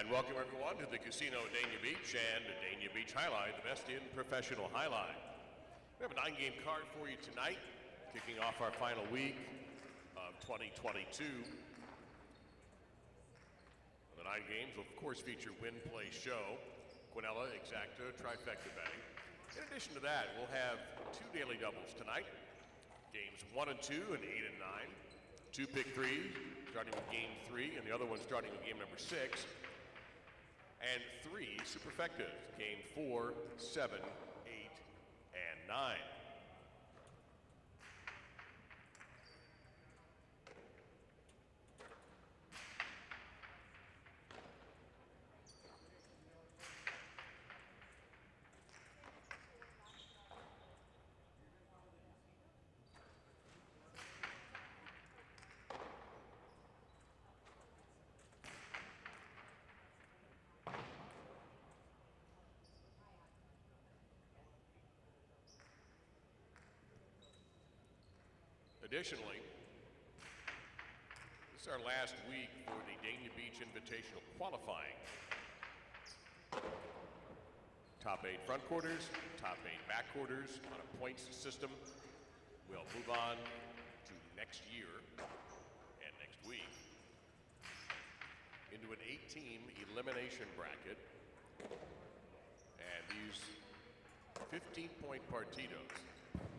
And welcome everyone to the casino at Dania Beach and Dania Beach Highlight, the best in professional highlight. We have a 9-game card for you tonight, kicking off our final week of 2022. The 9 games will of course feature win, play, show, Quinella, Exacta, trifecta betting. In addition to that, we'll have 2 daily doubles tonight. Games 1 and 2 and 8 and 9. 2 pick 3, starting with game 3, and the other one starting with game number 6. And 3 superfectas, game 4, 7, 8, and 9. Additionally, this is our last week for the Dania Beach Invitational qualifying. Top 8 front quarters, top 8 back quarters on a points system. We'll move on to next year and next week into an 8-team elimination bracket. And these 15-point partidos.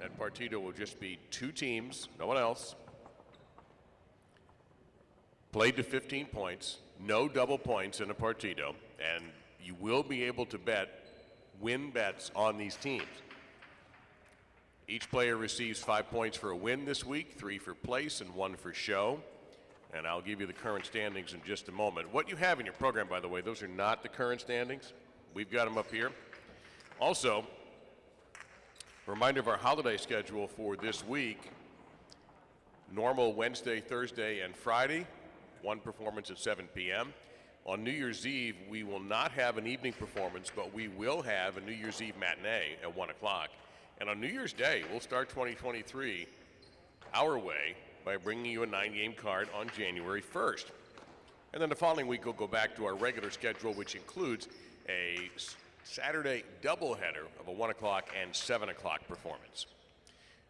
That partido will just be 2 teams, no one else. Played to 15 points, no double points in a partido, and you will be able to win bets on these teams. Each player receives 5 points for a win this week, 3 for place and 1 for show. And I'll give you the current standings in just a moment. What you have in your program, by the way, those are not the current standings. We've got them up here. Also, reminder of our holiday schedule for this week. Normal Wednesday, Thursday, and Friday, 1 performance at 7 p.m. On New Year's Eve, we will not have an evening performance, but we will have a New Year's Eve matinee at 1 o'clock. And on New Year's Day, we'll start 2023 our way by bringing you a 9-game card on January 1st. And then the following week, we'll go back to our regular schedule, which includes a Saturday doubleheader of a 1 o'clock and 7 o'clock performance.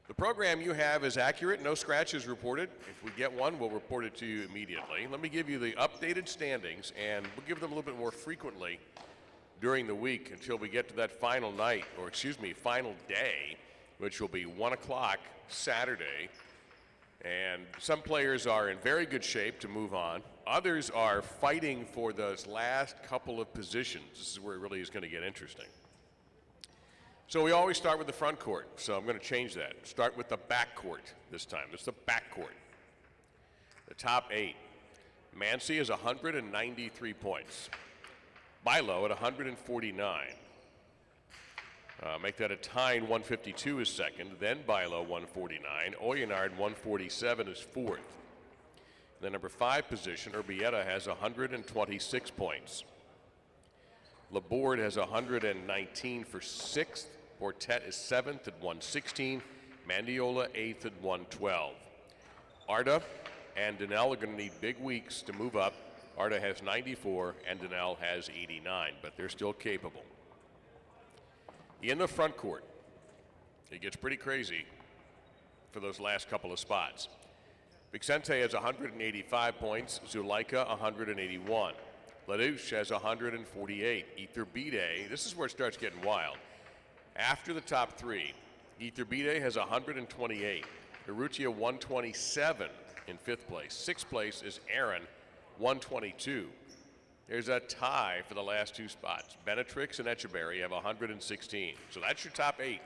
The program you have is accurate, no scratches reported. If we get one, we'll report it to you immediately. Let me give you the updated standings, and we'll give them a little bit more frequently during the week until we get to that final night, or excuse me, final day, which will be 1 o'clock Saturday. And some players are in very good shape to move on. Others are fighting for those last couple of positions. This is where it really is going to get interesting. So we always start with the front court, so I'm going to change that. Start with the back court this time. It's the back court. The top 8. Mancy is 193 points. Bilo at 149. Make that a tying 152 is second, then Bilo 149. Oyenard 147 is fourth. The number 5 position, Urbieta, has 126 points. Laborde has 119 for 6th. Portet is 7th at 116. Mandiola 8th at 112. Arda and Danielle are going to need big weeks to move up. Arda has 94 and Danielle has 89, but they're still capable. In the front court, it gets pretty crazy for those last couple of spots. Vicente has 185 points, Zuleika 181. Ladouche has 148. Iturbide, this is where it starts getting wild. After the top 3, Iturbide has 128. Urrutia 127 in 5th place. 6th place is Aaron, 122. There's a tie for the last 2 spots. Benatrix and Echeverry have 116. So that's your top 8.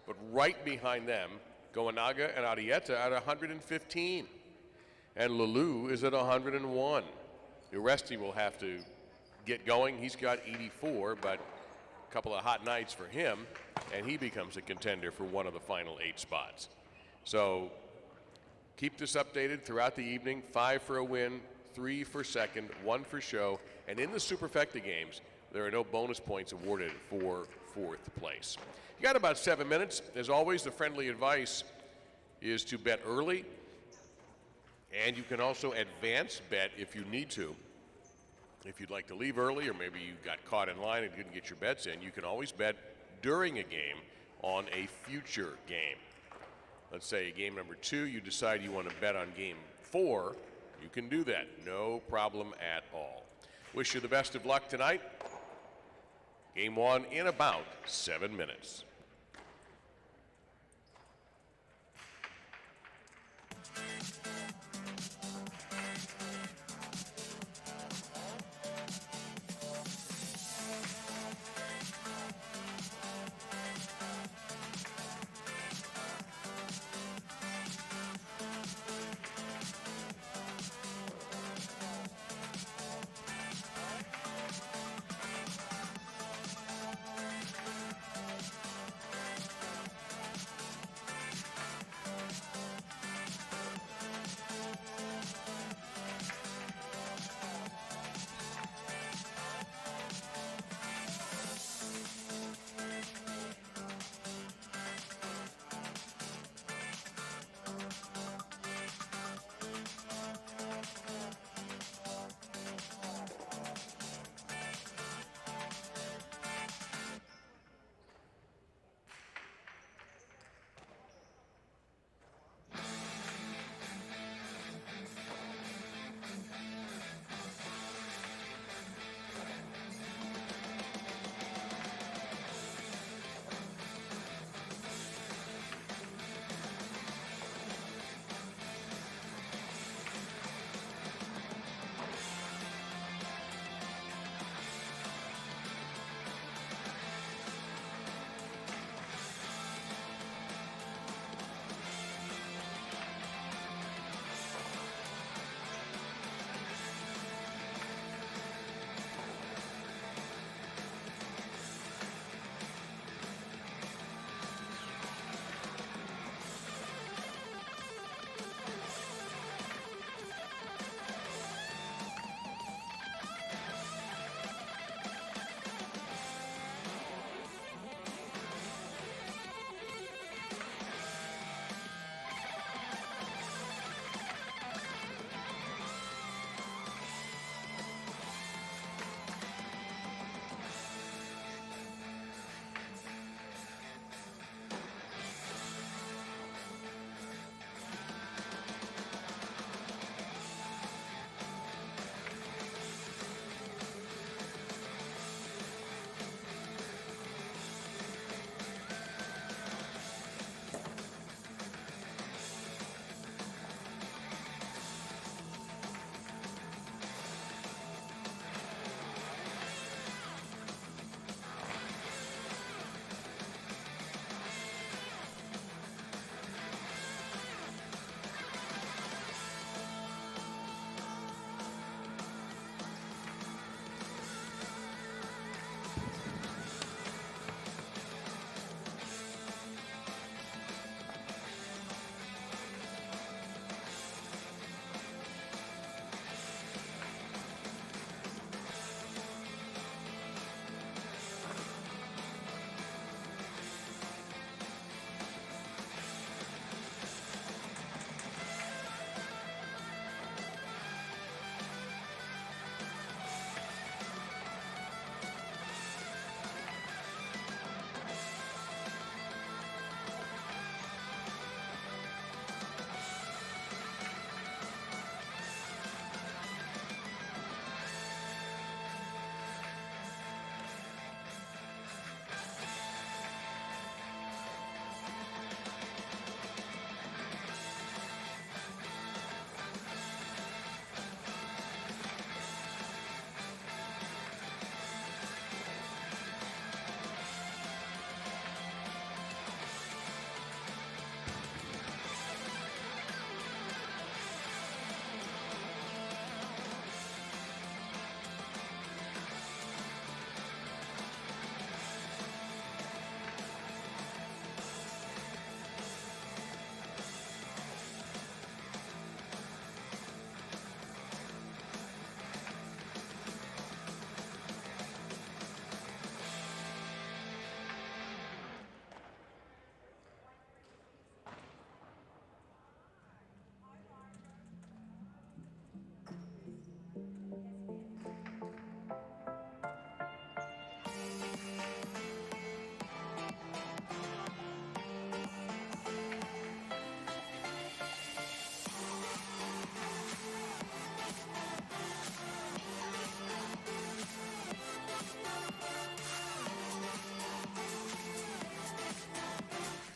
But right behind them, Goanaga and Arieta at 115. And Lulu is at 101. Uresti will have to get going. He's got 84, but a couple of hot nights for him, and he becomes a contender for one of the final 8 spots. So keep this updated throughout the evening. 5 for a win, 3 for second, 1 for show, and in the Superfecta games, there are no bonus points awarded for 4th place. You got about 7 minutes. As always, the friendly advice is to bet early, and you can also advance bet if you need to. If you'd like to leave early, or maybe you got caught in line and didn't get your bets in, you can always bet during a game on a future game. Let's say game number 2, you decide you want to bet on game 4, you can do that, no problem at all. Wish you the best of luck tonight. Game 1 in about 7 minutes.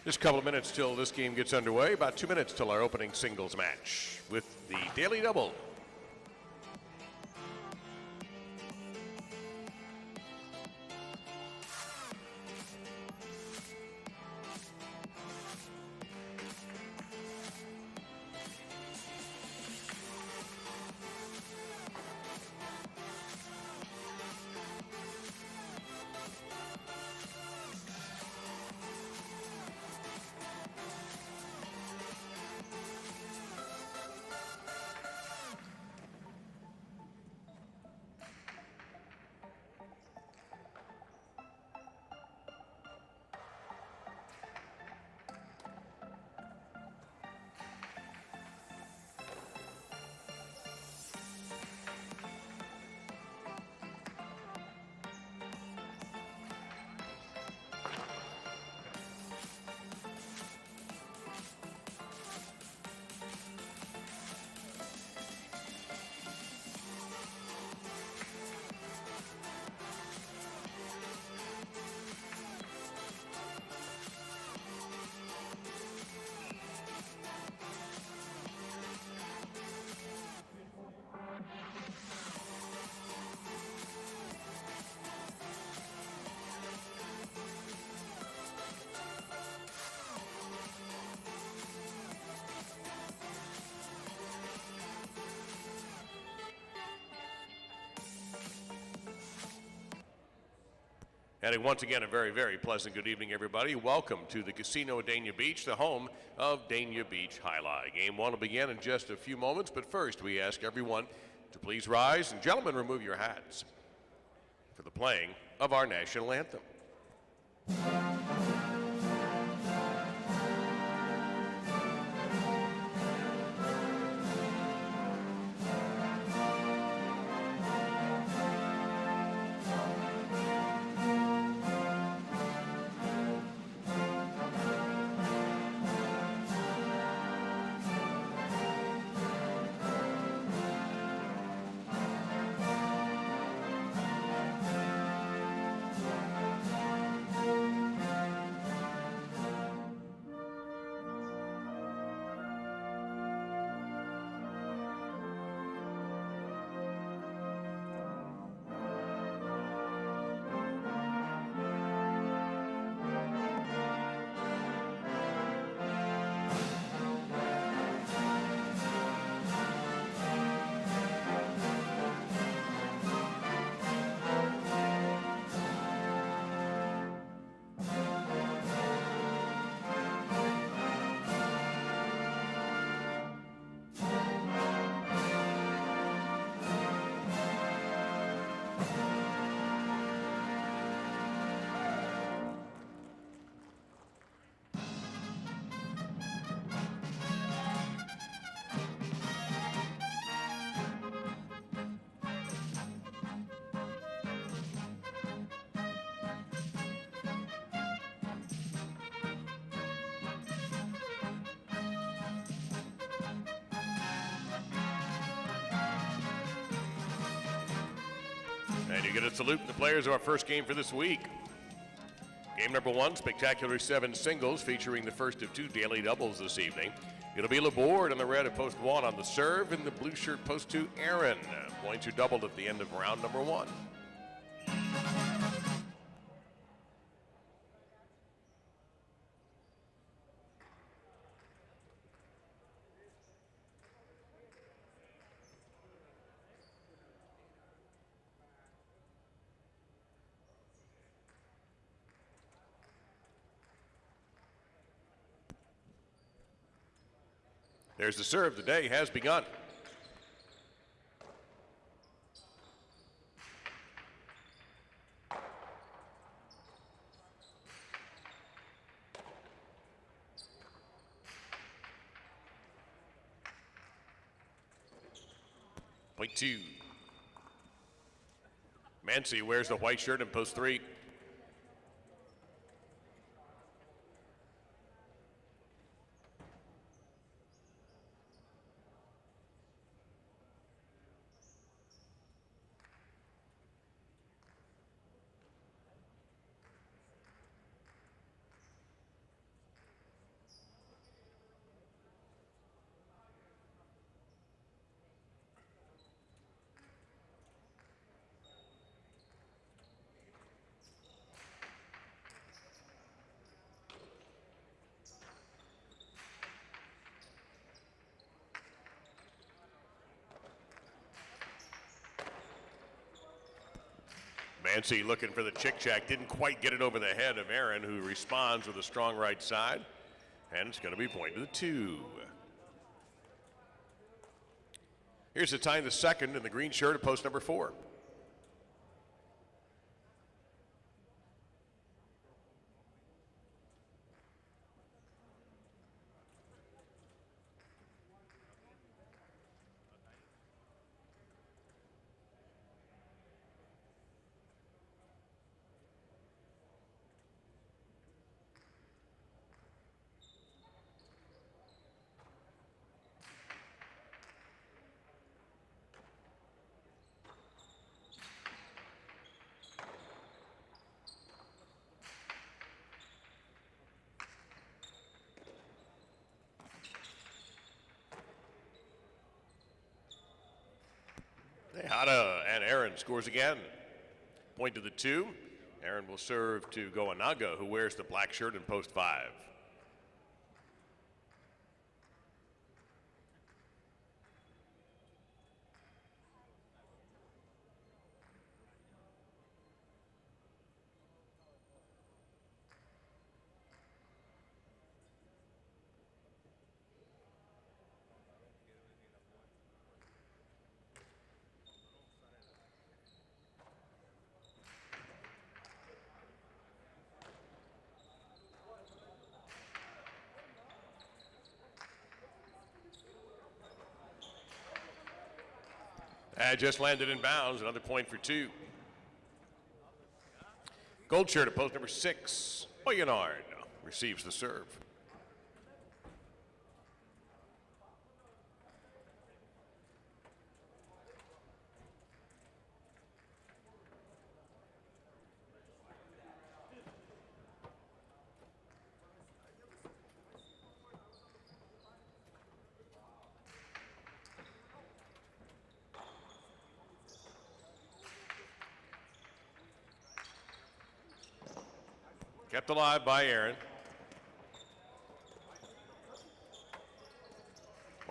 Just a couple of minutes till this game gets underway. About 2 minutes till our opening singles match with the Daily Double. And once again, a very, very pleasant good evening, everybody. Welcome to the Casino at Dania Beach, the home of Dania Beach Alai. Game one will begin in just a few moments, but first we ask everyone to please rise, and gentlemen, remove your hats for the playing of our national anthem. And you get a salute to the players of our first game for this week. Game number one, Spectacular 7 singles, featuring the first of two daily doubles this evening. It'll be Laborde on the red at post one on the serve, and the blue shirt post two, Aaron. Points are doubled at the end of round number one. There's the serve. The day has begun. Point two. Mancy wears the white shirt in post three. Mancy looking for the chick check, didn't quite get it over the head of Aaron, who responds with a strong right side, and it's going to be point to the 2. Here's the time, the second in the green shirt at post number 4. Tejada and Aaron scores again. Point to the 2. Aaron will serve to Goanaga, who wears the black shirt in post 5. Just landed in bounds, another point for 2. Gold shirt at post number 6. Oyenard receives the serve. Kept alive by Aaron.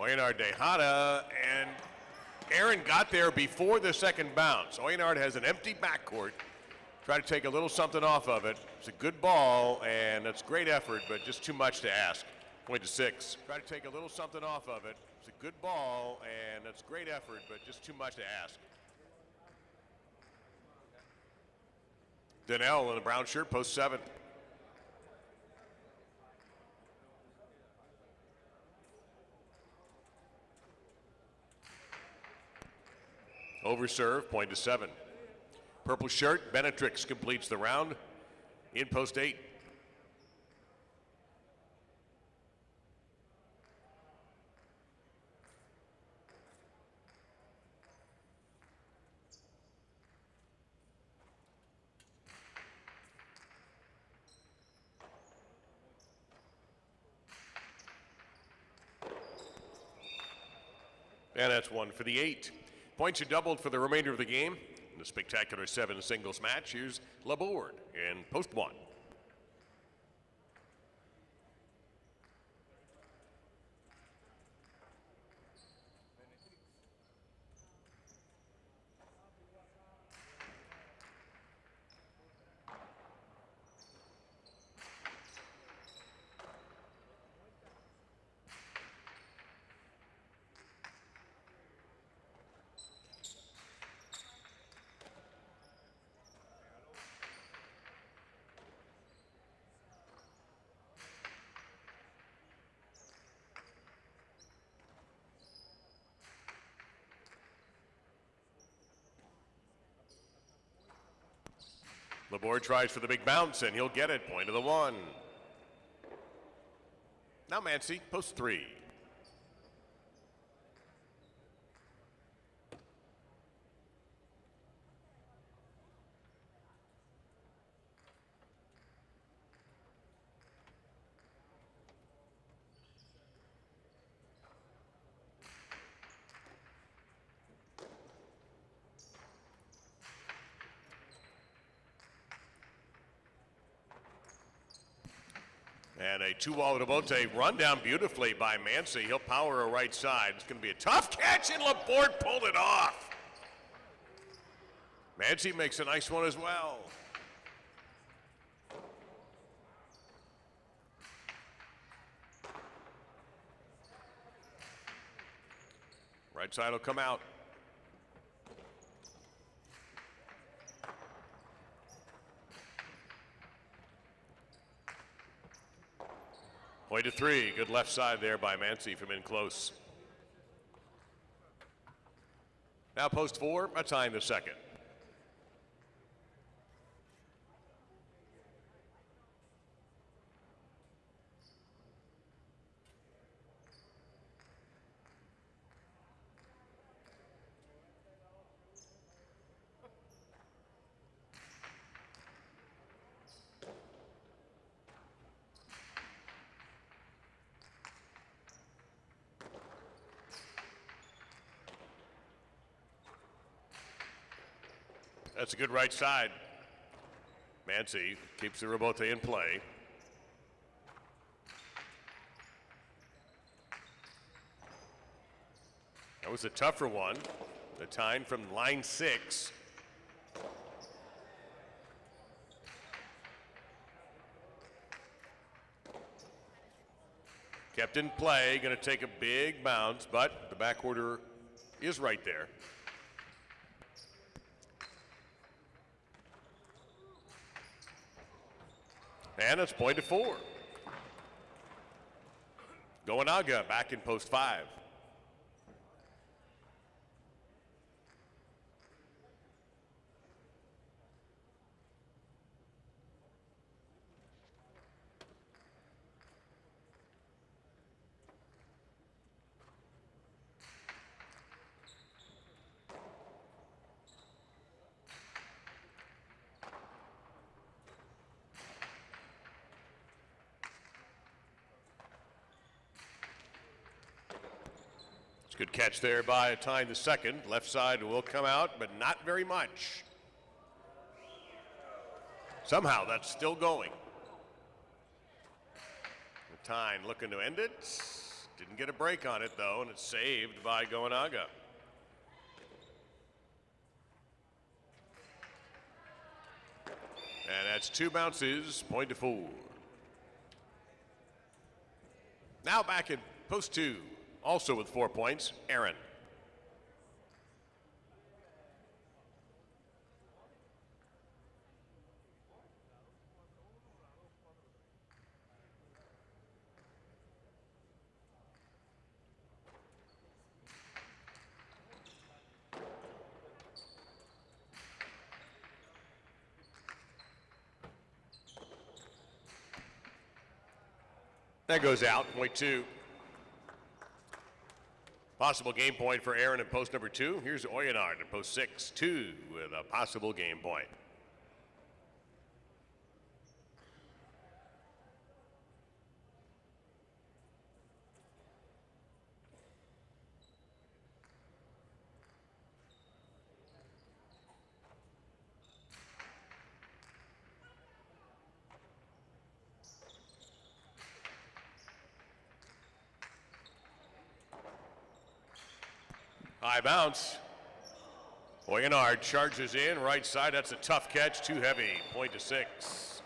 Oyenard, Tejada, and Aaron got there before the second bounce. Oyenard has an empty backcourt. Try to take a little something off of it. It's a good ball, and it's great effort, but just too much to ask. Point to 6. Try to take a little something off of it. It's a good ball, and it's great effort, but just too much to ask. Daniel in the brown shirt, post 7. Over serve, point to 7. Purple shirt, Benetrix completes the round in post 8. And that's 1 for the 8. Points are doubled for the remainder of the game. In the spectacular 7 singles match, here's Laborde in post 1. Laborde tries for the big bounce, and he'll get it. Point to the 1. Now Mancy, post 3. And a 2-wall to Bote run down beautifully by Mancy. He'll power a right side. It's going to be a tough catch, and Laborde pulled it off. Mancy makes a nice one as well. Right side will come out. Point to three. Good left side there by Mancy from in close. Now post four, a tie in the second. That's a good right side. Mancy keeps the rebote in play. That was a tougher one. The time from line 6. Kept in play, going to take a big bounce, but the back order is right there. And it's point to four. Goanaga back in post 5. Good catch there by tying the second. Left side will come out, but not very much. Somehow that's still going. Tyne looking to end it. Didn't get a break on it though, and it's saved by Goanaga. And that's 2 bounces, point to 4. Now back in post 2. Also with 4 points, Aaron. That goes out, point 2. Possible game point for Aaron in post number 2. Here's Oyenard in post 6, 2 with a possible game point. High bounce. Oyenard charges in, right side. That's a tough catch, too heavy. Point to 6.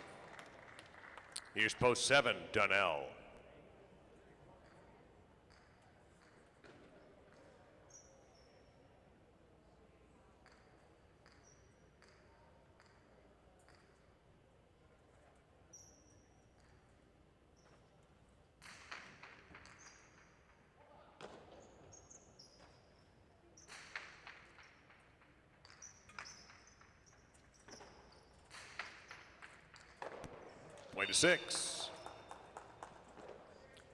Here's post 7, Donnell. Point to 6.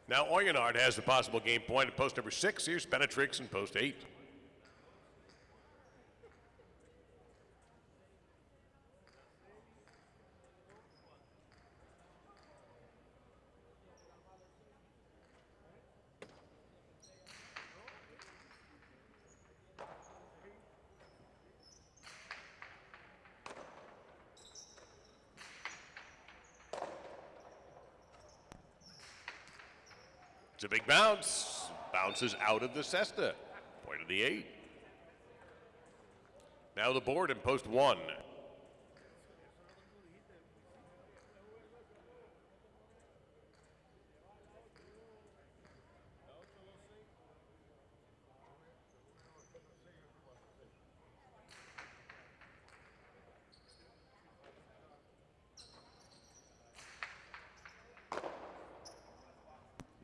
Now Oyenard has the possible game point at post number 6. Here's Benetrix in post 8. It's a big bounce. Bounces out of the cesta. Point of the 8. Now the board in post 1.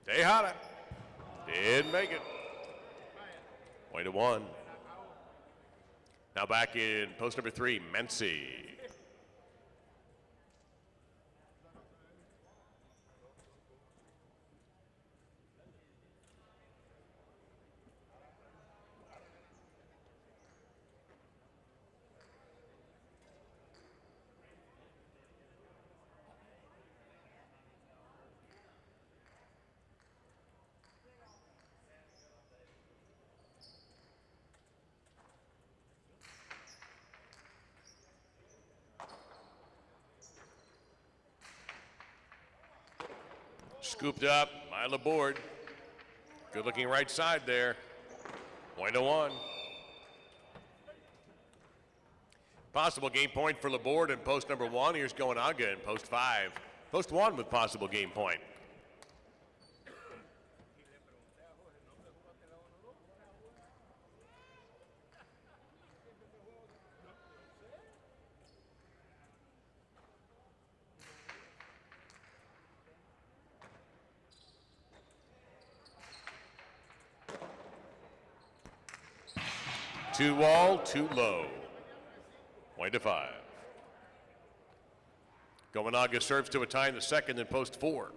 Tejada didn't make it. Point to 1. Now back in post number 3, Mency. Scooped up by Laborde. Good looking right side there. Point to 1. Possible game point for Laborde in post number 1. Here's Goenaga in post 5. Post 1 with possible game point. Two wall, too low. Point to 5. Goenaga serves to a tie in the second in post 4.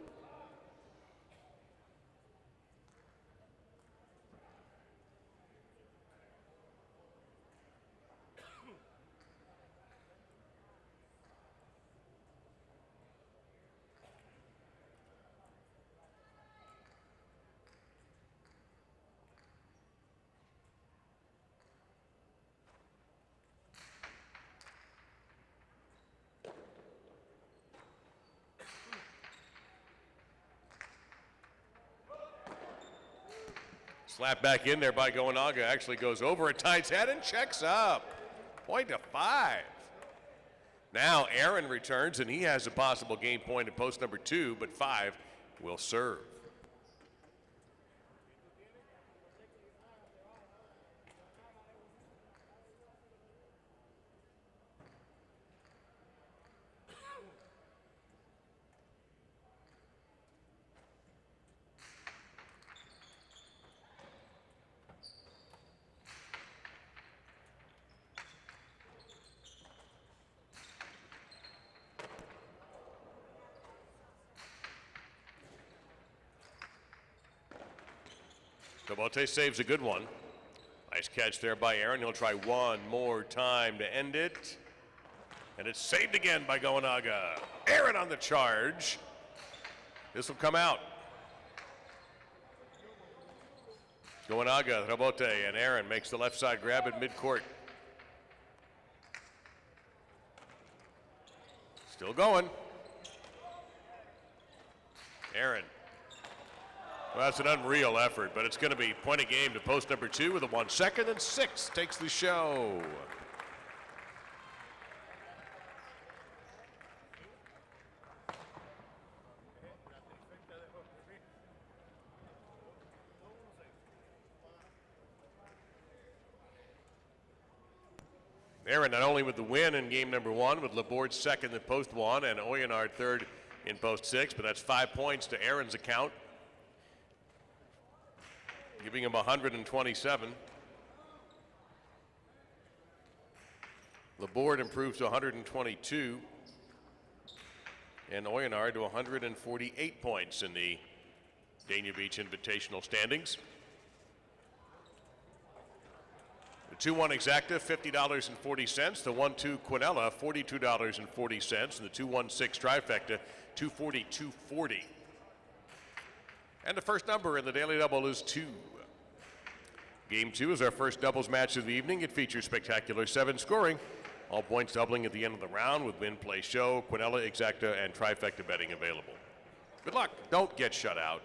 Slap back in there by Goenaga. Actually goes over a tight head and checks up. Point to 5. Now Aaron returns, and he has a possible game point in post number 2, but 5 will serve. Cabote saves a good one. Nice catch there by Aaron. He'll try one more time to end it. And it's saved again by Goenaga. Aaron on the charge. This will come out. Goenaga, Cabote, and Aaron makes the left side grab at midcourt. Still going. Aaron. Well, that's an unreal effort, but it's going to be point of game to post number 2 with a 1 second, and 6 takes the show. Aaron not only with the win in game number 1, with Laborde second in post 1 and Oyenard third in post 6, but that's 5 points to Aaron's account, giving him 127. Laborde improves to 122, and Oyenard to 148 points in the Dania Beach Invitational standings. The 2-1 Exacta, $50.40. The 1-2 Quinella, $42.40. And the 2-1-6 Trifecta, $242.40. And the first number in the daily double is 2. Game 2 is our first doubles match of the evening. It features spectacular 7 scoring. All points doubling at the end of the round with win, play, show, Quinella, Exacta, and Trifecta betting available. Good luck. Don't get shut out.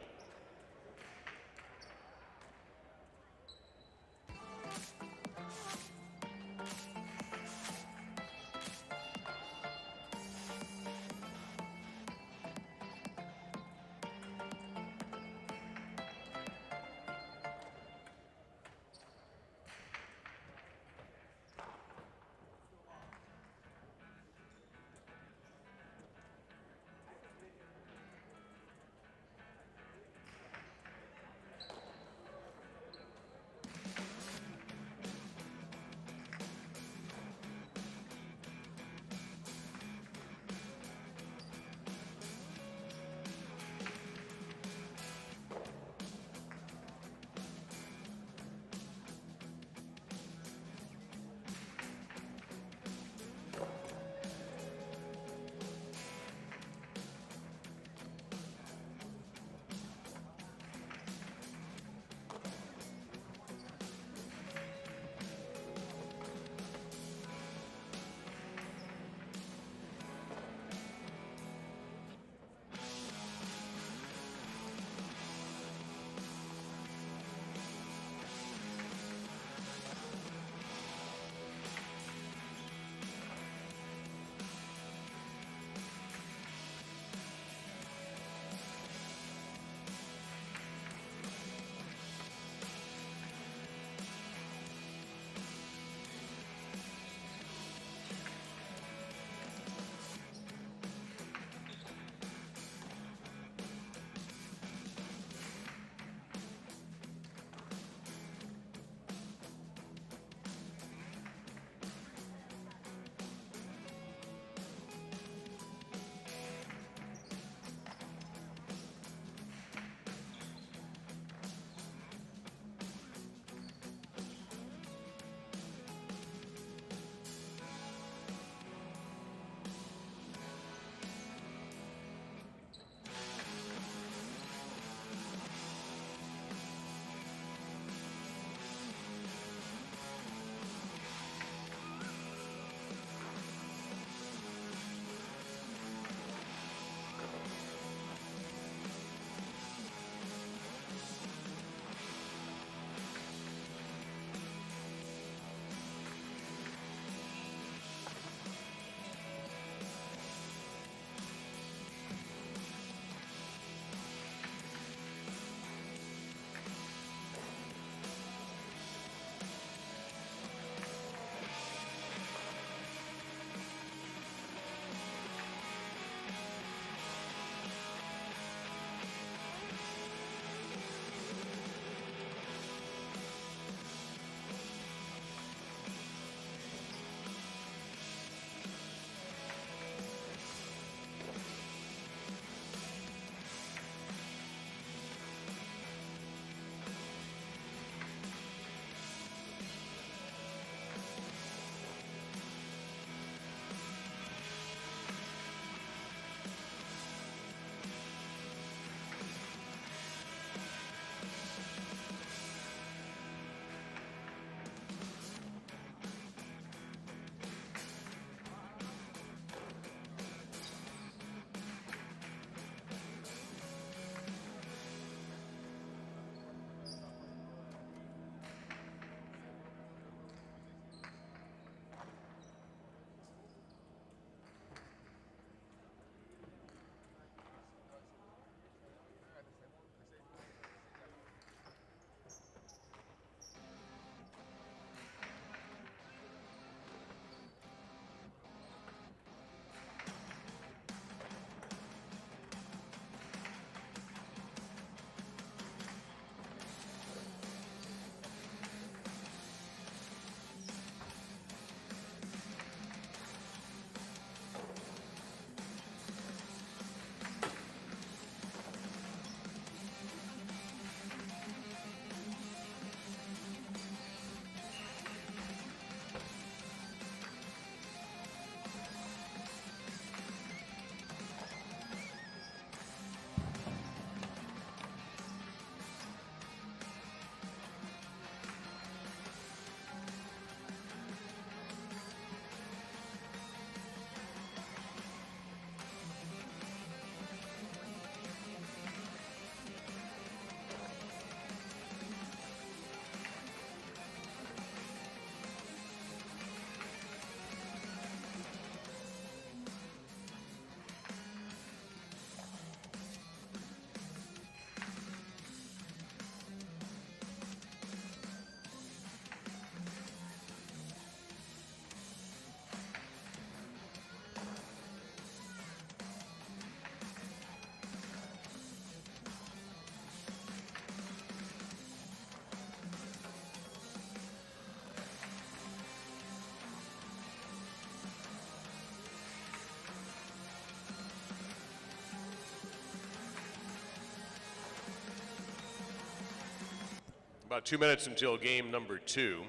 About 2 minutes until game number 2.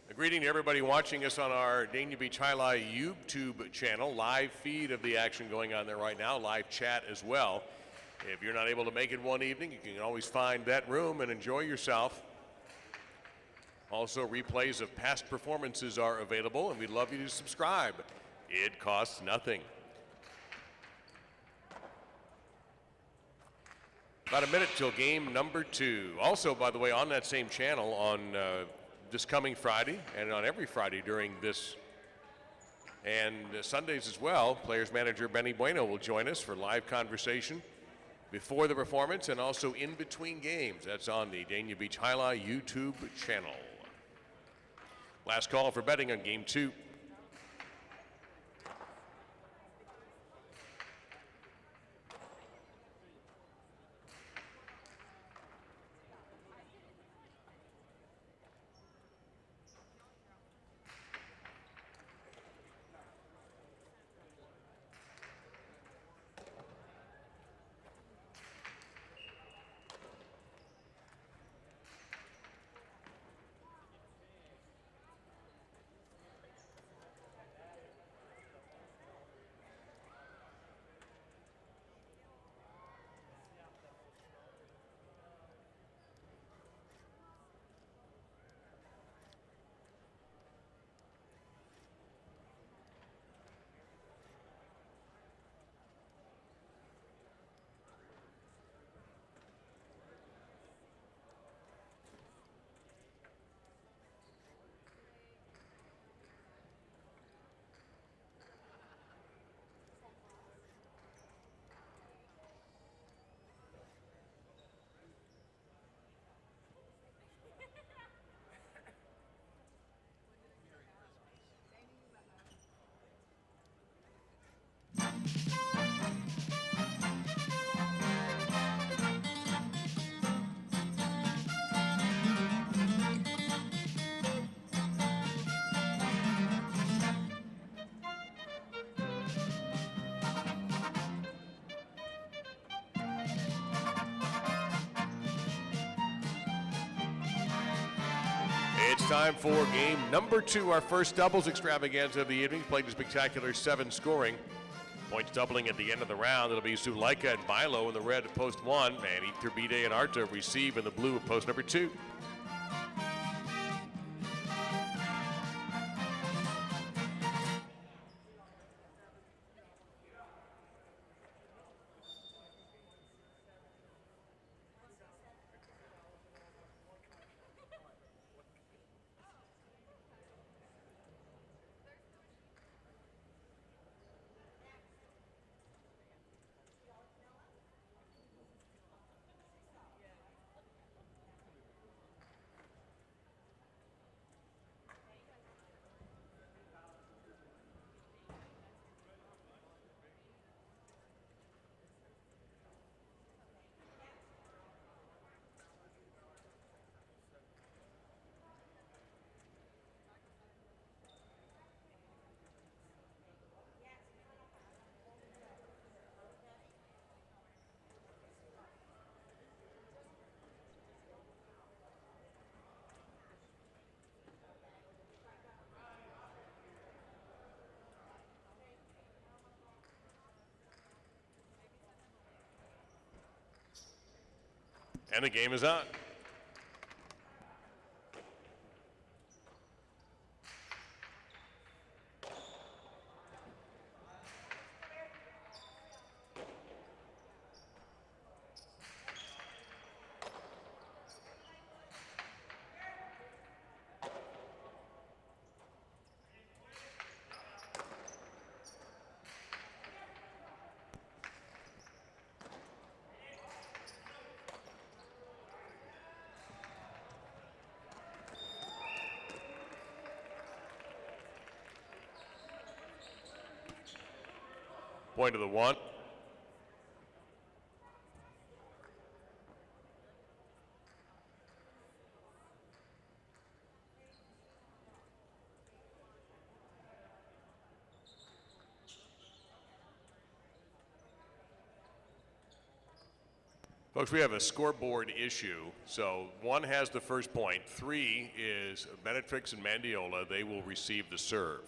A greeting to everybody watching us on our Dania Beach Alai YouTube channel. Live feed of the action going on there right now. Live chat as well. If you're not able to make it one evening, you can always find that room and enjoy yourself. Also, replays of past performances are available, and we'd love you to subscribe. It costs nothing. About a minute till game number 2. Also, by the way, on that same channel on this coming Friday and on every Friday during this and Sundays as well, Players Manager Benny Bueno will join us for live conversation before the performance and also in between games. That's on the Dania Beach Alai YouTube channel. Last call for betting on game 2. It's time for game number 2, our first doubles extravaganza of the evening. Played a spectacular 7 scoring. Points doubling at the end of the round. It'll be Zulaika and Bilo in the red at post 1, and Iturbide and Arta receive in the blue at post number 2. And the game is on. Point of the 1. Folks, we have a scoreboard issue. So 1 has the first point. 3 is Benetrix and Mandiola. They will receive the serve.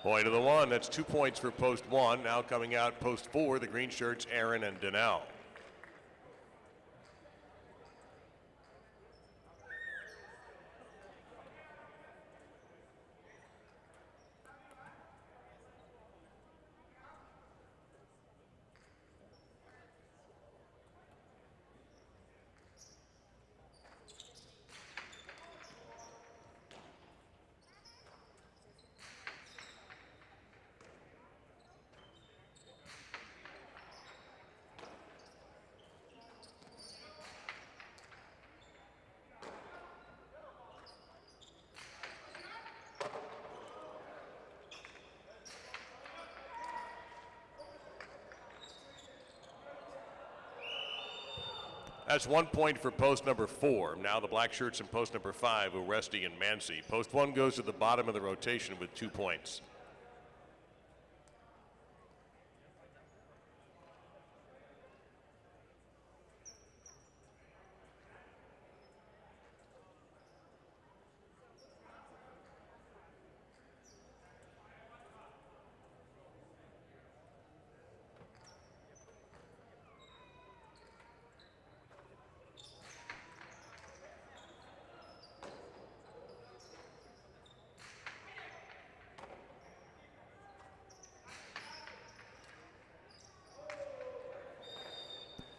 Point of the 1, that's 2 points for post 1. Now coming out post 4, the green shirts, Aaron and Dania. That's 1 point for post number 4. Now the black shirts in post number 5, Uresti and Mansi. Post 1 goes to the bottom of the rotation with 2 points.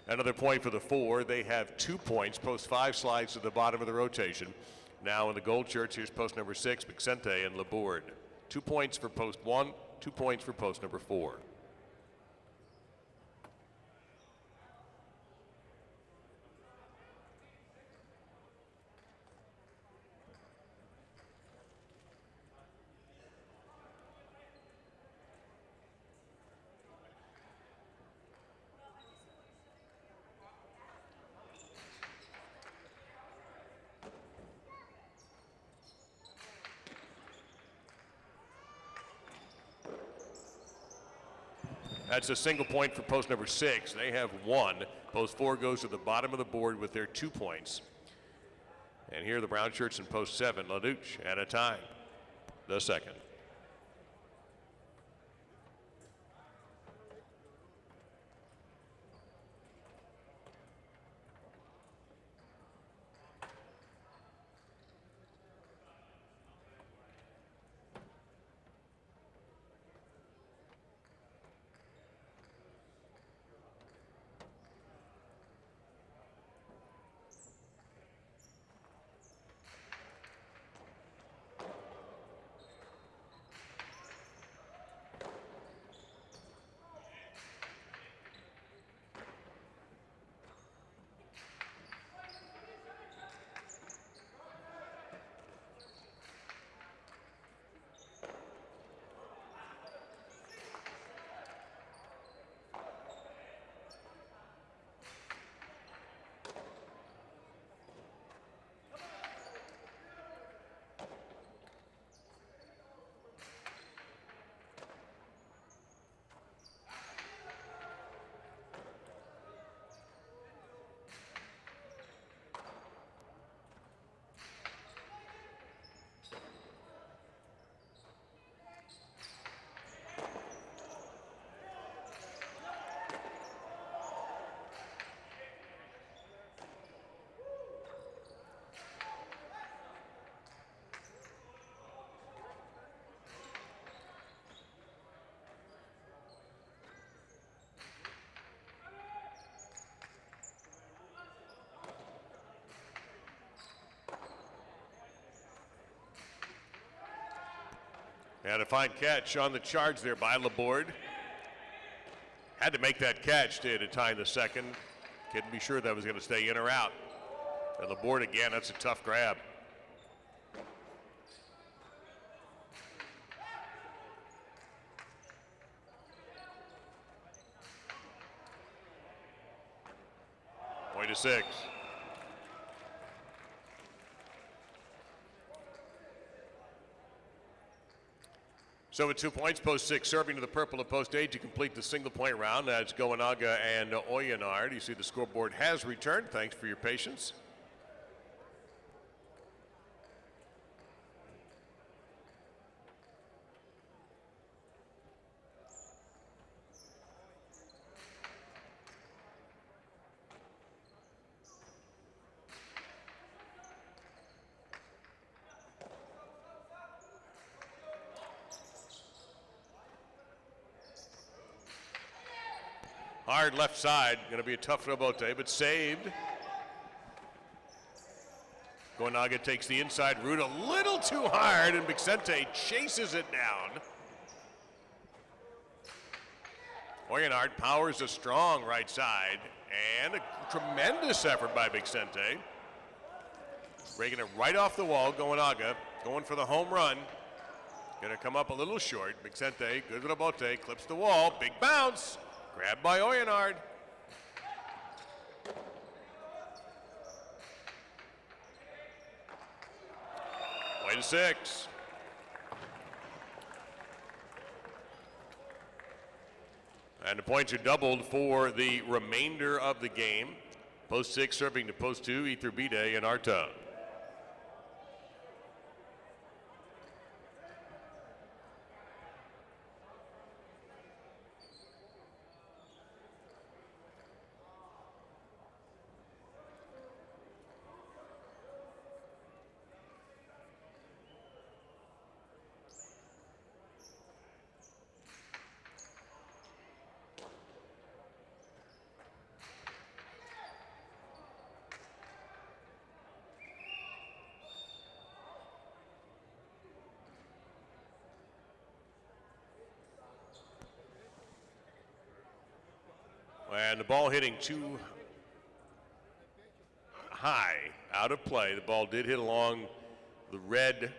Another point for the 4. They have 2 points. Post 5 slides to the bottom of the rotation. Now in the gold shirts, here's post number 6, Vicente and Laborde. 2 points for post 1, 2 points for post number 4. That's a single point for post number 6. They have 1. Post 4 goes to the bottom of the board with their 2 points. And here are the brown shirts in post 7, LaDouche, at a time. The second. And a fine catch on the charge there by Laborde. Had to make that catch to tie the second. Couldn't be sure that was going to stay in or out. And the board again, that's a tough grab. Point to 6. So with 2 points, post 6 serving to the purple of post 8 to complete the single point round. That's Goenaga and Oyenard. You see the scoreboard has returned. Thanks for your patience. Hard left side, going to be a tough rebote, but saved. Goenaga takes the inside route a little too hard, and Vicente chases it down. Oyenard powers a strong right side, and a tremendous effort by Vicente. Breaking it right off the wall, Goenaga going for the home run. Going to come up a little short. Vicente, good rebote, clips the wall, big bounce. Grabbed by Oyenard. Way to 6. And the points are doubled for the remainder of the game. Post 6 serving to post 2, Iturbide and Arta. And the ball hitting too high, out of play. The ball did hit along the red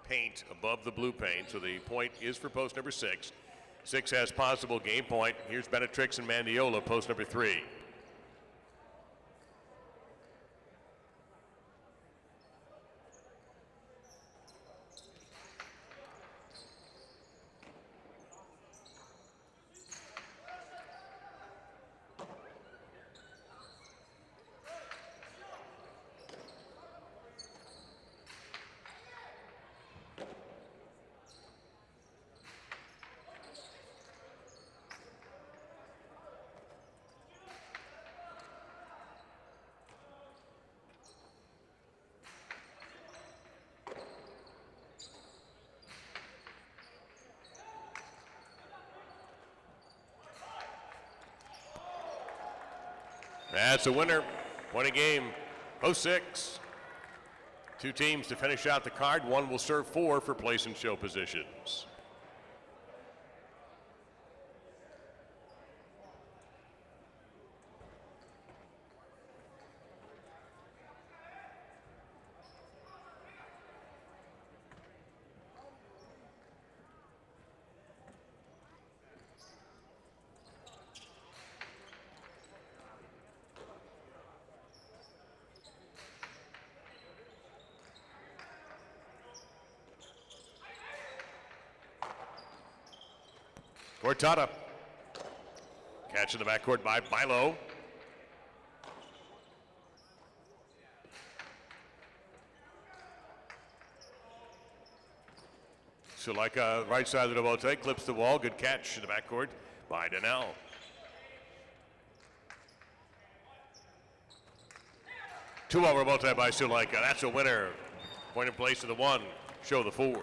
paint above the blue paint, so the point is for post number 6. 6 has possible game point. Here's Benetrix and Mandiola, post number 3. That's a winner. Point a game. 0-6. 2 teams to finish out the card. One will serve 4 for place and show positions. Cortada. Catch in the backcourt by Milo. Sulaika, right side of the rebote, clips the wall. Good catch in the backcourt by Daniel. Two-ball rebote by Sulaika. That's a winner. Point in place to the 1. Show the 4.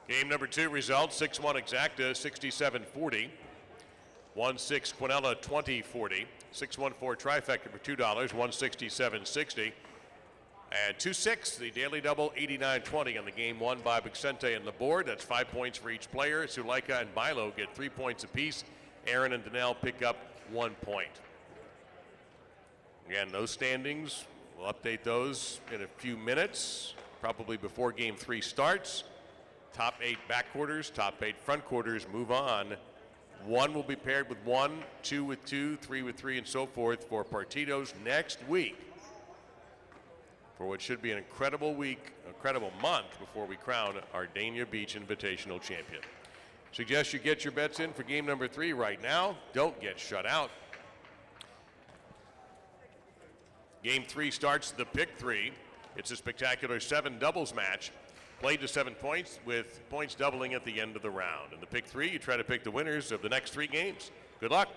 Game number 2 results, 6-1 Exacta, 67-40. 1-6 Quinella, 20-40. 6-1-4 trifecta for $2, 167.60. And 2-6, the daily double, 89-20 on the game won by Vicente and the board. That's 5 points for each player. Suleika and Milo get 3 points apiece. Aaron and Danelle pick up 1 point. Again, those standings, we'll update those in a few minutes, probably before game 3 starts. Top 8 back quarters, top 8 front quarters move on. 1 will be paired with 1, 2 with 2, 3 with 3, and so forth for partidos next week, for what should be an incredible week, incredible month before we crown our Dania Beach Invitational champion. Suggest you get your bets in for game number 3 right now. Don't get shut out. Game 3 starts the pick 3. It's a spectacular 7 doubles match, played to 7 points with points doubling at the end of the round. In the pick 3, you try to pick the winners of the next 3 games. Good luck.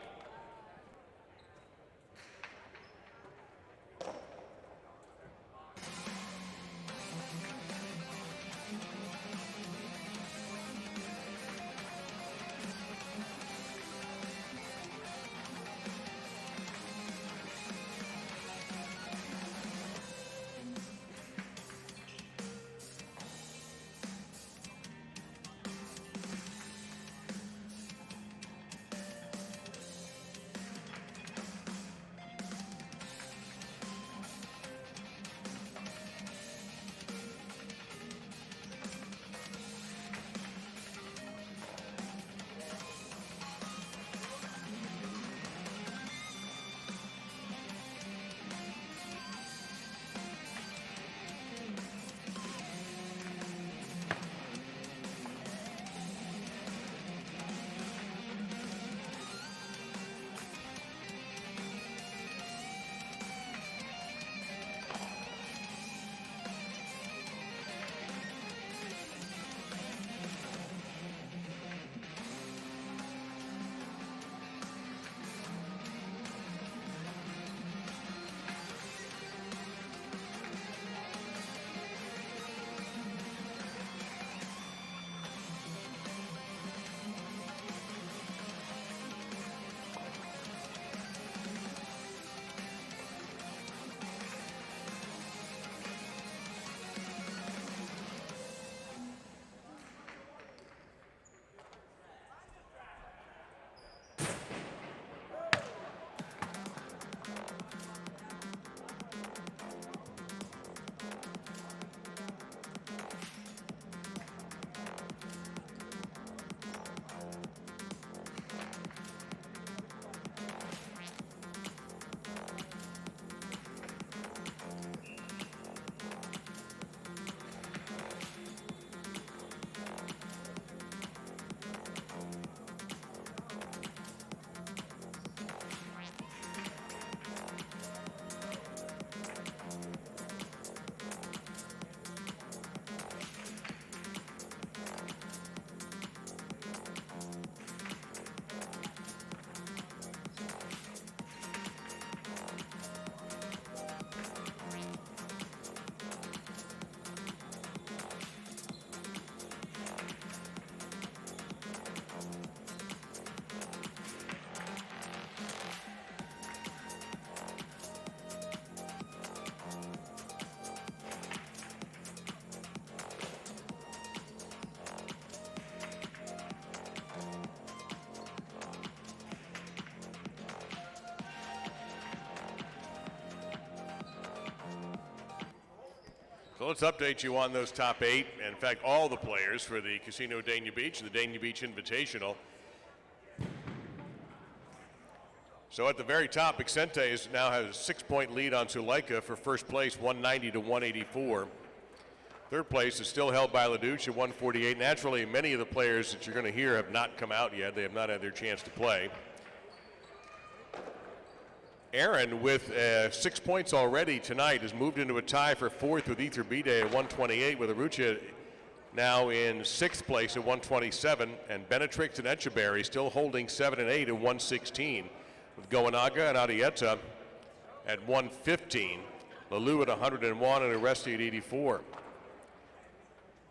So let's update you on those top 8, and in fact all the players for the Casino Dania Beach and the Dania Beach Invitational. So at the very top, Vicente now has a 6-point lead on Suleika for first place, 190 to 184. Third place is still held by LaDouche at 148. Naturally, many of the players that you're going to hear have not come out yet. They have not had their chance to play. Aaron, with 6 points already tonight, has moved into a tie for fourth with Ether B-Day at 128, with Arucha now in 6th place at 127, and Benetrix and Echeberry still holding 7 and 8 at 116, with Goanaga and Arieta at 115, Lalu at 101, and Aresti at 84.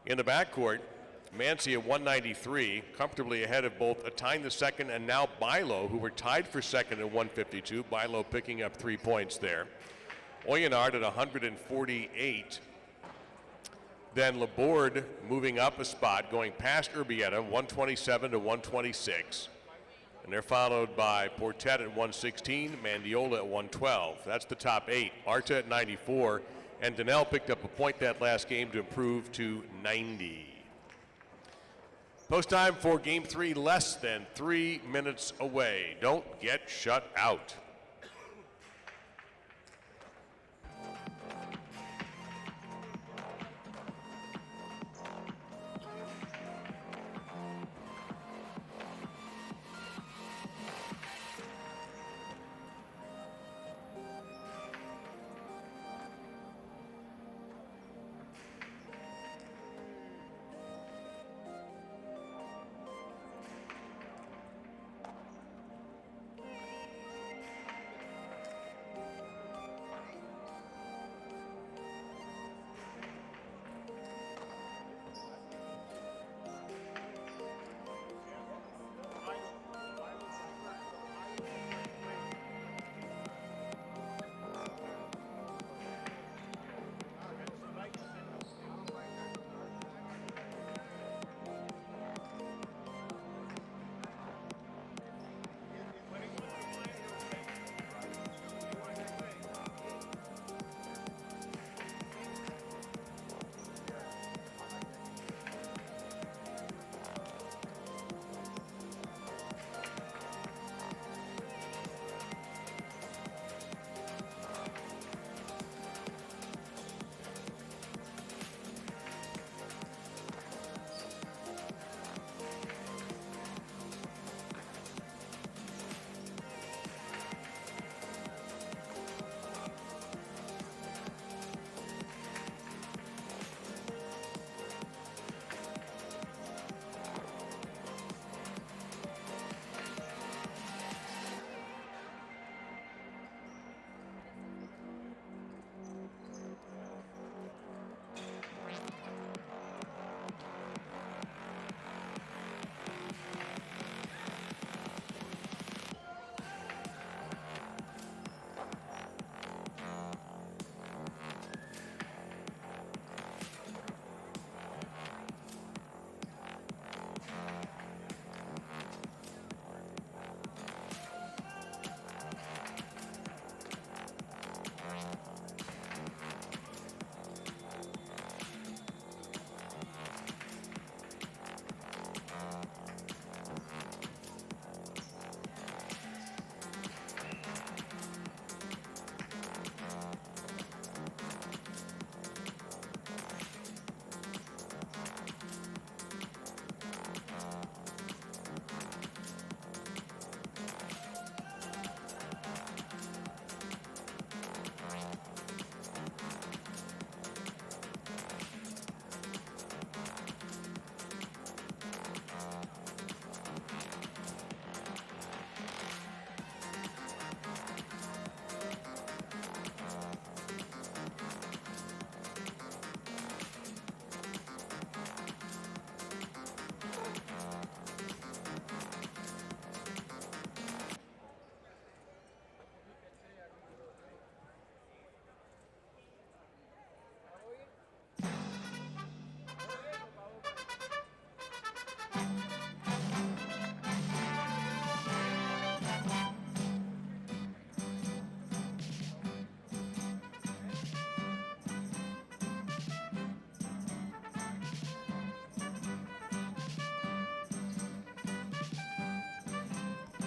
In the backcourt, Mancy at 193, comfortably ahead of both Atine the second and now Bilo, who were tied for second at 152. Bilo picking up 3 points there. Oyonard at 148. Then Laborde moving up a spot, going past Urbieta, 127 to 126. And they're followed by Portet at 116, Mandiola at 112. That's the top 8. Arta at 94, and Donnell picked up a point that last game to improve to 90. Post time for game 3, less than 3 minutes away. Don't get shut out.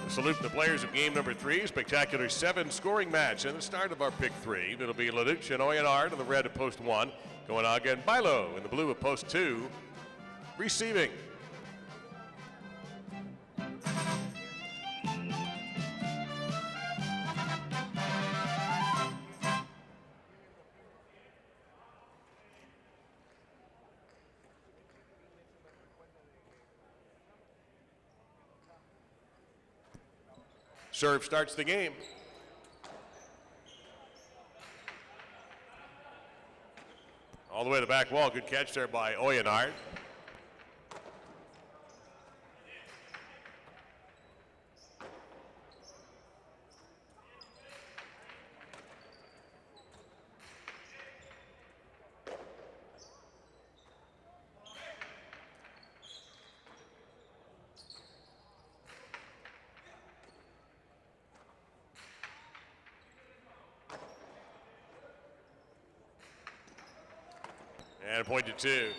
Salute the players of game number 3. Spectacular 7-scoring match in the start of our pick 3. It'll be Leduc and Oyonard in the red at post 1. Going on again, Bilo in the blue at post 2. Receiving. Serve starts the game. All the way to the back wall. Good catch there by Oyonard. And a point to two.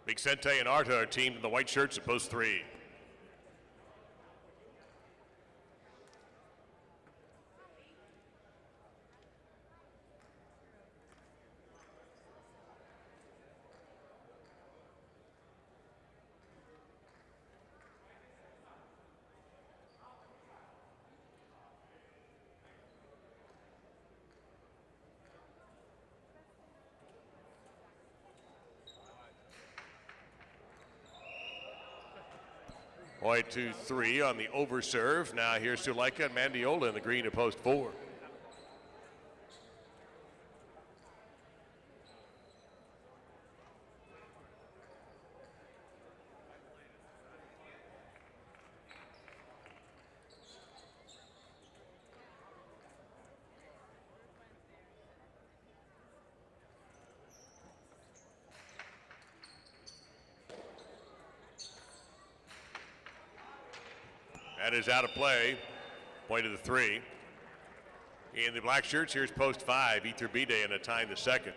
Vicente and Arta are teamed in the white shirts at post three. Point 2-3 on the overserve. Now here's Suleika and Mandiola in the green at post four. That is out of play. Point to the three. In the black shirts, here's post five. Iturbide in a tie in the second.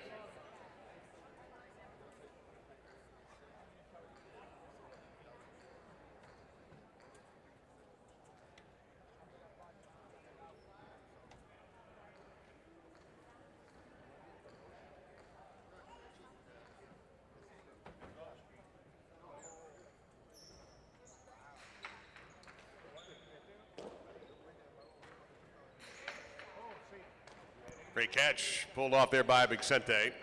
Great catch, pulled off there by Vicente.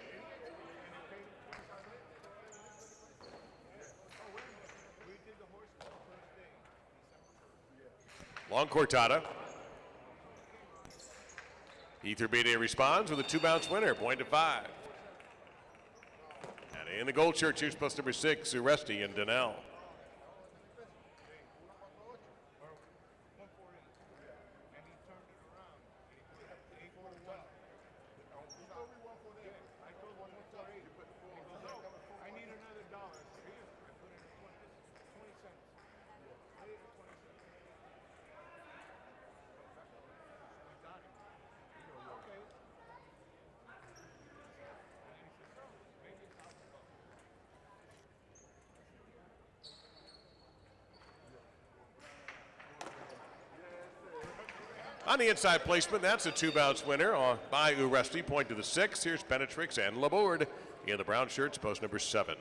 Long cortada. Iturbide responds with a two-bounce winner, point to five. And in the gold shirt, here's post number 6, Uresti and Daniel. On the inside placement, that's a two-bounce winner by Uresti. Point to the 6. Here's Penetrix and Laborde in the brown shirts, post number 7.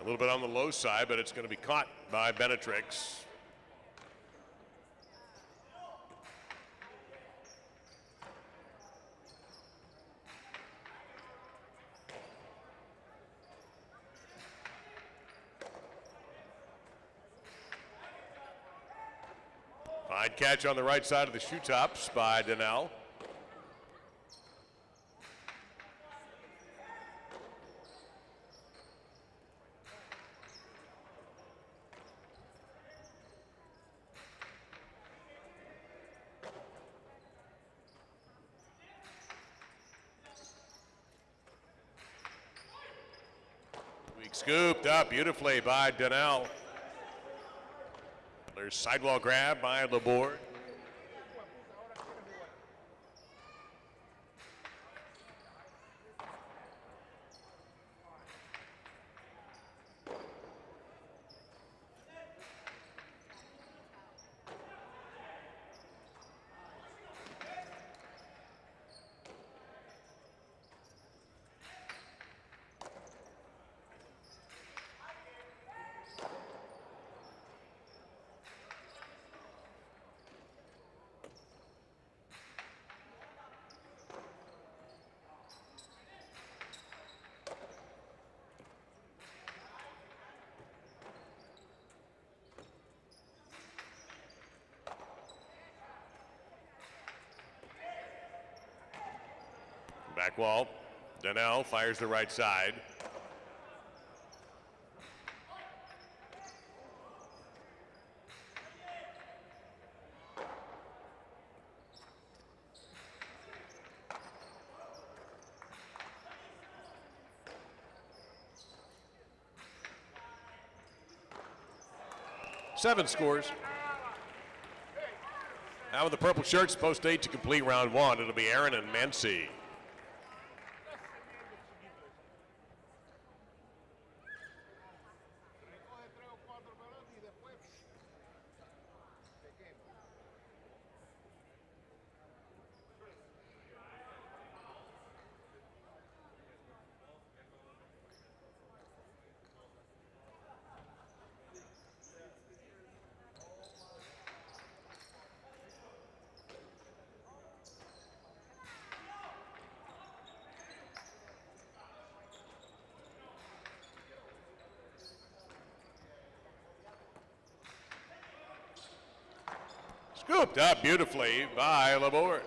A little bit on the low side, but it's going to be caught by Benetrix. Fine catch on the right side of the shoe tops by Daniel. Scooped up beautifully by Daniel. There's sidewall grab by Laborde. Back wall. Daniel fires the right side. Seven scores. Now with the purple shirts, post 8 to complete round 1. It'll be Aaron and Mancy. Scooped up beautifully by Laborde.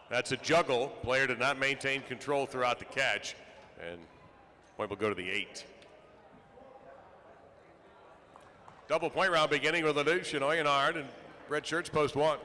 That's a juggle. Player did not maintain control throughout the catch, and point will go to the 8. Double point round beginning with LaDouche and Oyenard and red shirts post 1.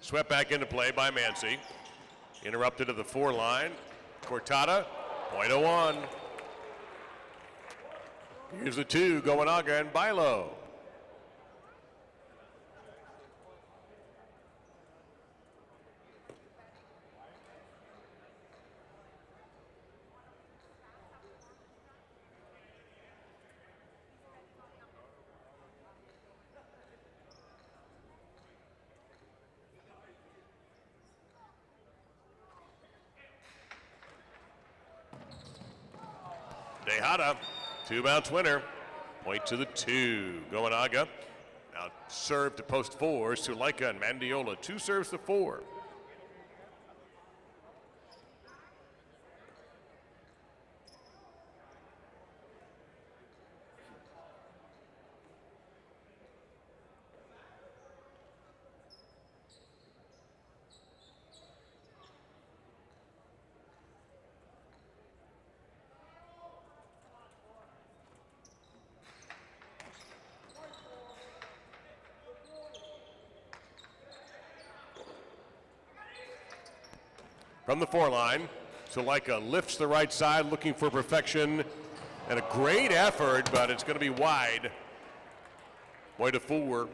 Swept back into play by Mancy. Interrupted at the 4 line. Cortada, .01. Here's the 2, Goenaga and Bilo. Tejada, 2-bounce winner. Point to the 2. Goenaga. Now serve to post 4. Suleika and Mandiola. 2 serves to 4. From the 4 line, Suleika lifts the right side, looking for perfection, and a great effort, but it's going to be wide. Way to 4.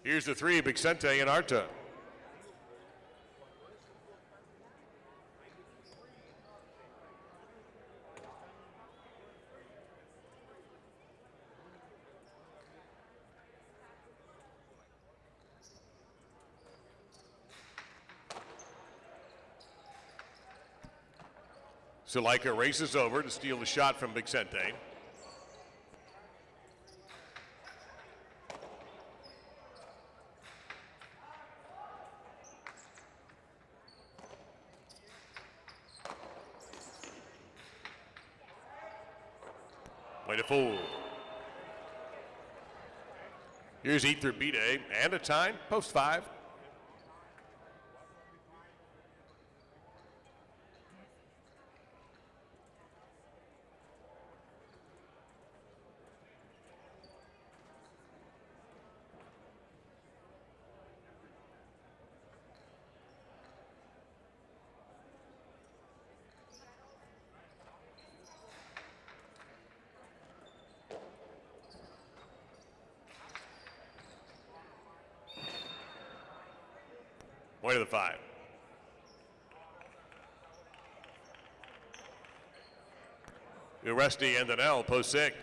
Here's the 3, Bixente and Arta. Suleika races over to steal the shot from Bixente. Way to 4. Here's Ether Bide and a time, post 5. Point of the 5. Uresti and Danell, post 6.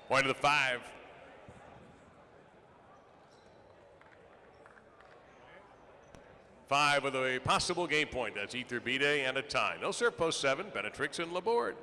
Point of the 5. Five with a possible game point. That's Ether B-Day and a tie. No serve, post 7. Benetrix and Laborde.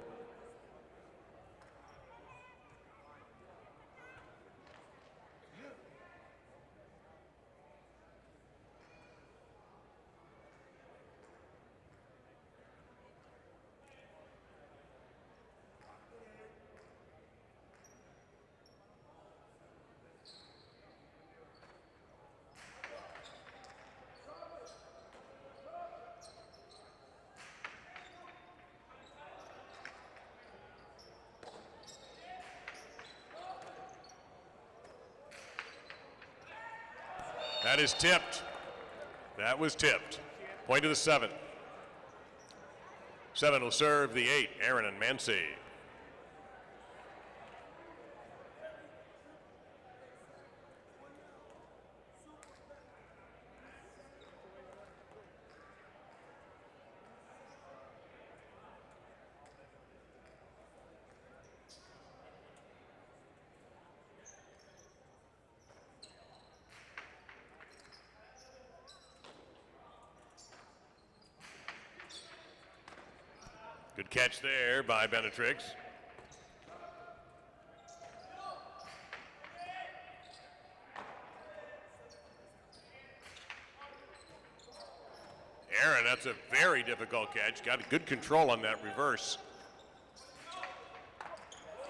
That is tipped. That was tipped. Point to the 7. 7 will serve the 8, Aaron and Mancy. Good catch there by Benetrix. Aaron, that's a very difficult catch. Got good control on that reverse.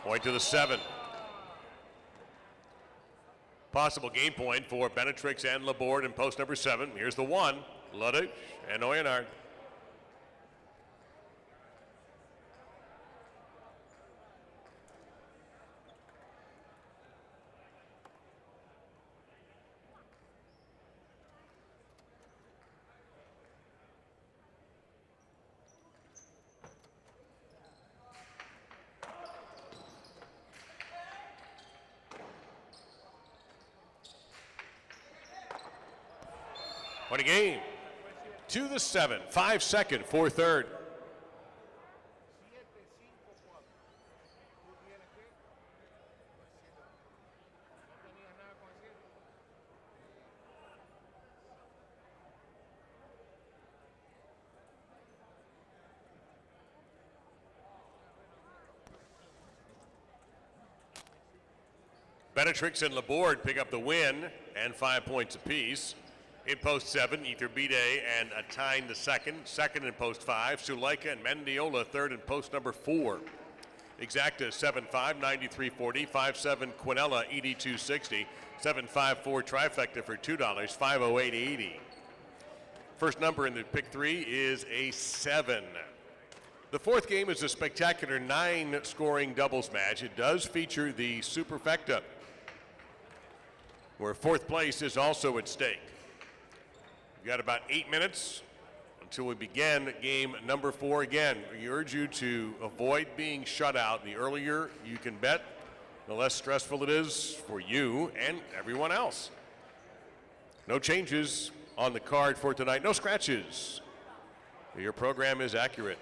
Point to the 7. Possible game point for Benetrix and Laborde in post number 7. Here's the 1, Ludic and Oyenard. What a game. To the 7, 5-second, 4/3. Benetrix and Laborde pick up the win and 5 points apiece. In post 7, Ether B-Day and Atine the second in post 5. Suleika and Mendiola third in post number 4. Exacta 7-5, 93.40, 5-7 Quinella 82.60, 7-5-4 trifecta for $2, 508.80. First number in the pick 3 is a 7. The fourth game is a spectacular 9-scoring doubles match. It does feature the superfecta, where fourth place is also at stake. We've got about 8 minutes until we begin game number 4 again. We urge you to avoid being shut out. The earlier you can bet, the less stressful it is for you and everyone else. No changes on the card for tonight, no scratches. Your program is accurate.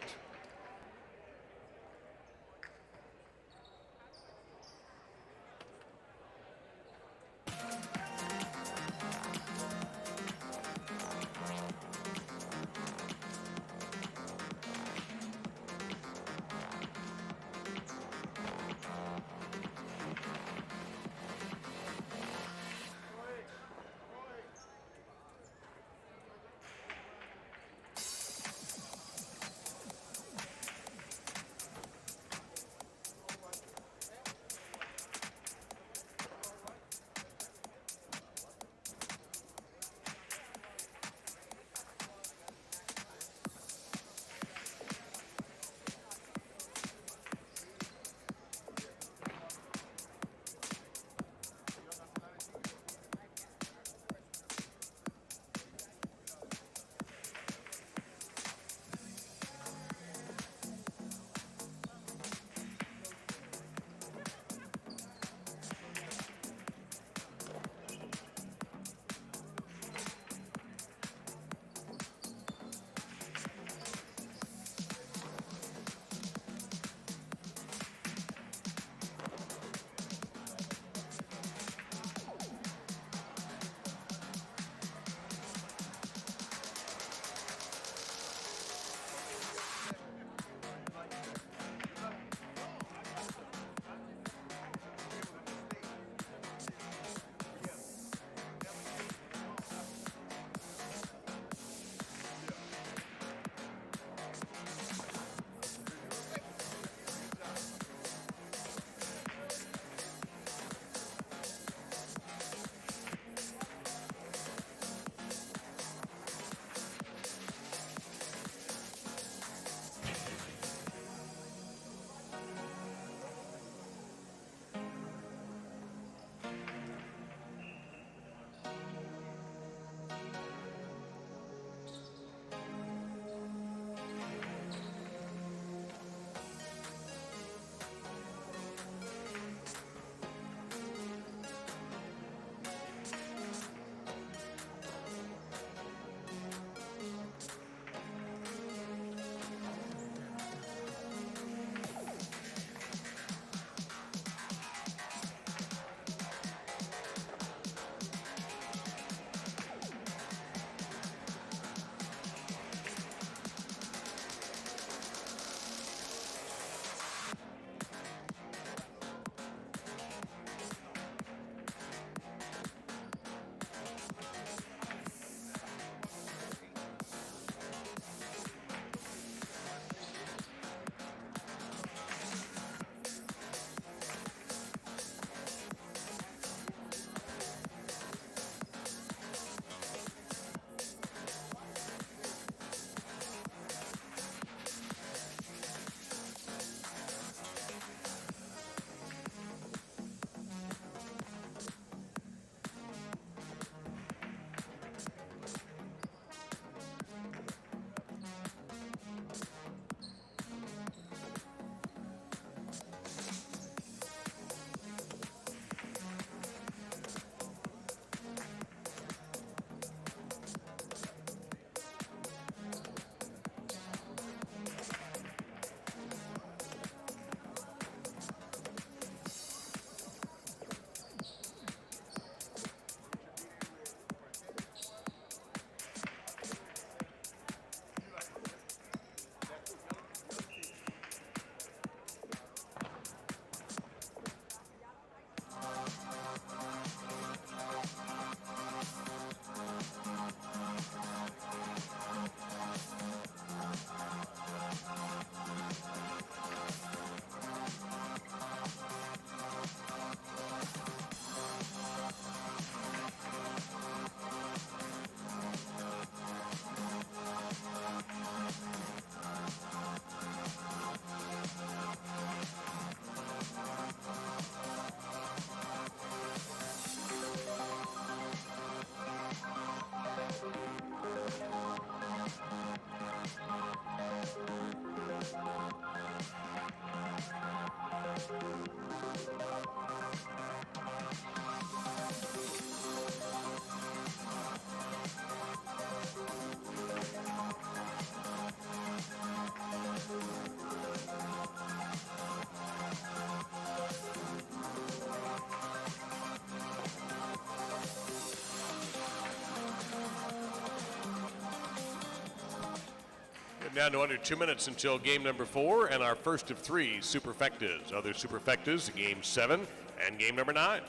Down to under 2 minutes until game number 4 and our first of 3 superfectas. Other superfectas, game 7 and game number 9.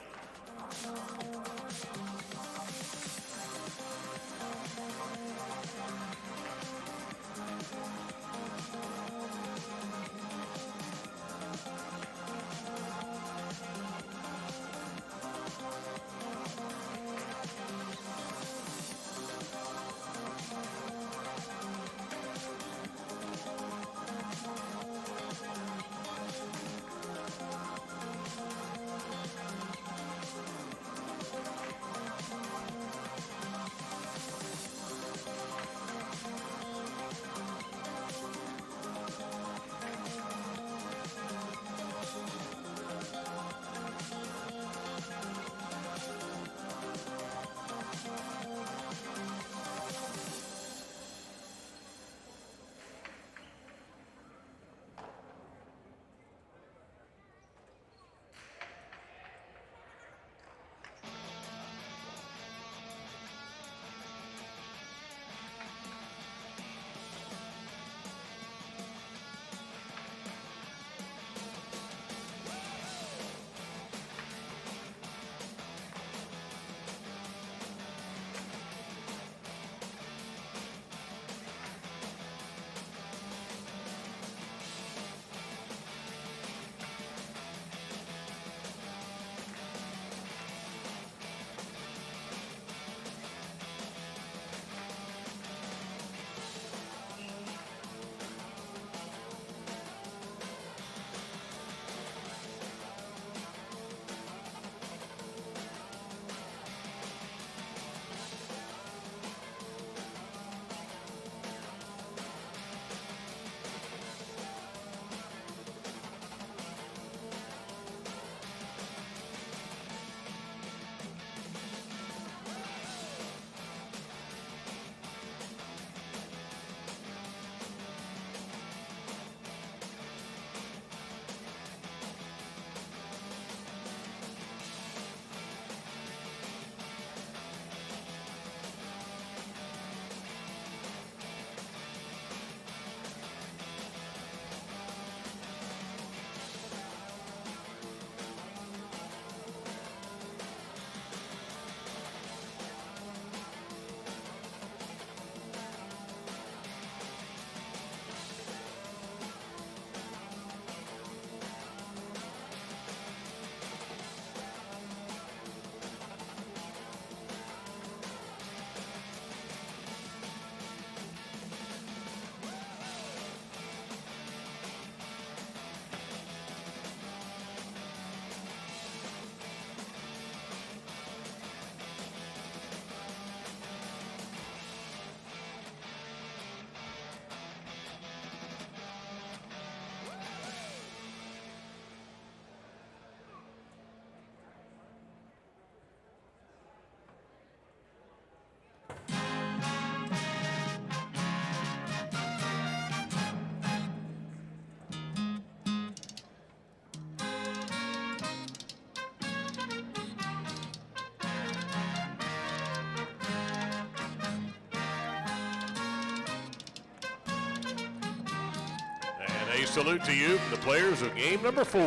A salute to you from the players of game number 4.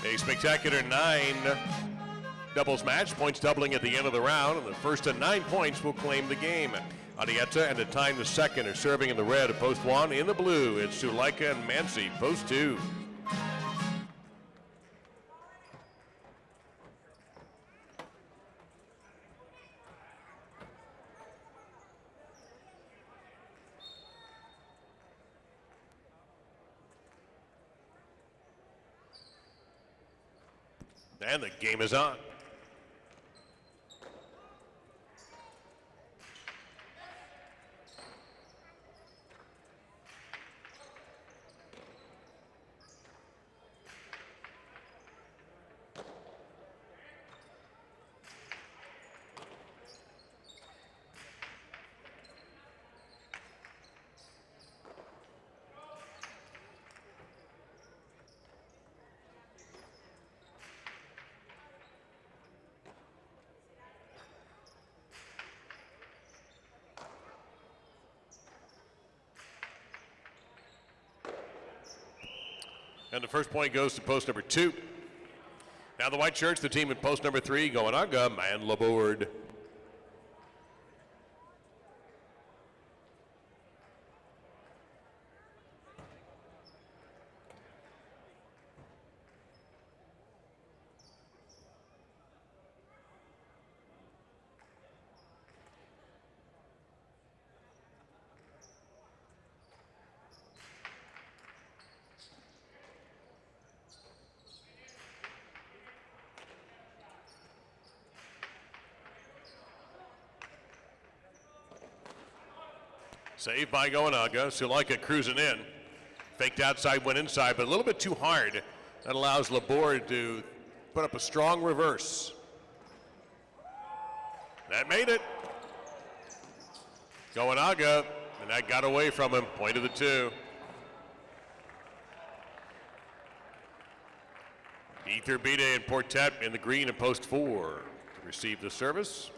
A spectacular 9 doubles match, points doubling at the end of the round, and the first to 9 points will claim the game. Arietta and the time the second are serving in the red at post 1. In the blue, it's Sulaika and Mansi, post 2. And the game is on. And the first point goes to post number 2. Now the white shirts, the team in post number 3, going Agam and Laborde. Saved by Goanaga. Sulika cruising in. Faked outside, went inside, but a little bit too hard. That allows Laborde to put up a strong reverse. That made it. Goanaga, and that got away from him. Point of the 2. Iturbide and Portet in the green in post 4 to receive the service.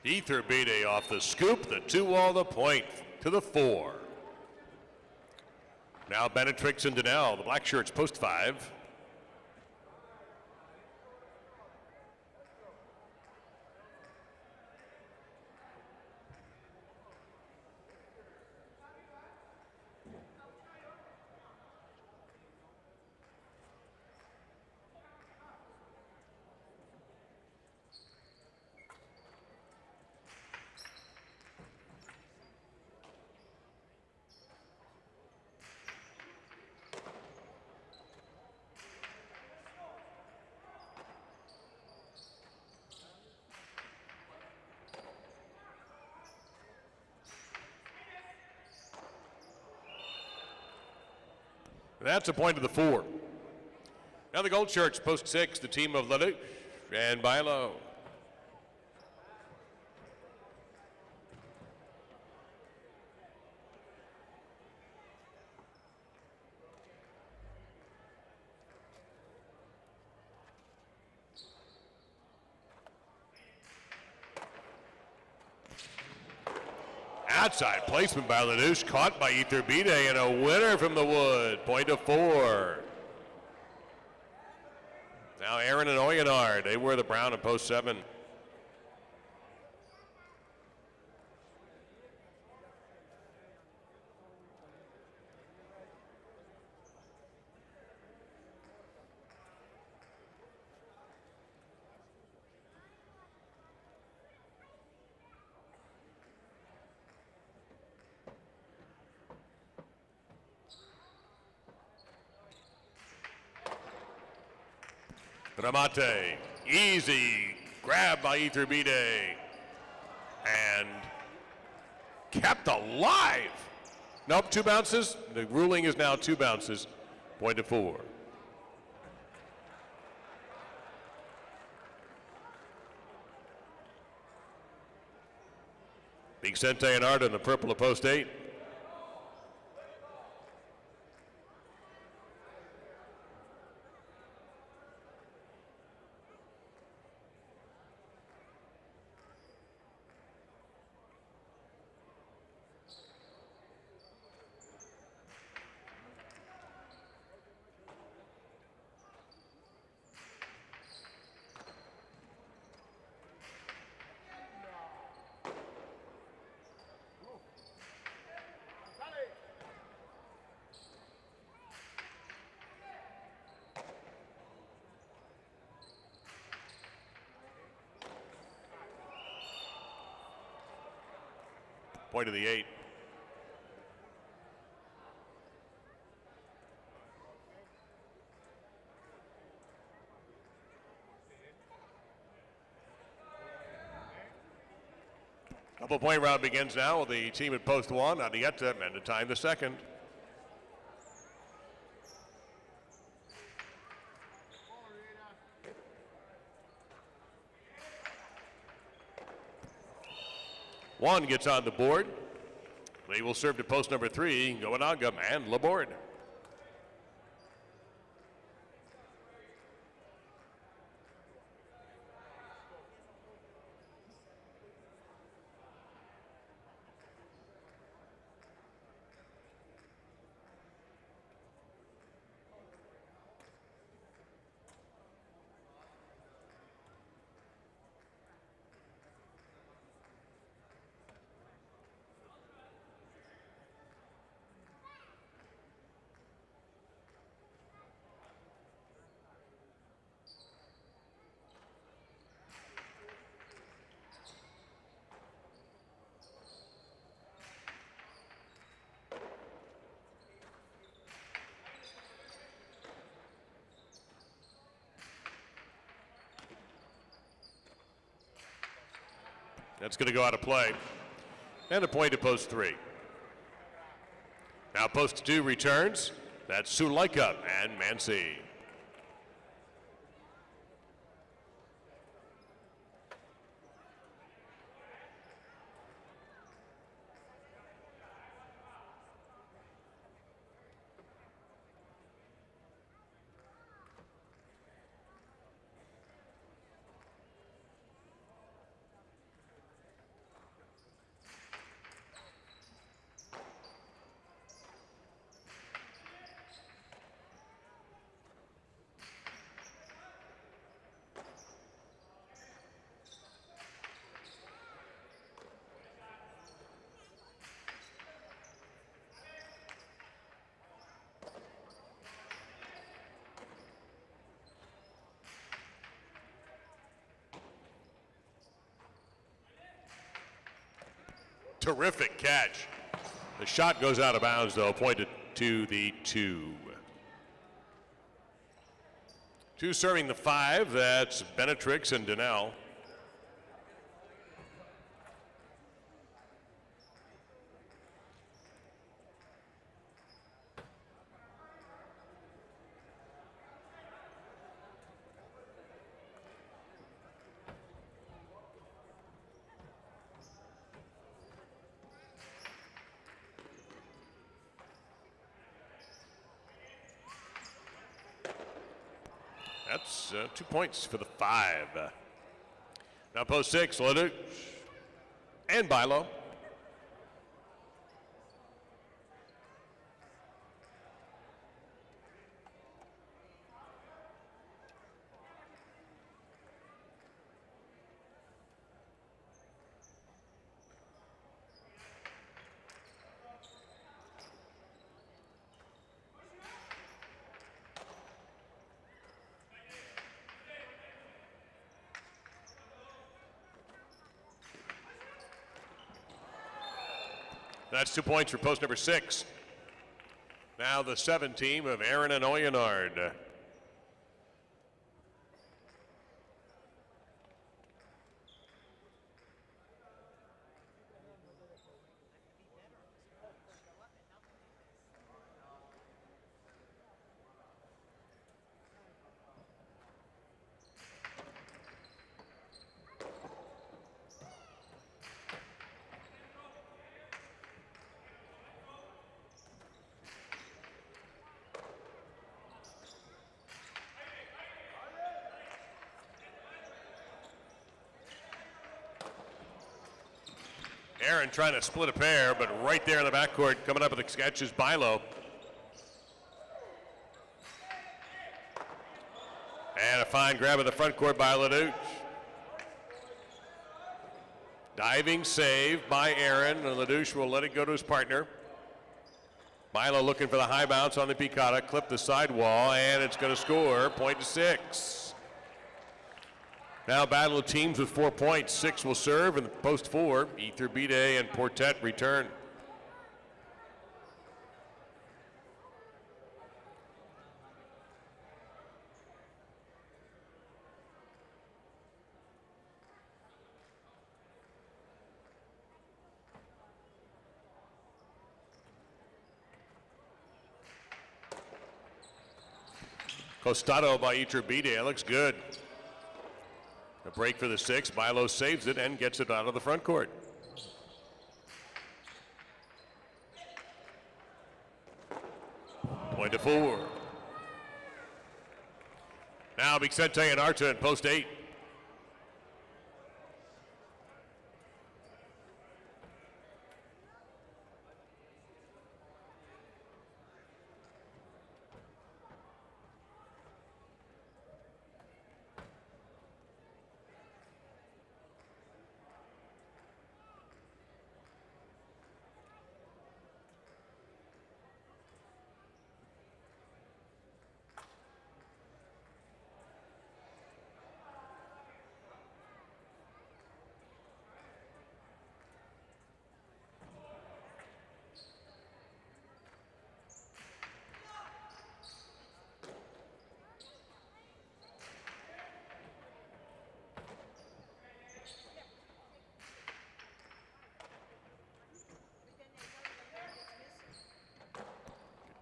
Iturbide off the scoop, the 2-wall, the point to the 4. Now Benetrix and Donnell, the black shirts, post 5. That's a point to the 4. Now the gold shirts, post 6, the team of Lelouch and Bilo. Outside placement by Lelouch, caught by Iturbide, and a winner from the wood. Point of 4. Now Aaron and Oyenard, they wear the brown in post 7. Ramate, easy grab by Iturbide, and kept alive. Nope, 2 bounces. The ruling is now 2 bounces. Point to 4. Vicente and Art in the purple of post 8. Point of the 8. Couple-point round begins now with the team at post 1, Adieta, and to time the second. One gets on the board. They will serve to post number 3, Gowanagam and Laborde. That's going to go out of play. And a point to post 3. Now post 2 returns. That's Sulaika and Mansi. Terrific catch. The shot goes out of bounds, though, pointed to the 2. 2 serving the 5, that's Benetrix and Donnell. That's 2 points for the 5. Now post 6, Leduc and Bilo. That's 2 points for post number 6. Now the 7 team of Aaron and Oyenard. Aaron trying to split a pair, but right there in the backcourt, coming up with the catch is Bilo. And a fine grab of the front court by Leduc. Diving save by Aaron, and Leduc will let it go to his partner. Bilo looking for the high bounce on the picata, clip the sidewall, and it's going to score, point to 6. Now battle of teams with 4 points. 6 will serve, and post 4, Iturbide and Portet return. Costado by Iturbide, it looks good. A break for the 6. Bilo saves it and gets it out of the front court. 4. Now Vicente and Arta in post 8.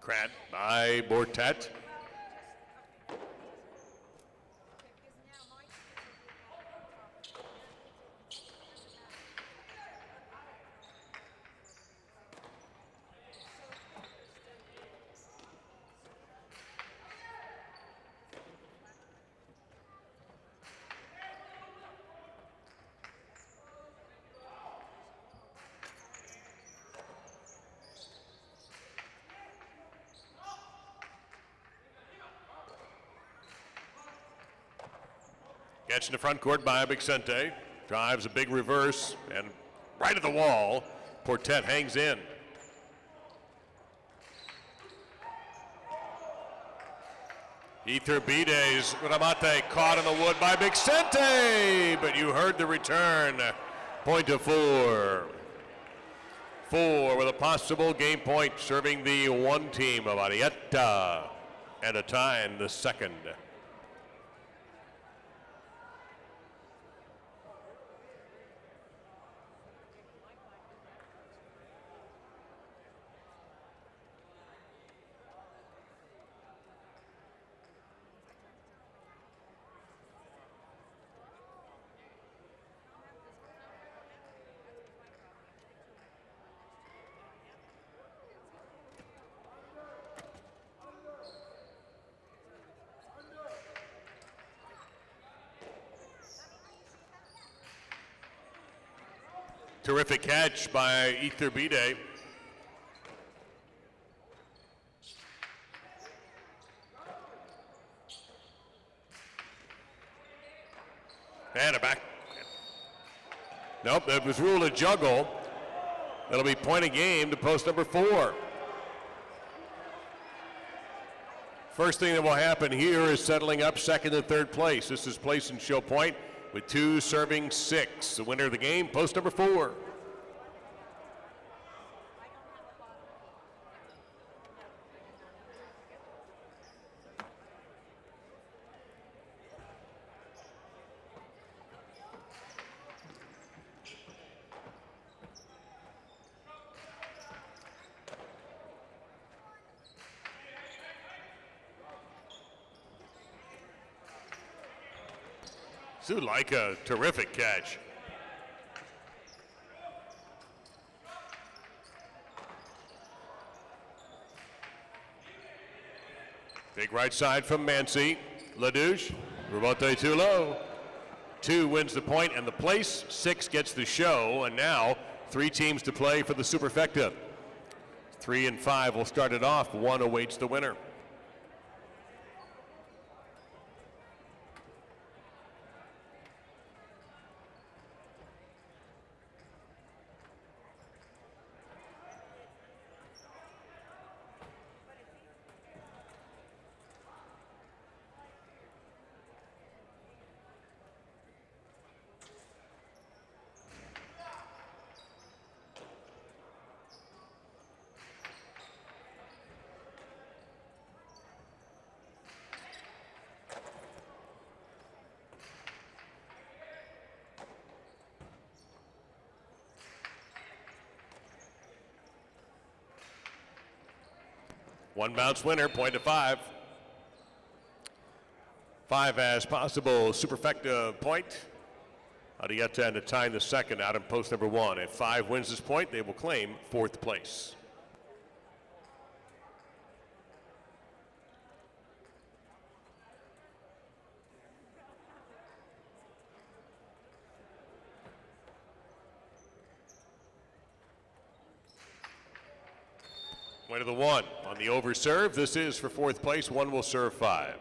Crat by Bortet. Gets in the front court by Vicente. Drives a big reverse and right at the wall. Portet hangs in. Ithurbide's Ramate caught in the wood by Vicente, but you heard the return. Point to 4. 4 with a possible game point serving the one team of Arietta and a tie in the second. Terrific catch by Iturbide. And a back. Nope, that was ruled a juggle. That'll be point of game to post number 4. First thing that will happen here is settling up second and third place. This is place and show point with 2 serving 6. The winner of the game, post number 4. Zulaika, terrific catch. Big right side from Mancy. Ladouche, rebote too low. 2 wins the point and the place. 6 gets the show, and now 3 teams to play for the Superfecta. 3 and 5 will start it off. 1 awaits the winner. One bounce winner, point to 5. 5 as possible Superfecta point. Arietta and a tie in the second out in post number 1. If 5 wins this point, they will claim 4th place. Point of the one on the over serve. This is for fourth place. One will serve 5.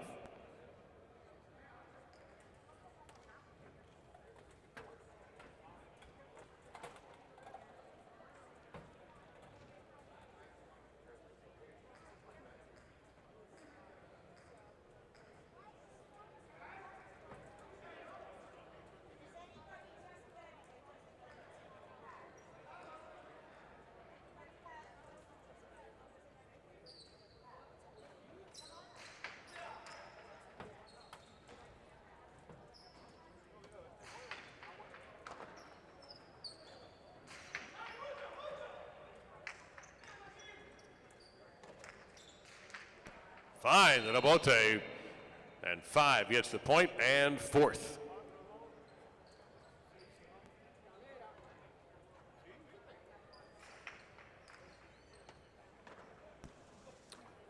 Fine, the Nabote, and 5 gets the point, and fourth.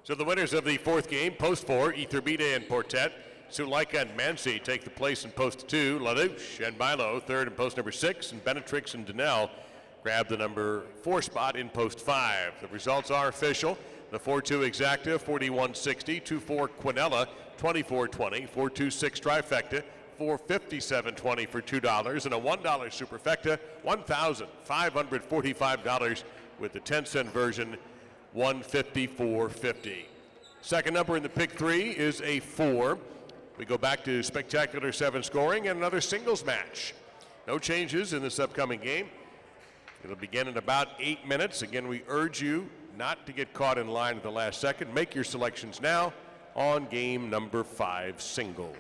So the winners of the fourth game, post 4, Iturbide and Portet. Suleika and Mansi take the place in post 2. LaDouche and Milo third in post number 6, and Benetrix and Donnell grab the number 4 spot in post 5. The results are official. The 4-2 Exacta, 41.60, 2-4 Quinella, 24.20, 4-2-6 Trifecta, 457.20 for $2, and a $1 Superfecta, $1,545 with the 10-cent version, $154.50. Second number in the pick 3 is a 4. We go back to spectacular 7 scoring and another singles match. No changes in this upcoming game. It'll begin in about 8 minutes. Again, we urge you not to get caught in line at the last second. Make your selections now on game number 5 singles.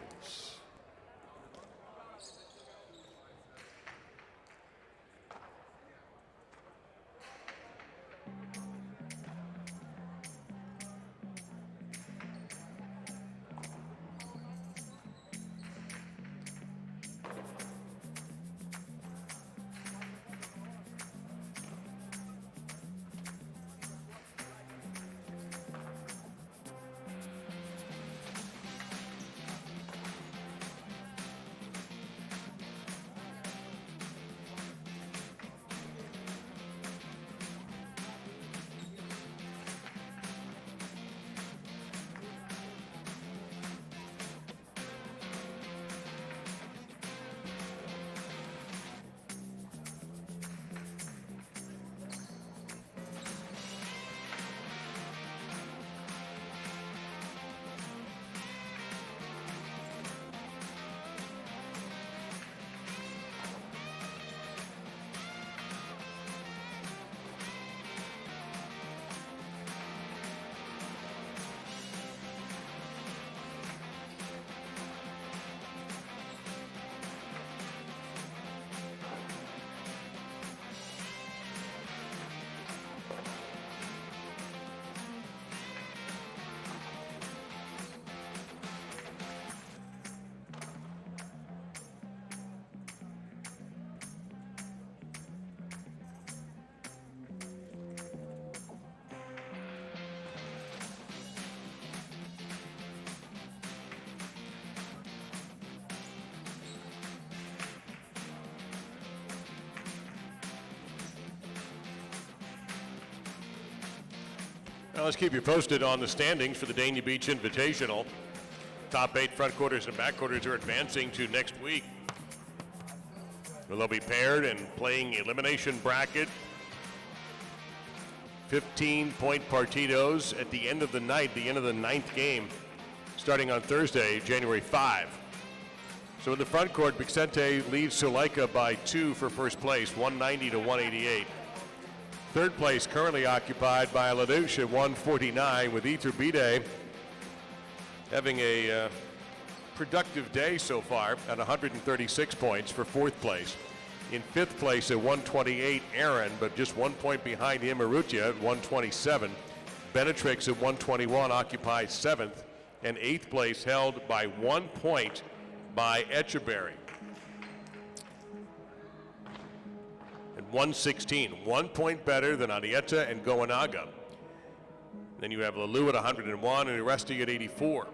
Now let's keep you posted on the standings for the Dania Beach Invitational. Top 8 front quarters and back quarters are advancing to next week. They'll be paired and playing elimination bracket. 15-point partidos at the end of the night, the end of the 9th game, starting on Thursday, January 5. So in the front court, Vicente leads Suleika by 2 for first place, 190 to 188. Third place currently occupied by LaDouche at 149, with Iturbide having a productive day so far at 136 points for fourth place. In fifth place at 128, Aaron, but just 1 point behind him, Urrutia at 127. Benetrix at 121 occupies seventh, and eighth place held by 1 point by Echeverry. At 116, 1 point better than Arieta and Goanaga. Then you have Lalou at 101 and Uresti at 84.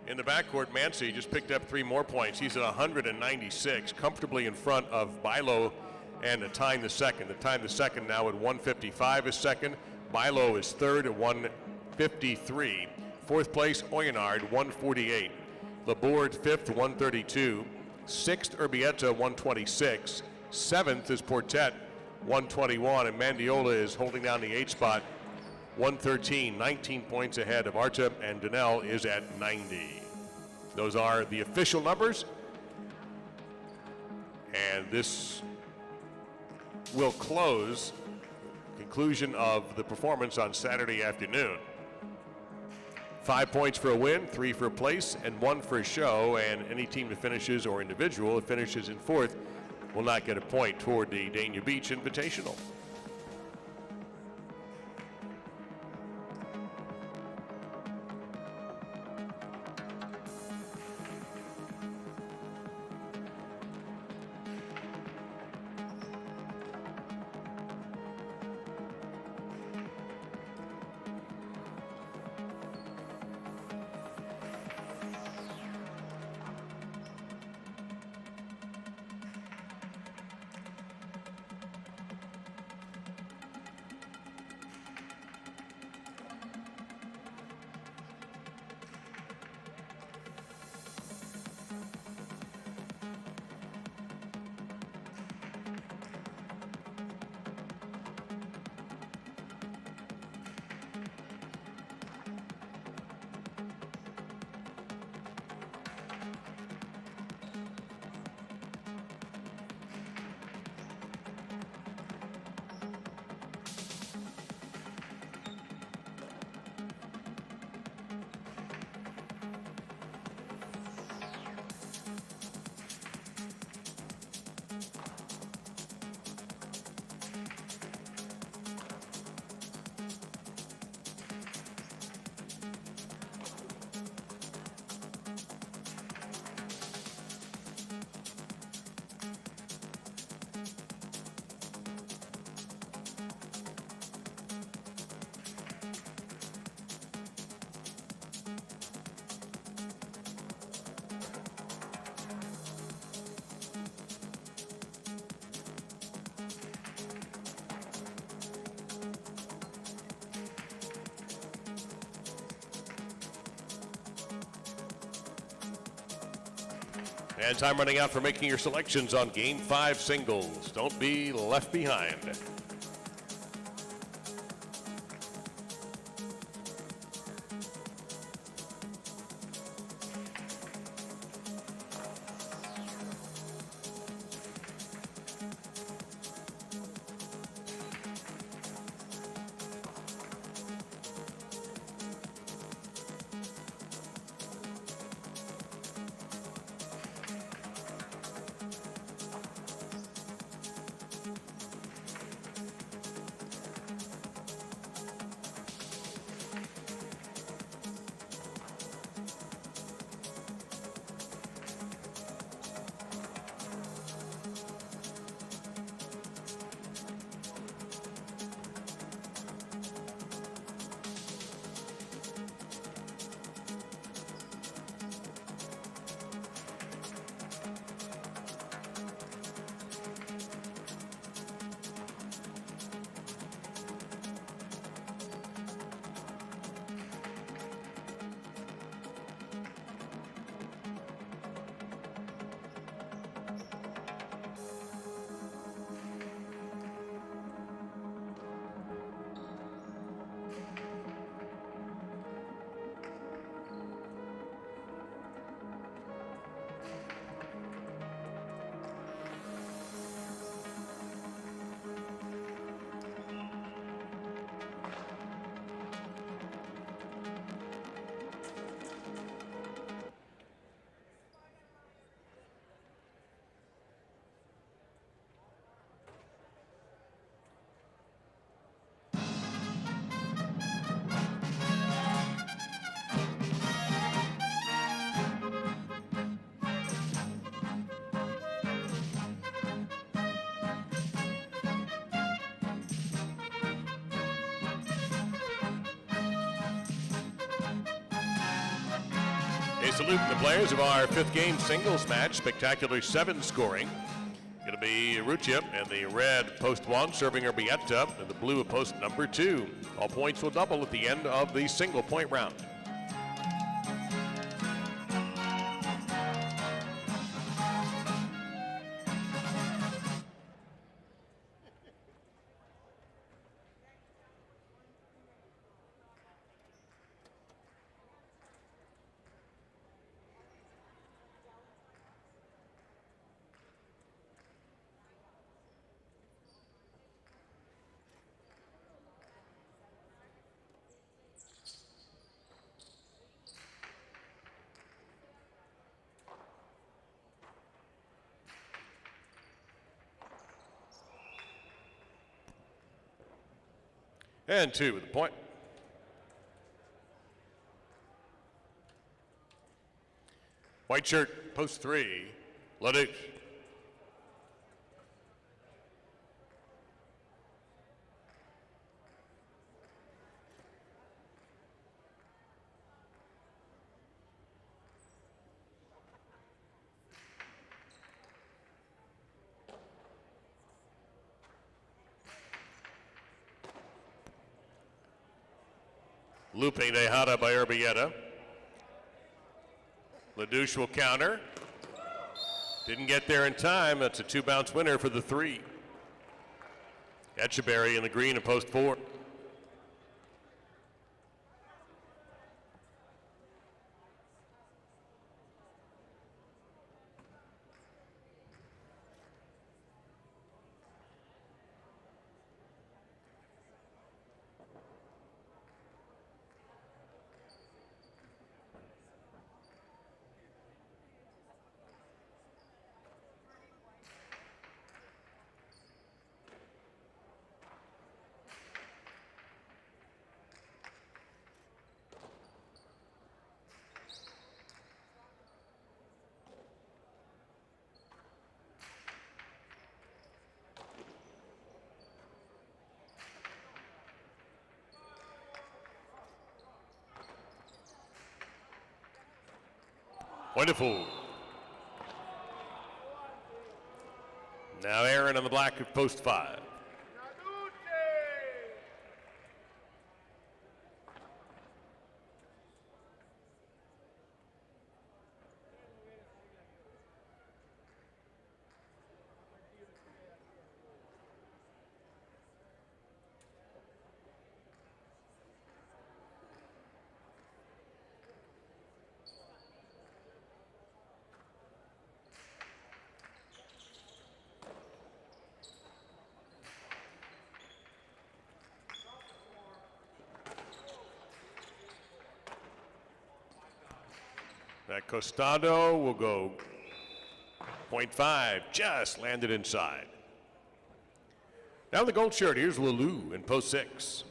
In the backcourt, Mansi just picked up 3 more points. He's at 196, comfortably in front of Bilo and tying the second. The time the second now at 1:55 is second. Milo is third at 1:53. Fourth place, Oyenard, 1:48. Laborde fifth, 1:32. Sixth, Urbieta, 1:26. Seventh is Portet, 1:21. And Mandiola is holding down the 8th spot, 1:13. 19 points ahead of Arta, and Donnell is at 90. Those are the official numbers. And this will close conclusion of the performance on Saturday afternoon. 5 points for a win, 3 for a place, and 1 for a show. And any team that finishes, or individual that finishes in fourth, will not get a point toward the Dania Beach Invitational. And time running out for making your selections on Game 5 singles. Don't be left behind. A salute to the players of our fifth game singles match. Spectacular 7 scoring. Going to be Ruchip, and the red post 1 serving Urbieta, and the blue post number 2. All points will double at the end of the single point round. And 2 with the point. White shirt, post 3, Ladouche. Looping Tejada by Urbieta. Ladouche will counter. Didn't get there in time. That's a 2-bounce winner for the 3. Etcheberry in the green at post 4. Wonderful. Now Aaron on the black at post 5. That Costado will go 0.5, just landed inside. Now the gold shirt, here's Lalou in post 6.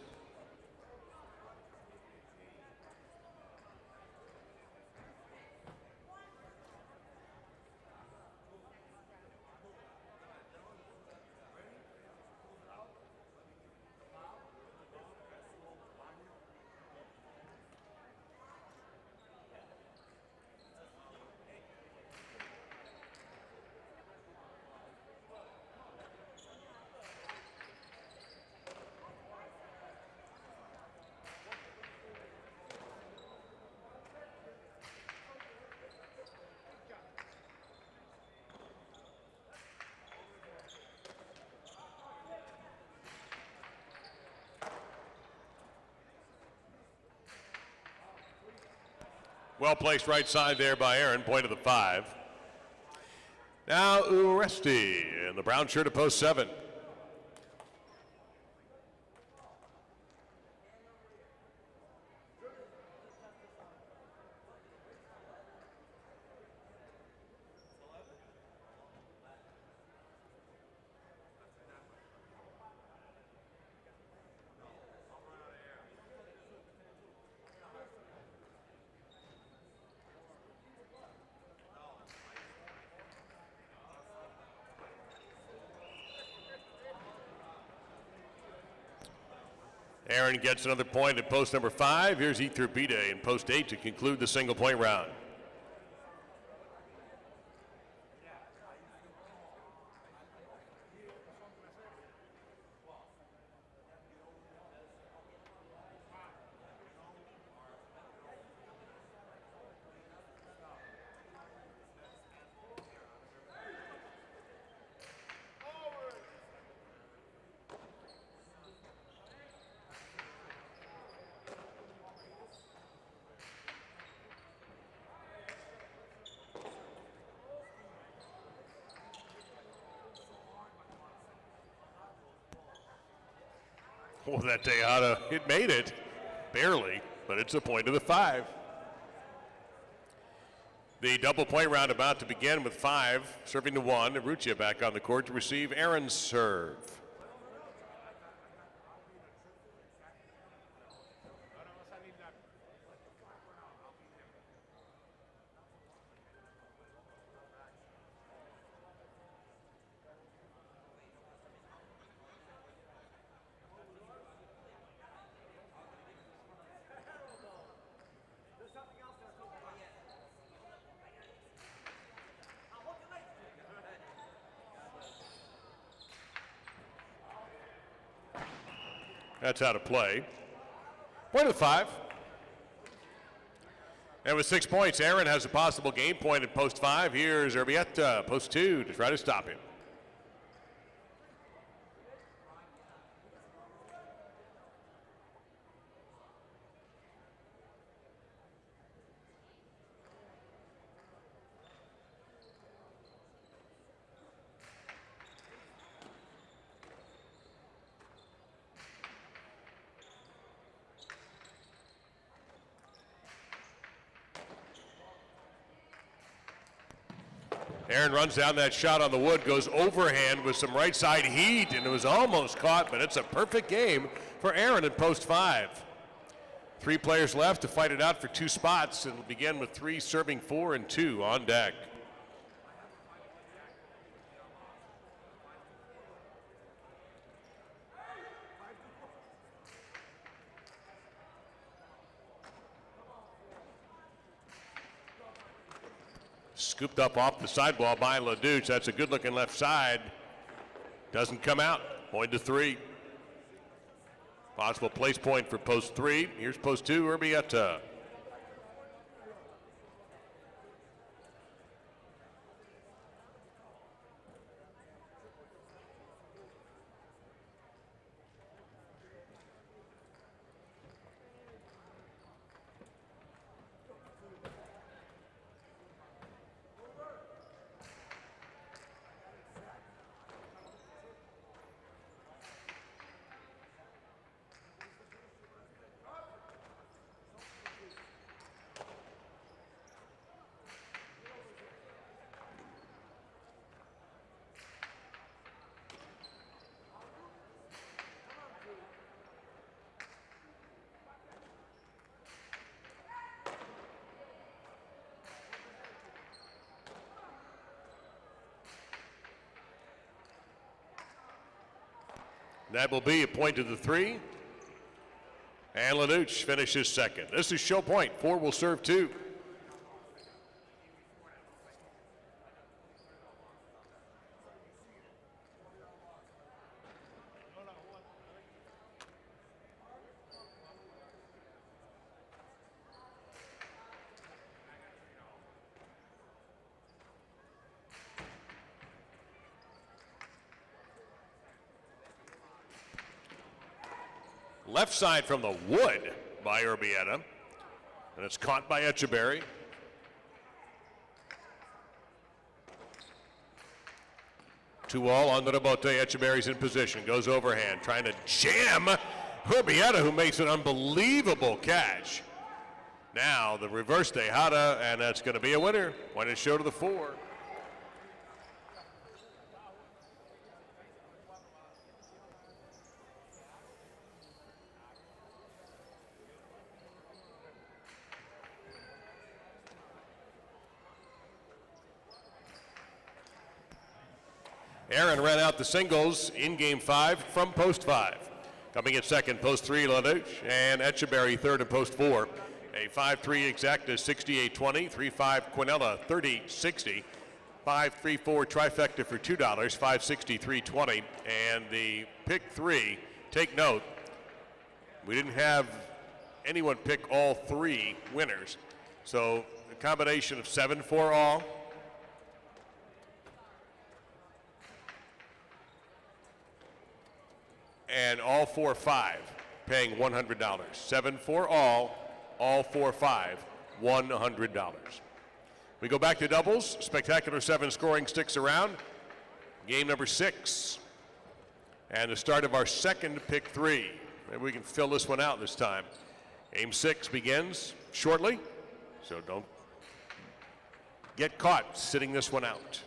Well placed right side there by Aaron, point of the 5. Now Uresti in the brown shirt at post 7. Aaron gets another point at post number 5. Here's Iturbide in post 8 to conclude the single point round. Oh, that Tejada, it made it. Barely, but it's a point to the 5. The double point round about to begin with 5, serving to 1. Urrutia back on the court to receive Aaron's serve. That's out of play. Point of 5. And with 6 points, Aaron has a possible game point at post 5. Here's Urbieta, post 2, to try to stop him. Aaron runs down that shot on the wood, goes overhand with some right side heat, and it was almost caught, but it's a perfect game for Aaron at post 5. 3 players left to fight it out for 2 spots. It'll begin with 3 serving 4 and 2 on deck. Scooped up off the sidewall by LaDuce. That's a good-looking left side. Doesn't come out. Point to 3. Possible place point for post 3. Here's post 2, Urbieta. That will be a point to the 3. And LaDuce finishes second. This is show point. 4 will serve 2. Left side from the wood by Urbieta. And it's caught by Echeverry. Two all on the Bote. Echeverry's in position. Goes overhand. Trying to jam Urbieta, who makes an unbelievable catch. Now the reverse Tejada, and that's going to be a winner. Point to show to the 4. Aaron ran out the singles in game 5 from post 5. Coming in second, post 3, LaDuce, and Echeverry third and post 4. A 5-3 exacta 68-20, 3-5 Quinella 30-60, 5-3-4 trifecta for $2, 563.20, and the pick 3. Take note, we didn't have anyone pick all 3 winners, so a combination of 7 for all. And all 4-5 paying $100. 7 for all 4-5, $100. We go back to doubles. Spectacular 7 scoring sticks around. Game number 6. And the start of our second pick 3. Maybe we can fill this one out this time. Game 6 begins shortly, so don't get caught sitting this one out.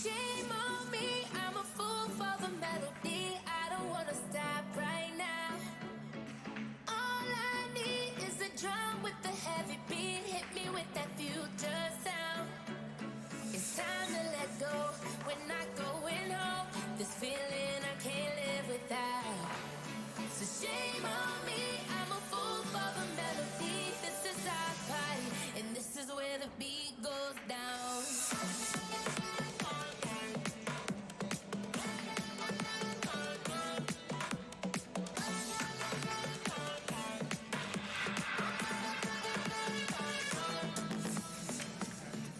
Shame on me, I'm a fool for the melody. I don't wanna stop right now. All I need is a drum with the heavy beat. Hit me with that future sound. It's time to let go. We're not going home. This feeling I can't live without. So shame on me, I'm a fool for the melody. This is our party, and this is where the beat goes down.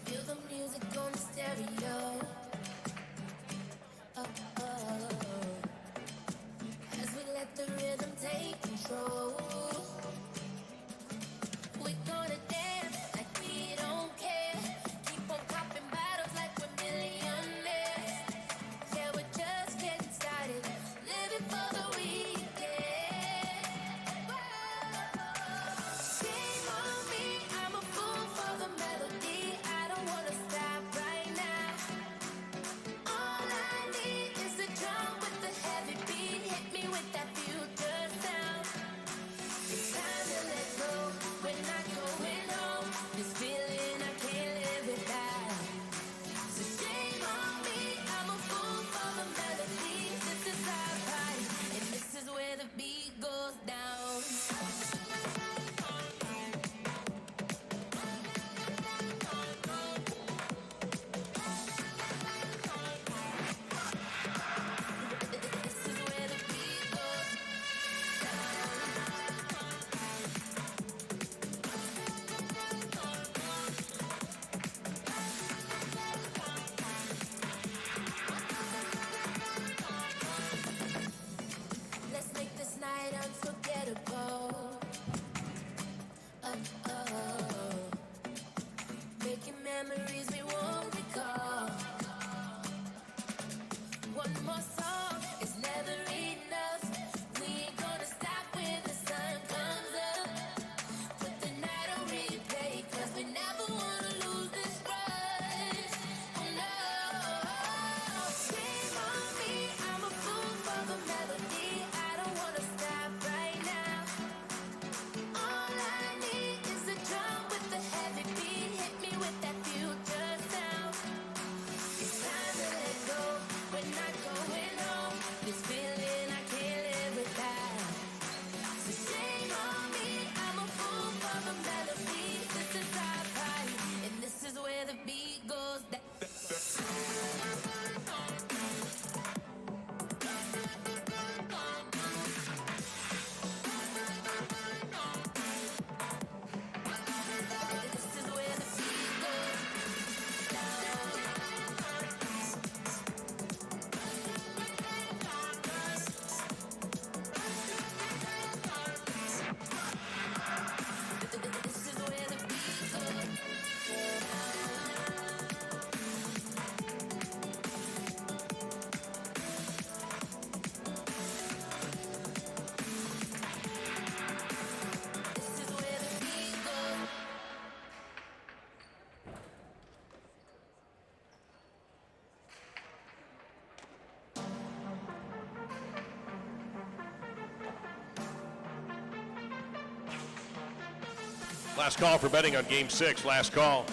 Feel the music on the stereo. Oh, oh. As we let the rhythm take control. We're gonna dance like we don't care. Keep on popping bottles like we're millionaires. Yeah, we're just getting started. Living for the weekend. Shame on me, I'm a fool for the melody. I don't wanna stop right now. All I need is a drum with the heavy beat. Hit me with that future sound. It's time to let go. We're not going home. This feeling I can't live without. So shame on me, I'm a fool for the melody. This is our party, and this is where the beat goes down. This is where the beat goes Let's make this night unforgettable. Oh, oh. Making memories we won't recall. Last call for betting on Game 6. Last call.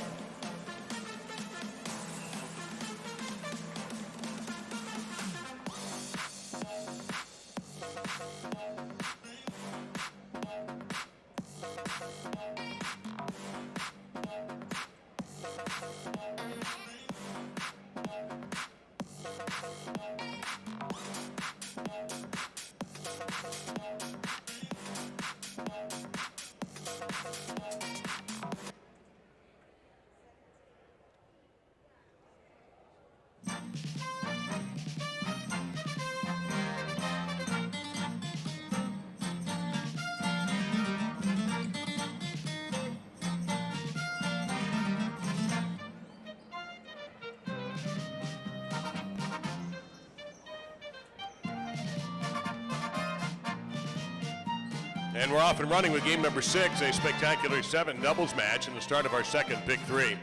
And we're off and running with game number 6, a spectacular 7 doubles match in the start of our second Pick 3.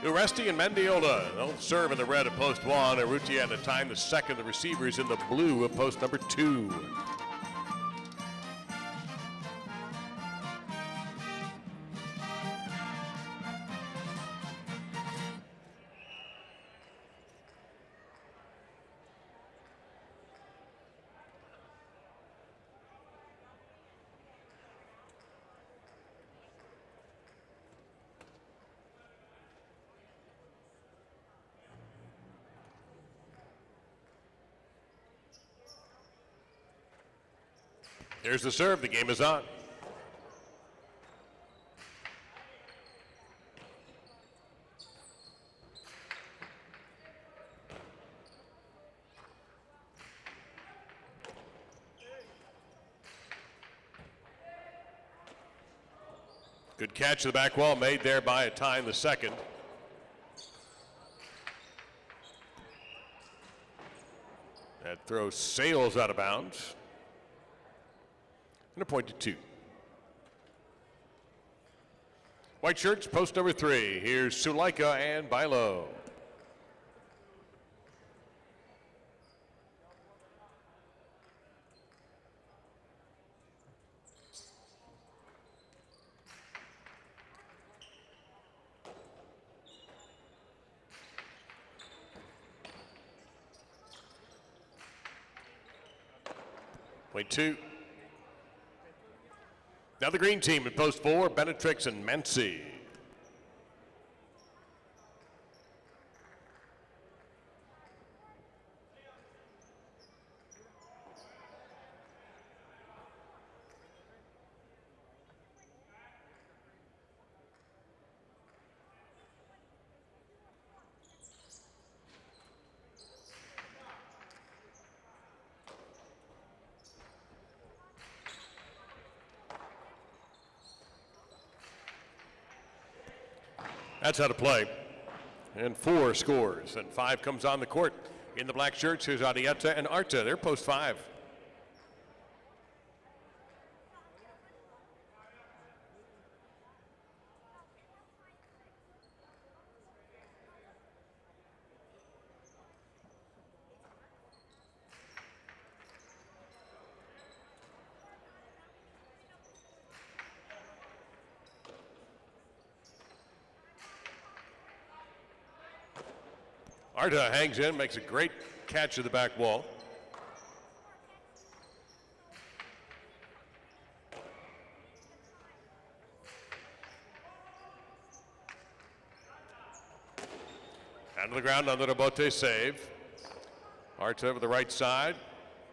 Uresti and Mendiola, they'll serve in the red of post 1. Urrutia at a time, the second. The receivers in the blue of post number 2. Here's the serve. The game is on. Good catch to the back wall made there by a time, the second. That throw sails out of bounds. And a point to 2. White shirts, post number 3. Here's Sulaika and Bilo. Point 2. Now the green team in post 4, Benetrix and Mancy. That's how to play. And 4 scores, and 5 comes on the court. In the black shirts, here's Adieta and Arta. They're post 5. Arta hangs in, makes a great catch to the back wall. Down to the ground on the Robote save. Arta over the right side.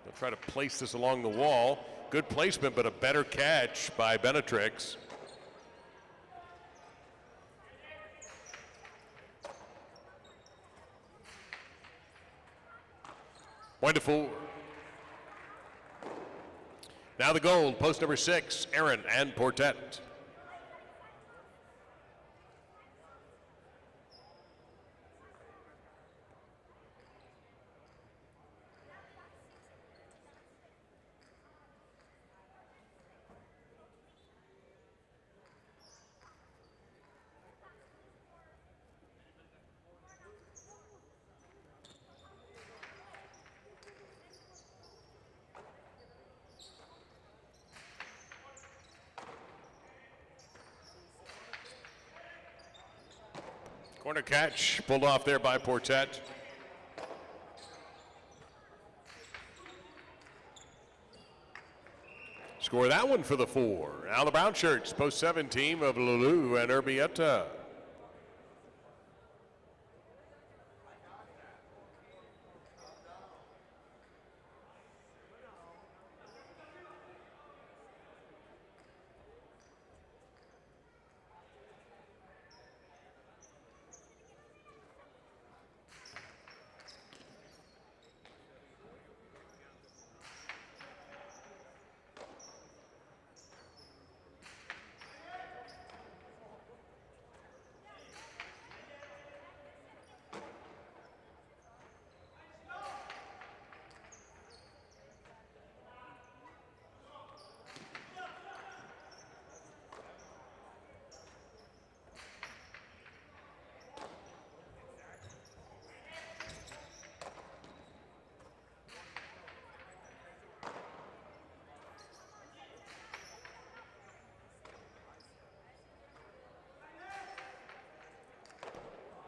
They'll try to place this along the wall. Good placement, but a better catch by Benetrix. Point to 4. Now the gold, post number 6, Aaron and Portet. Corner catch pulled off there by Portet. Score that one for the 4. Now the brown shirts, post 7 team of Lulu and Urbieta.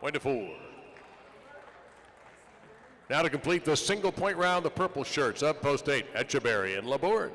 Point to 4. Now to complete the single point round, the purple shirts of post 8, Etcheberry and Laborde.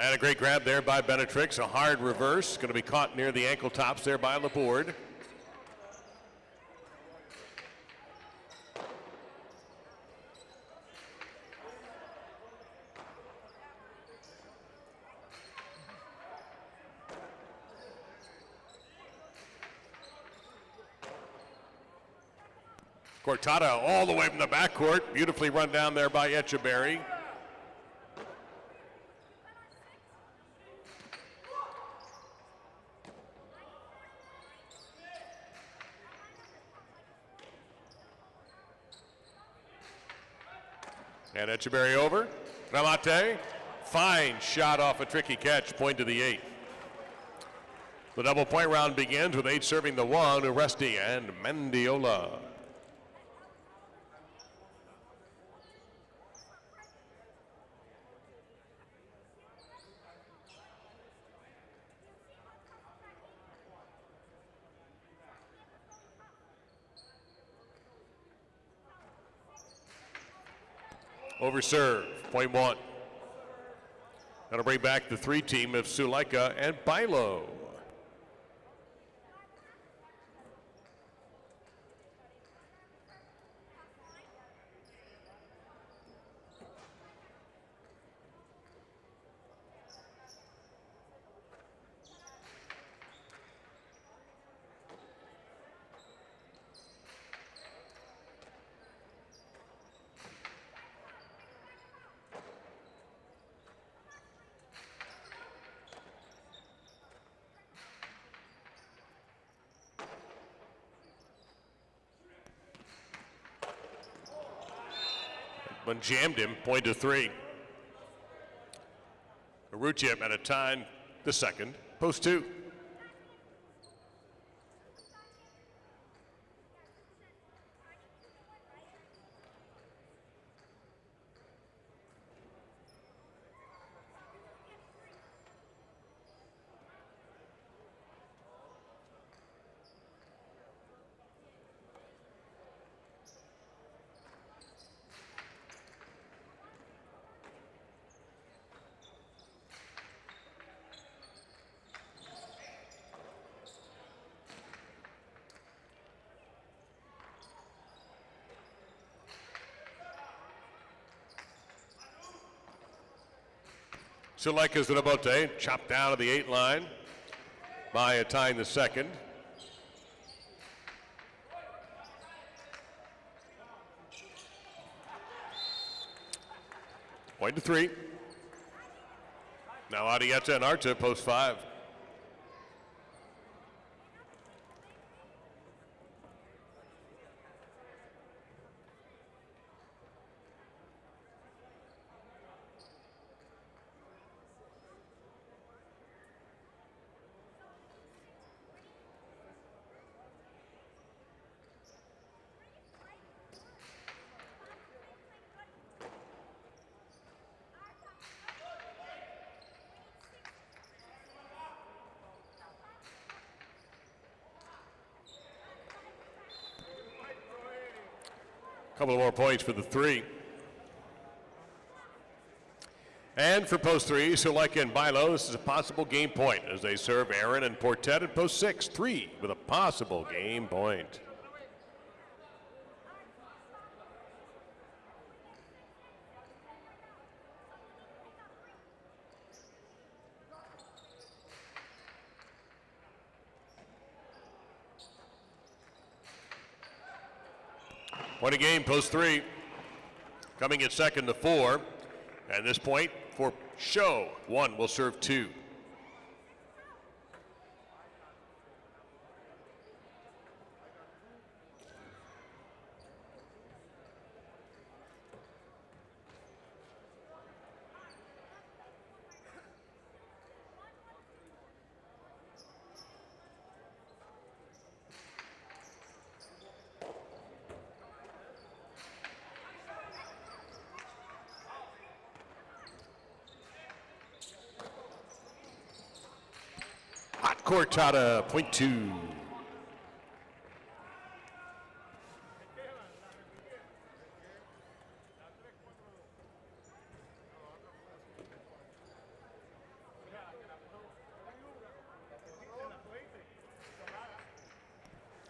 And a great grab there by Benetrix. A hard reverse. Going to be caught near the ankle tops there by Laborde. Cortada all the way from the backcourt. Beautifully run down there by Etcheberry. And Etcheberry over. Ramate, fine shot off a tricky catch, point to the 8. The double point round begins with 8 serving the 1, Uresti and Mendiola. Over serve, point 1. That'll bring back the 3 team of Suleika and Bilo. One jammed him, point to 3. Aruchip at a time, the second, post 2. Suleika's Nabote chopped down to the 8 line by a tying the second. Point to 3. Now Adieta and Arta post 5. Couple more points for the 3. And for post 3, Suleka and Bilo, this is a possible game point as they serve Aaron and Portet at post 6. 3 with a possible game point. Point a game, post 3. Coming at second to 4. And this point for show. 1 will serve 2. Cortada, point 2.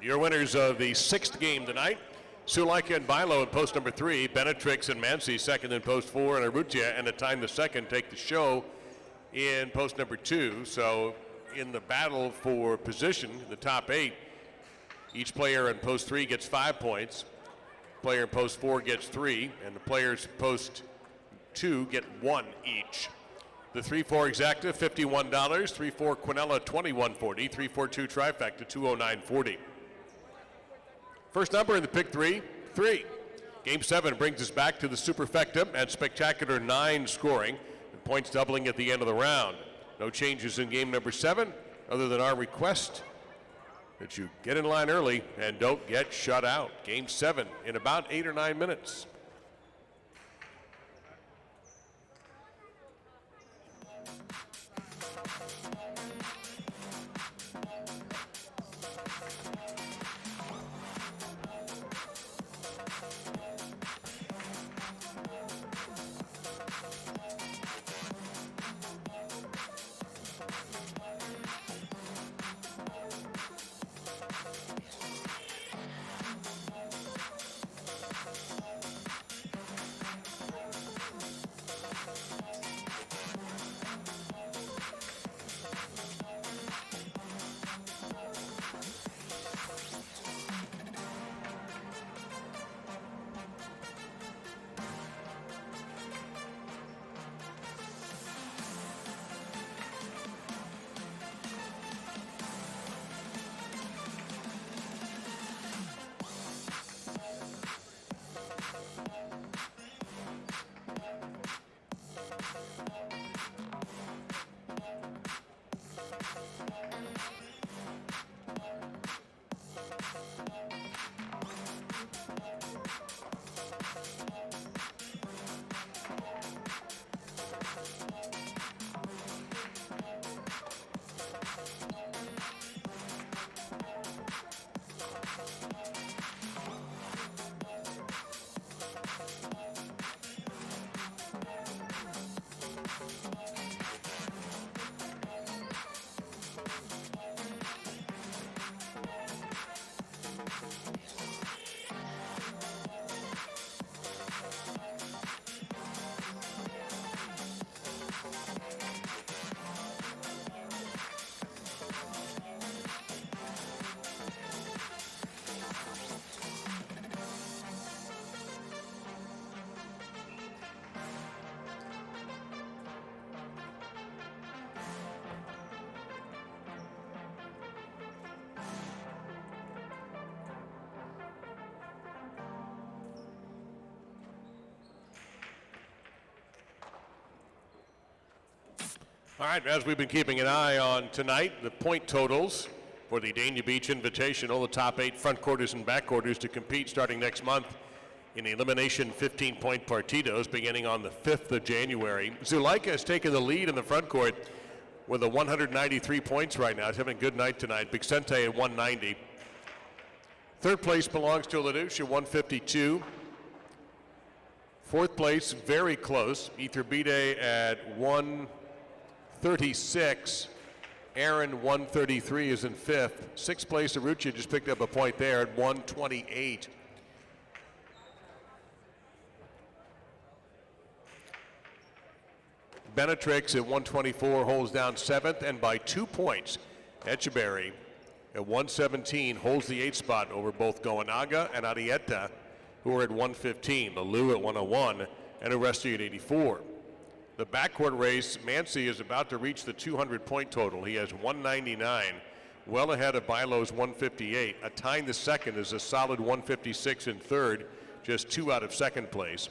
Your winners of the 6th game tonight, Suleka and Bilo in post number 3, Benetrix and Mansi second in post 4, and Arrutia and a time the second take the show in post number 2. So in the battle for position, the top 8, each player in post 3 gets 5 points. Player in post 4 gets 3, and the players post 2 get 1 each. The 3-4 exacta, $51. 3-4 Quinella, $21.40. 3-4-2 trifecta, $209.40. First number in the pick 3, 3. Game 7 brings us back to the superfecta and spectacular 9 scoring, and points doubling at the end of the round. No changes in game number 7, other than our request that you get in line early and don't get shut out. Game 7 in about 8 or 9 minutes. All right, as we've been keeping an eye on tonight, the point totals for the Dania Beach Invitational, the top 8 front quarters and back quarters to compete starting next month in elimination 15-point partidos beginning on the 5th of January. Zuleika has taken the lead in the front court with a 193 points right now. He's having a good night tonight. Bixente at 190. Third place belongs to LaDouche at 152. Fourth place, very close. Iturbide at 136. Aaron, 133, is in fifth. Sixth place, Arucci just picked up a point there at 128. Benatrix at 124 holds down seventh, and by 2 points, Echeverry at 117 holds the 8th spot over both Goanaga and Arieta, who are at 115, Lalu at 101, and Oresti at 84. The backcourt race, Mancy is about to reach the 200-point total. He has 199, well ahead of Bilo's 158. A tying the second is a solid 156 in third, just 2 out of second place.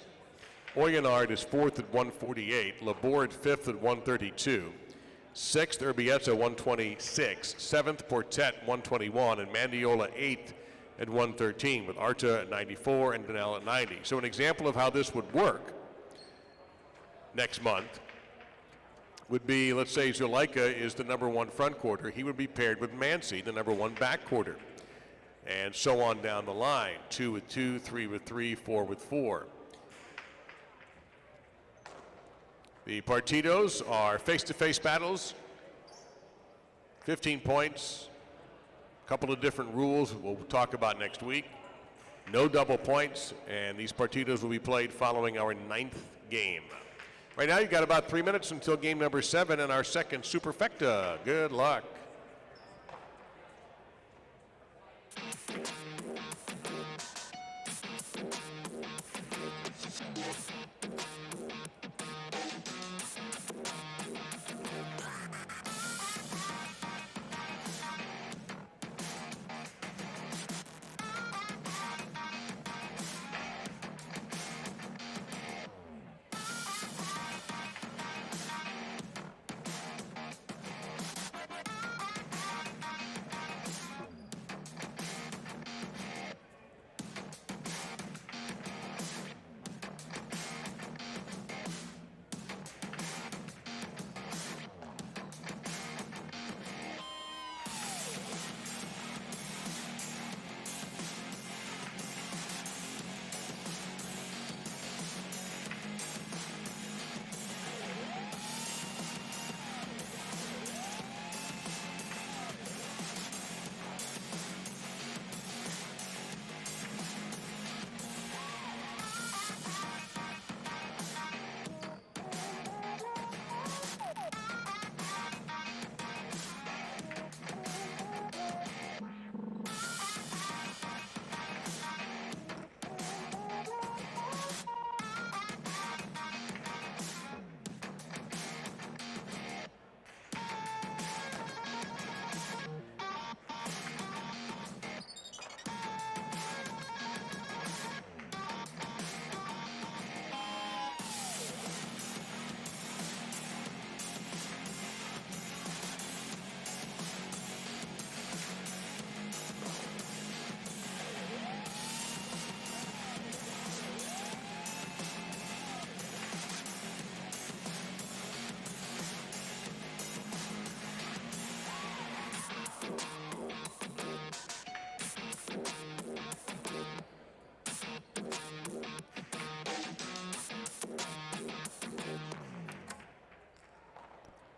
Oyonard is fourth at 148, Laborde at fifth at 132. Sixth, Urbieta 126. Seventh, Portet 121, and Mandiola eighth at 113, with Arta at 94 and Danelle at 90. So an example of how this would work next month would be, let's say Zuleika is the number 1 front quarter. He would be paired with Mancy, the number 1 back quarter. And so on down the line, 2 with 2, 3 with 3, 4 with 4. The partidos are face-to-face battles, 15 points, a couple of different rules we'll talk about next week. No double points, and these partidos will be played following our 9th game. Right now, you've got about 3 minutes until game number 7 and our second Superfecta. Good luck.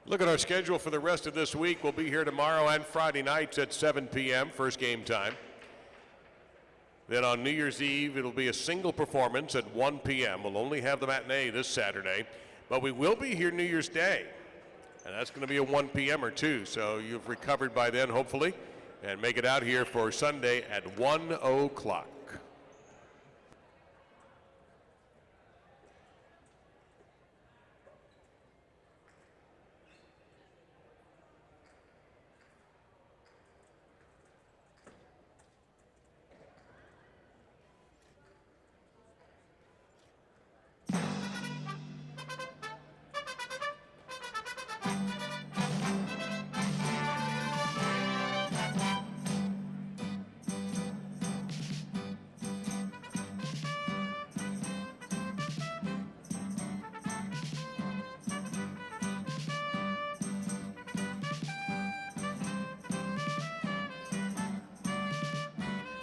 Look at our schedule for the rest of this week. We'll be here tomorrow and Friday nights at 7 p.m., first game time. Then on New Year's Eve, it'll be a single performance at 1 p.m. We'll only have the matinee this Saturday, but we will be here New Year's Day, and that's going to be a 1 p.m. or 2, so you've recovered by then, hopefully, and make it out here for Sunday at 1 o'clock.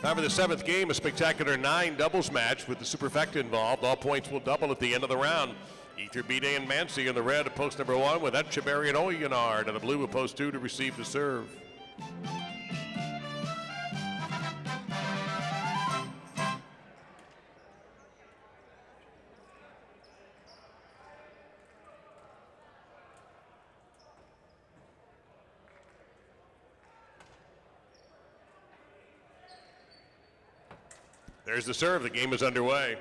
Time for the 7th game, a spectacular 9 doubles match with the superfecta involved. All points will double at the end of the round. Ether Bide and Mancy in the red at post number 1 with Etcheberry and Oyonard in the blue at post 2 to receive the serve. There's the serve. The game is underway.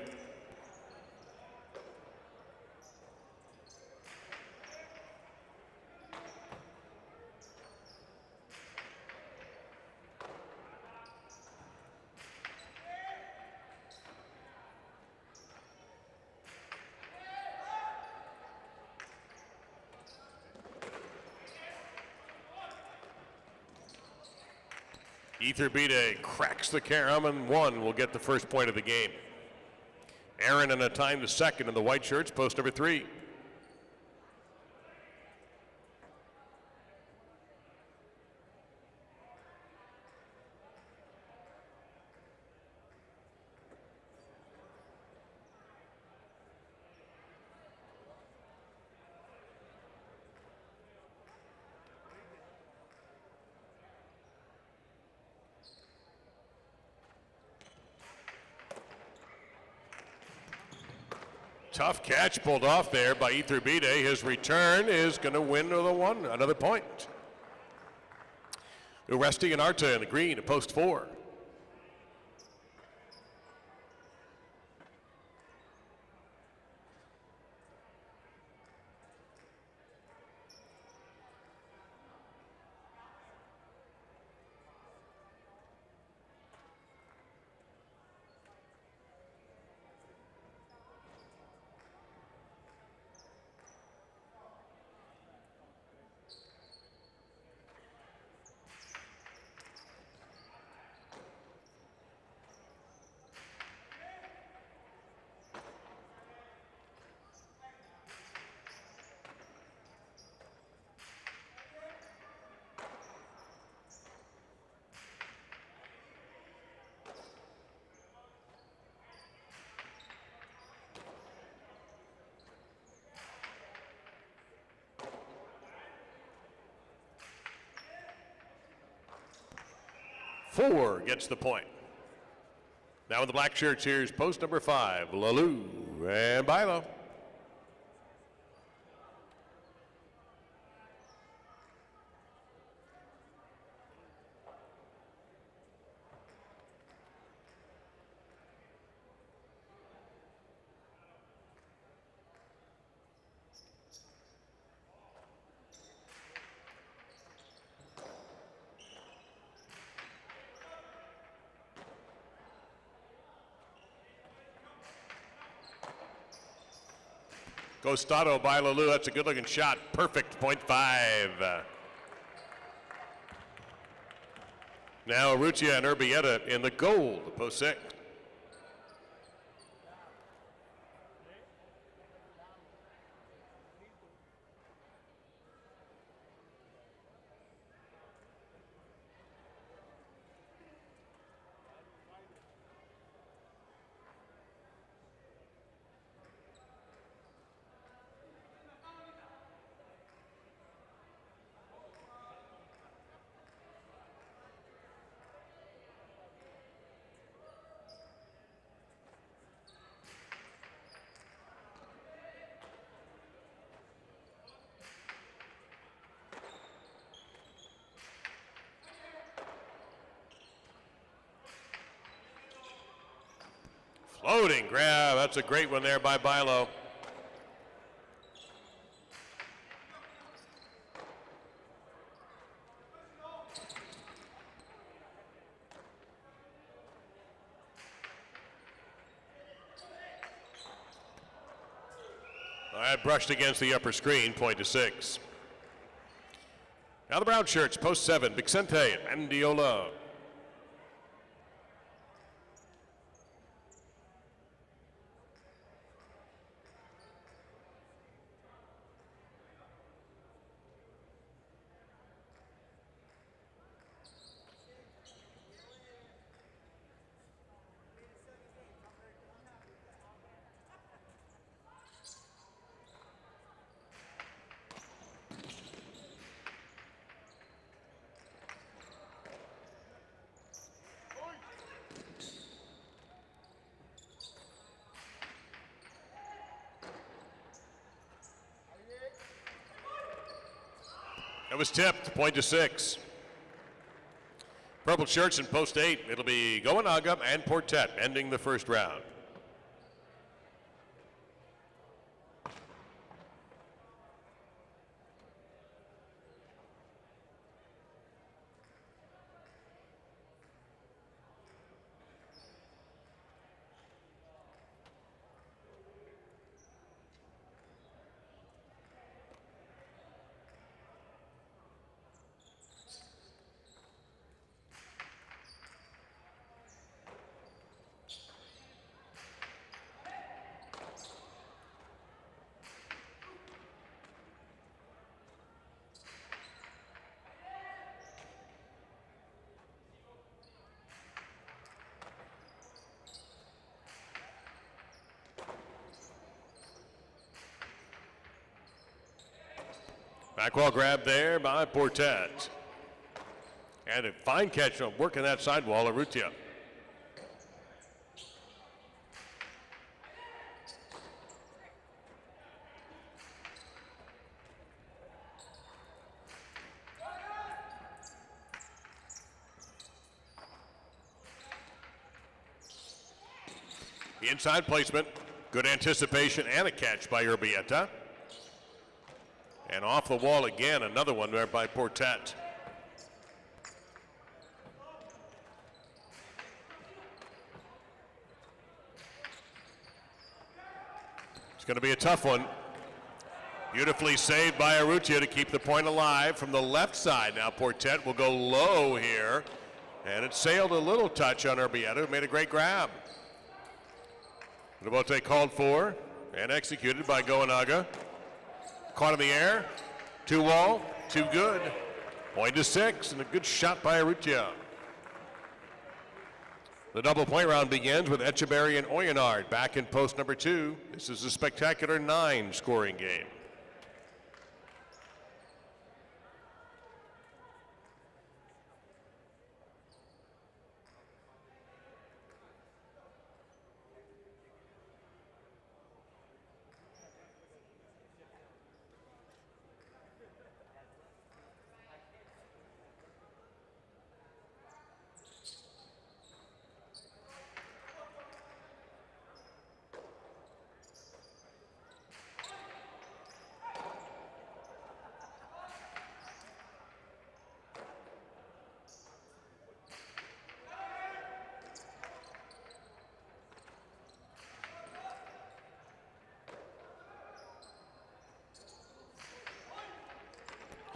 Ether Bide cracks the carom and 1 will get the first point of the game. Aaron in a time to second in the white shirts, post number 3. Tough catch pulled off there by Ether Bide. His return is going to win the one, another point. Uresti and Arta in the green at post 4. Four gets the point. Now with the black shirts, here's post number 5, Lalou and Bilo. Costado by Lalou. That's a good looking shot. Perfect, .5. Now Arrutia and Urbieta in the gold, post 6. Floating grab, that's a great one there by Bilo. That brushed against the upper screen, .6. Now the brown shirts, post 7, Vicente and Mendiola. That was tipped, point to 6. Purple shirts in post 8. It'll be Goanaga and Portet ending the first round. Backwall grab there by Portet. And a fine catch on working that sidewall, Urrutia. The inside placement, good anticipation and a catch by Urbieta. And off the wall again, another one there by Portet. It's going to be a tough one. Beautifully saved by Urrutia to keep the point alive from the left side. Now Portet will go low here. And it sailed a little touch on Urbieta, who made a great grab. Rebote called for and executed by Goanaga. Caught in the air, 2 wall, too good. Point to 6, and a good shot by Urrutia. The double point round begins with Echeverry and Oyenard back in post number 2. This is a spectacular 9 scoring game.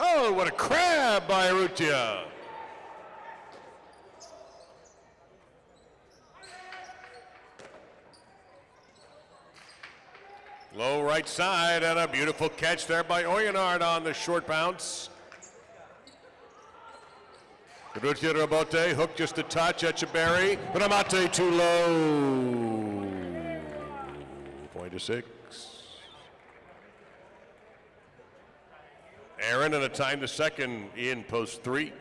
Oh, what a crab by Urrutia. Low right side and a beautiful catch there by Oyenard on the short bounce. Urrutia Rebote, hook just a touch, Echeverry, but Amate too low. Point to 6. Aaron and a time to second in post 3.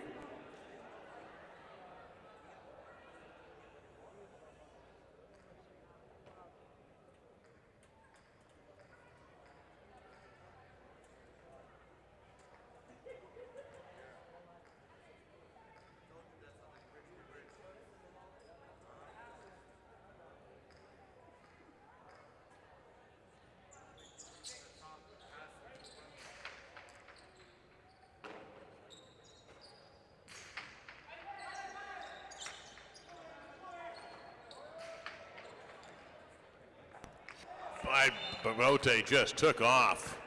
Barote just took off.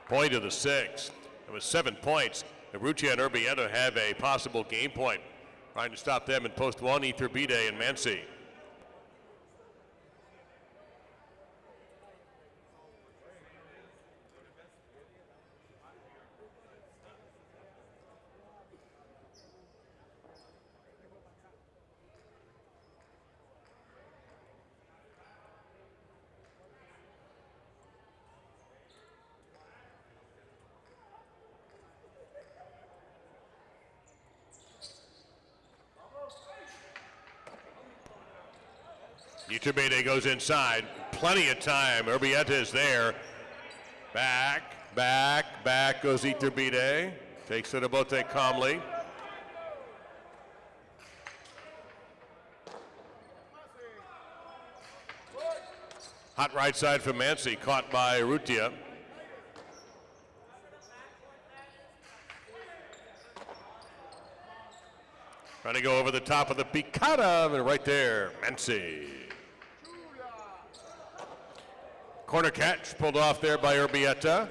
Point of the 6th. It was 7 points. Urrutia and Urbieta have a possible game point. Trying to stop them in post 1, Iturbide and Mansi. Iturbide goes inside. Plenty of time. Urbieta is there. Back goes Iturbide. Takes it Abote calmly. Hot right side from Mancy, caught by Rutia. Trying to go over the top of the picada, and right there, Mancy. Corner catch pulled off there by Urbieta.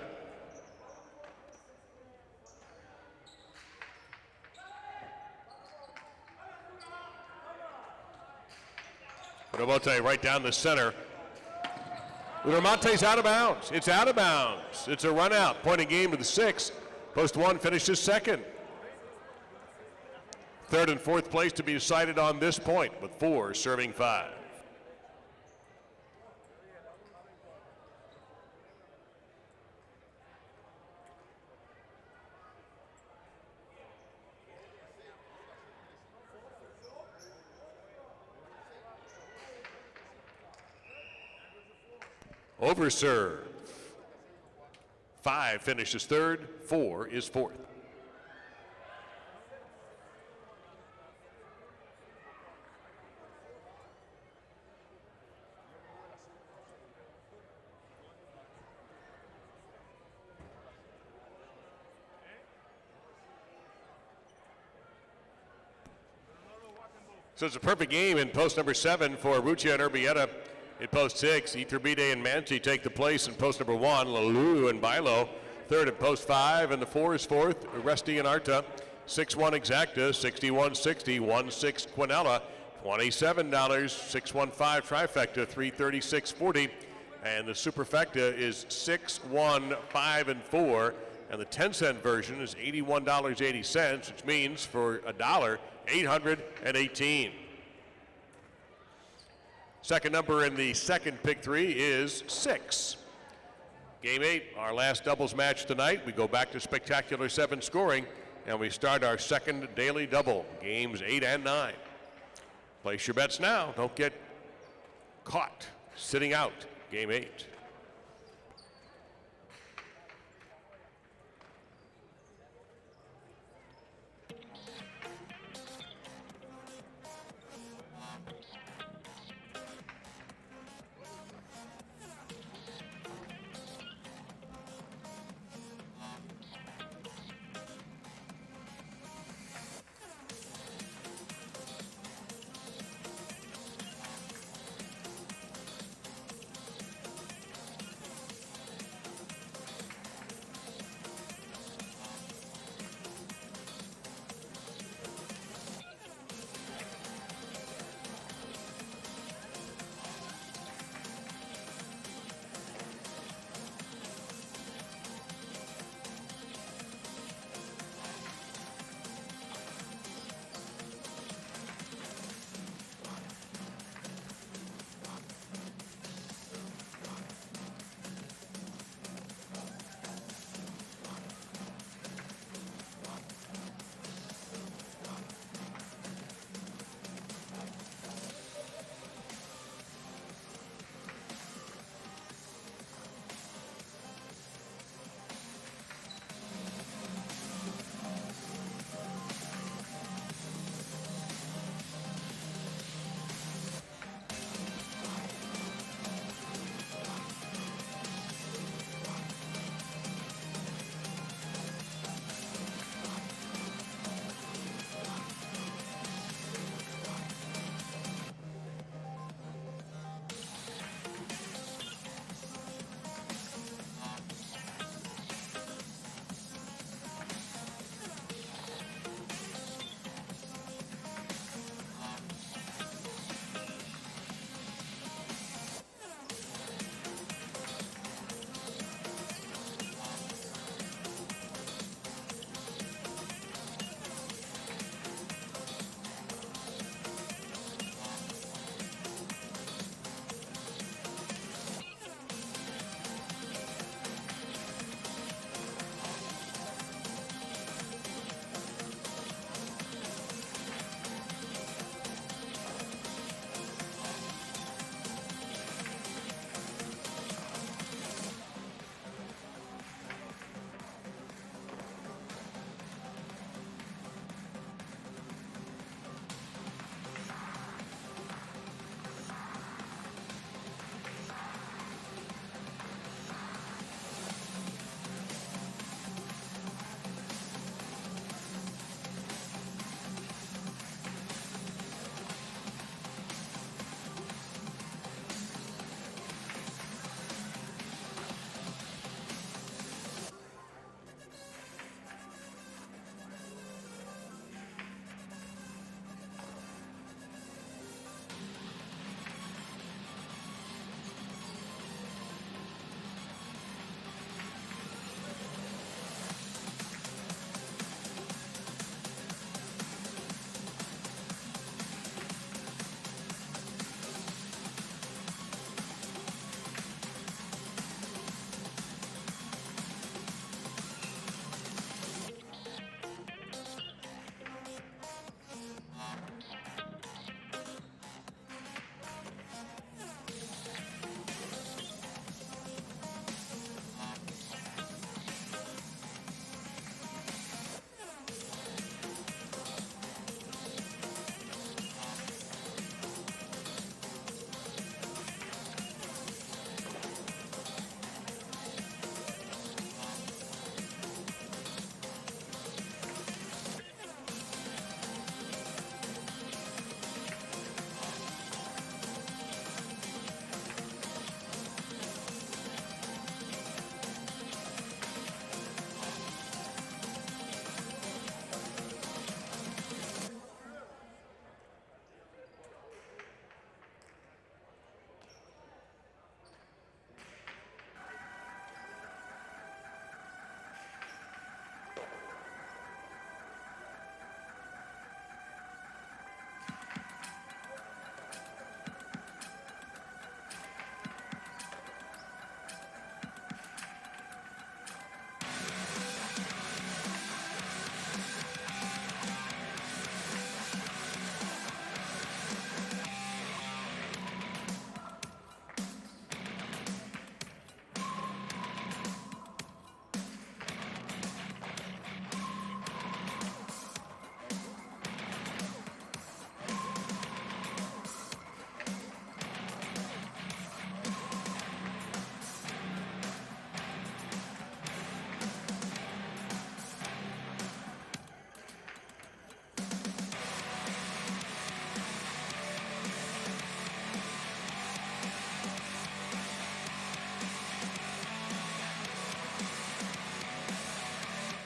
Ramote right down the center. Ramonte's out of bounds. It's out of bounds. It's a run out. Point of game to the 6. Post 1 finishes second. Third and fourth place to be decided on this point, with 4 serving 5. Overserve. 5 finishes third, 4 is fourth. So it's a perfect game in post number 7 for Rutia and Urbieta. In post 6, Iturbide and Mancy take the place in post number 1. Lalu and Bailo third at post 5, and the 4 is fourth. Resti and Arta, 6-1 Exacta, 61-60, 1-6 Quinella, $27, 615 Trifecta, 336.40, and the Superfecta is 6-1, 5 and 4, and the 10-cent version is $81.80, which means for $1, 818. Second number in the second pick 3 is 6. Game 8, our last doubles match tonight. We go back to spectacular 7 scoring, and we start our second daily double, games 8 and 9. Place your bets now. Don't get caught sitting out game 8.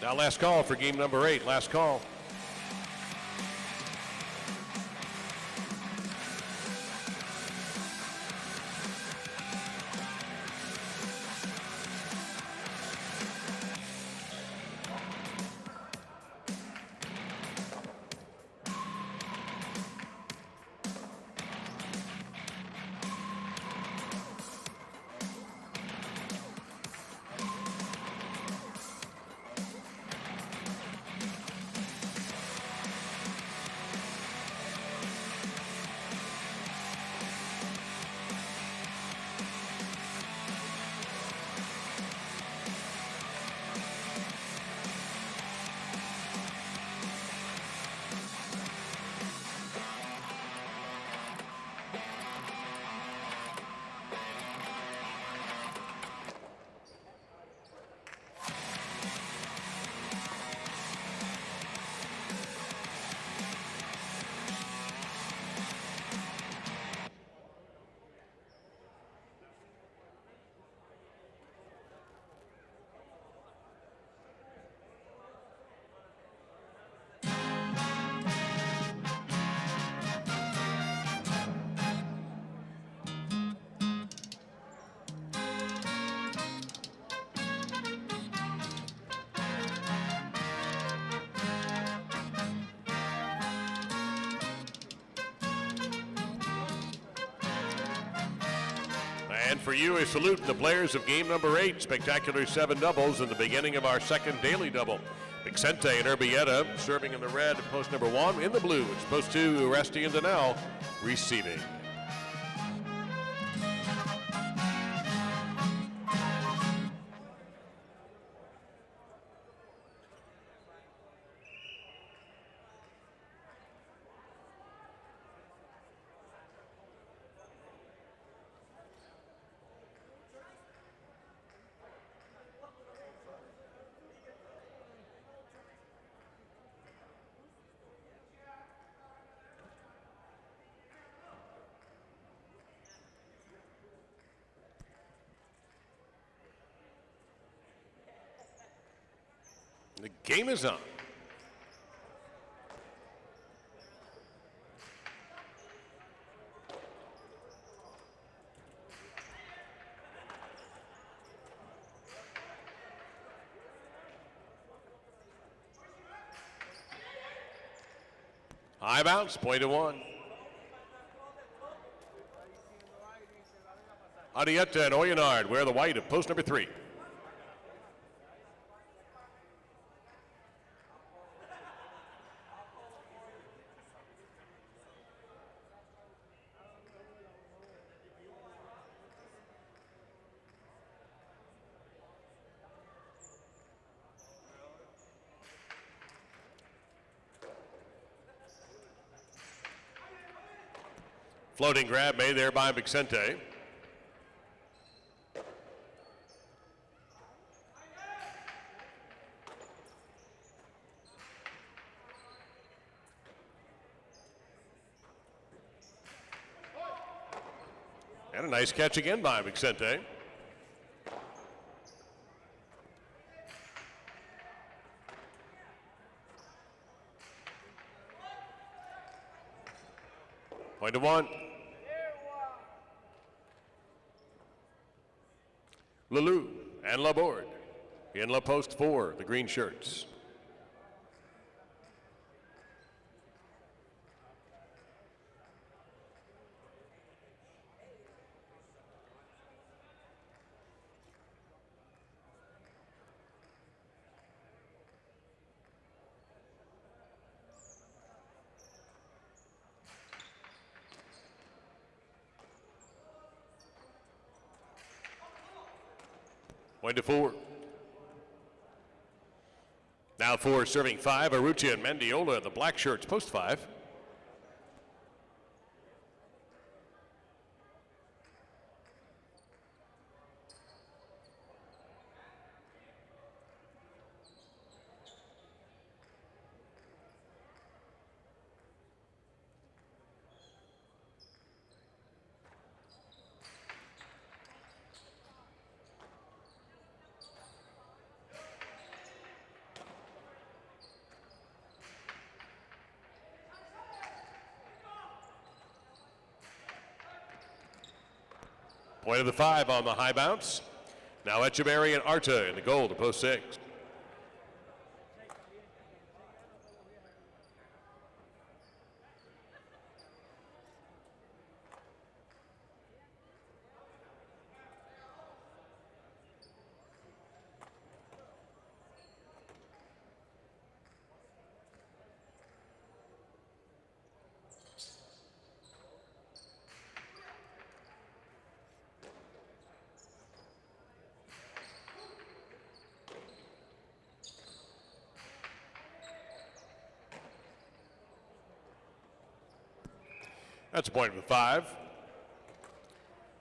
Now last call for game number 8. Last call. And for you, a salute to the players of game number 8, spectacular 7 doubles in the beginning of our second daily double. Vicente and Urbieta serving in the red, post number 1 in the blue. It's post 2, Uresti and Daniel receiving. The game is on. High bounce, point to 1. Arietta and Oyenard wear the white of post number 3. Floating grab made there by Vicente. And a nice catch again by Vicente. Point to 1. Lulu and Laborde in La Post 4, the green shirts. Point to 4. Now 4 serving 5, Arucci and Mendiola, the black shirts, post 5. Point of the 5 on the high bounce. Now Echeverry and Arta in the goal to post 6. That's a point of the 5.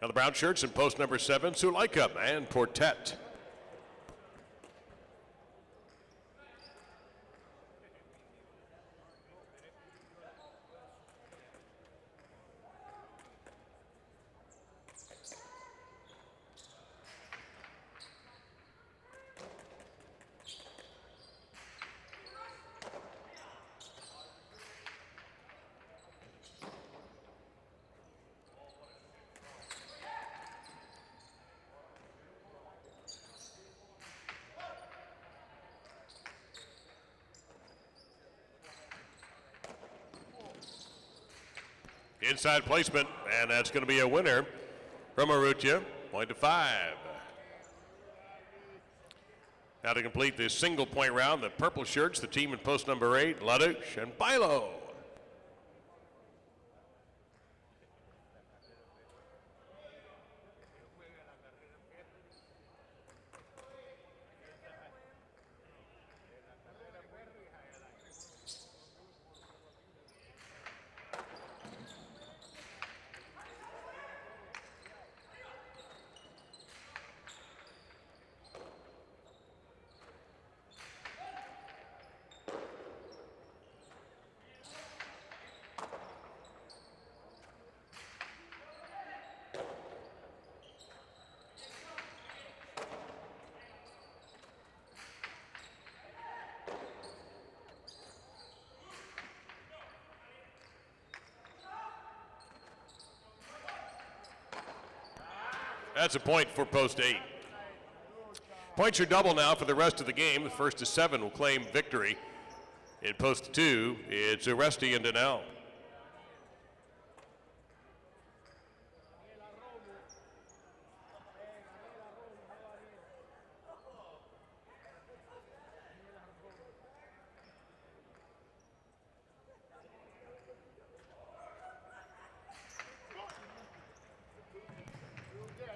Now the brown shirts in post number 7, Sulaika and Portet. Inside placement, and that's going to be a winner from Arrutia. Point to 5. Now to complete this single point round, the purple shirts, the team in post number 8, Ladouche and Bilo. That's a point for post 8. Points are double now for the rest of the game. The first to 7 will claim victory. In post 2, it's Oresti and Daniel.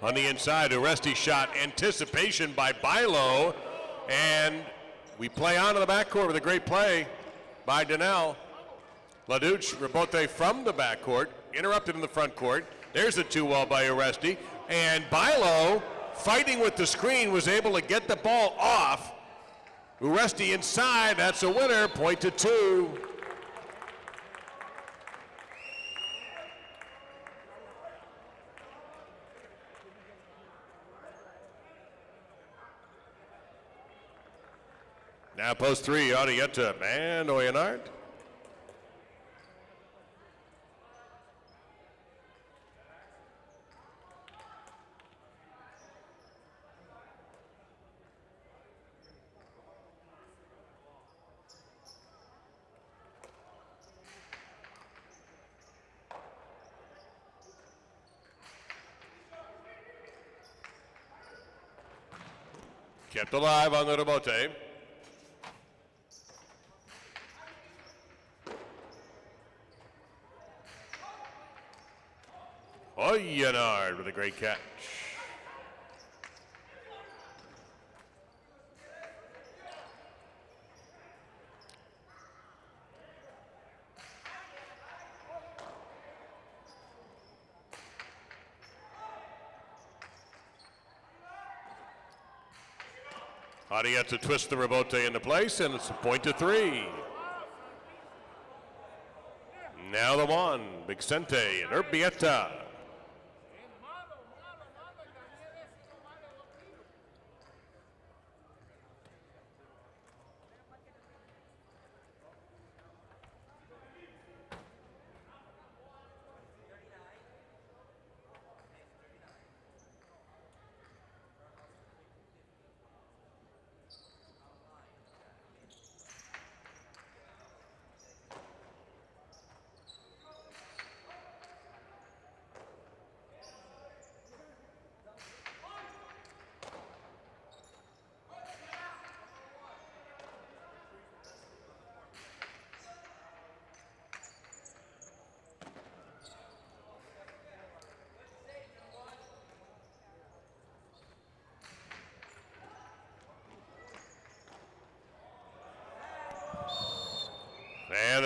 On the inside, Oresti shot, anticipation by Bilo, and we play on to the backcourt with a great play by Daniel. Ladouche, rebote from the backcourt, interrupted in the front court. There's a 2-wall by Oresti, and Bilo, fighting with the screen, was able to get the ball off. Oresti inside, that's a winner, point to 2. Now post 3, Arietta and Oyenard. Kept alive on the rebote. Oyenard with a great catch. Arietta twists the rebote into place, and it's a point to 3. Now the one, Vicente and Urbieta.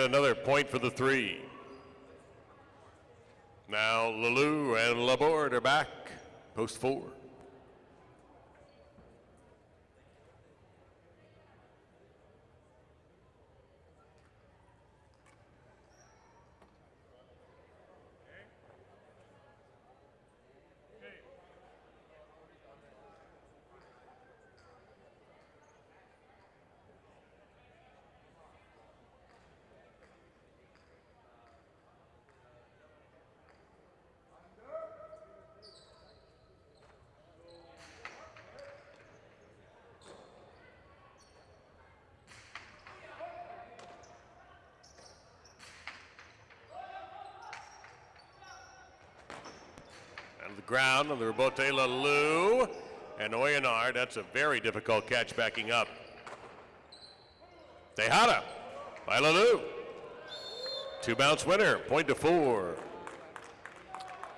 And another point for the three. Now Lalou and Laborde are back. Post 4. The ground on the rebote, Lalou and Oyenard. That's a very difficult catch backing up. Tejada by Lalou. 2-bounce winner, point to 4.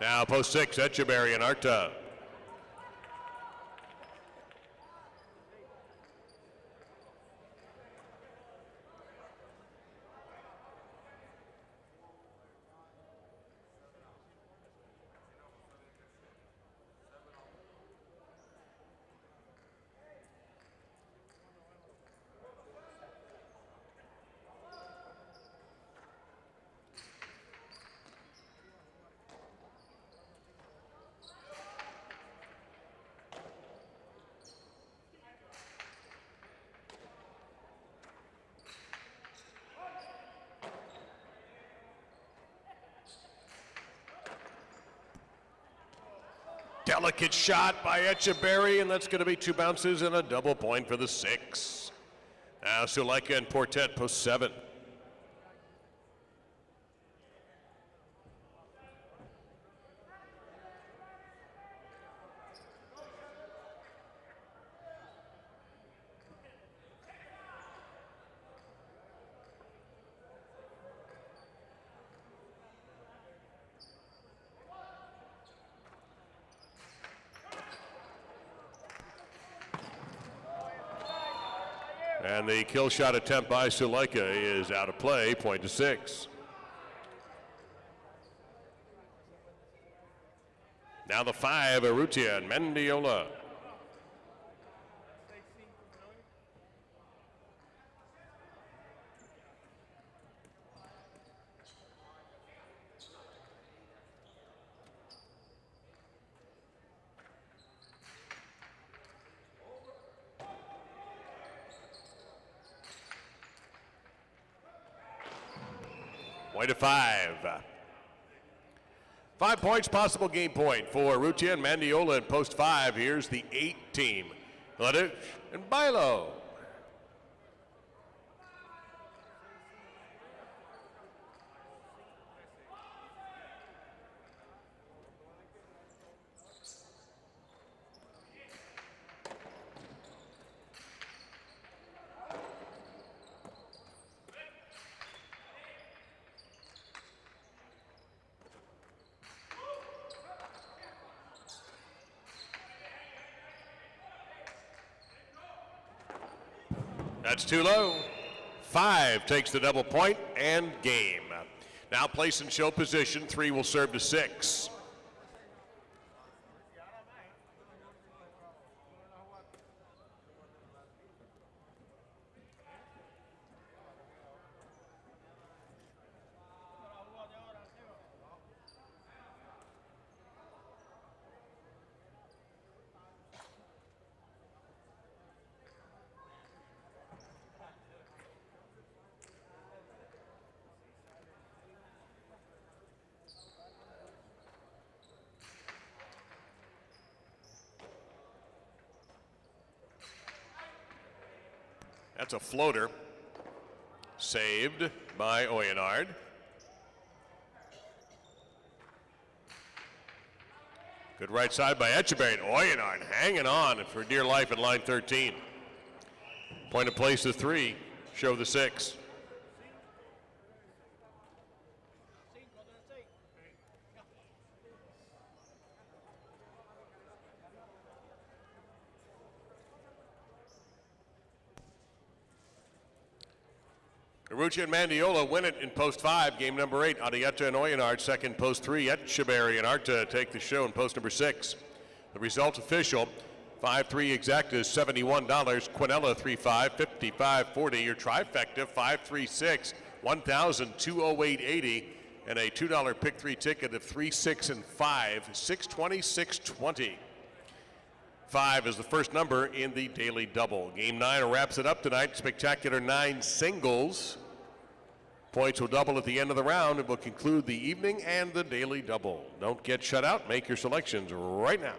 Now post 6, Echeverry and Arta. Delicate shot by Echeverry, and that's going to be 2 bounces and a double point for the 6. Now Suleika and Portet post 7. And the kill shot attempt by Suleika is out of play, point to 6. Now the 5, Urrutia and Mendiola. Point to 5. 5 points, possible game point for Urrutia and Mendiola in post 5. Here's the 8 team. Ladouche and Bilo. That's too low. 5 takes the double point and game. Now place in show position. 3 will serve to 6. That's a floater. Saved by Oyenard. Good right side by Echeverry. Oyenard hanging on for dear life at line 13. Point of place to 3. Show the 6. Arucci and Mandiola win it in post 5, game number 8. Adieta and Oyonnax second, post 3. Etcheberry and Arta take the show in post number 6. The result official, 5-3 exactas, $71. Quinella 3-5, $55.40. Your trifecta, 5-3-6, $1,208.80. And a $2 pick 3 ticket of 3, 6, and 5, $620, $620. 5 is the first number in the daily double. Game 9 wraps it up tonight. Spectacular 9 singles. Points will double at the end of the round and will conclude the evening and the daily double. Don't get shut out. Make your selections right now.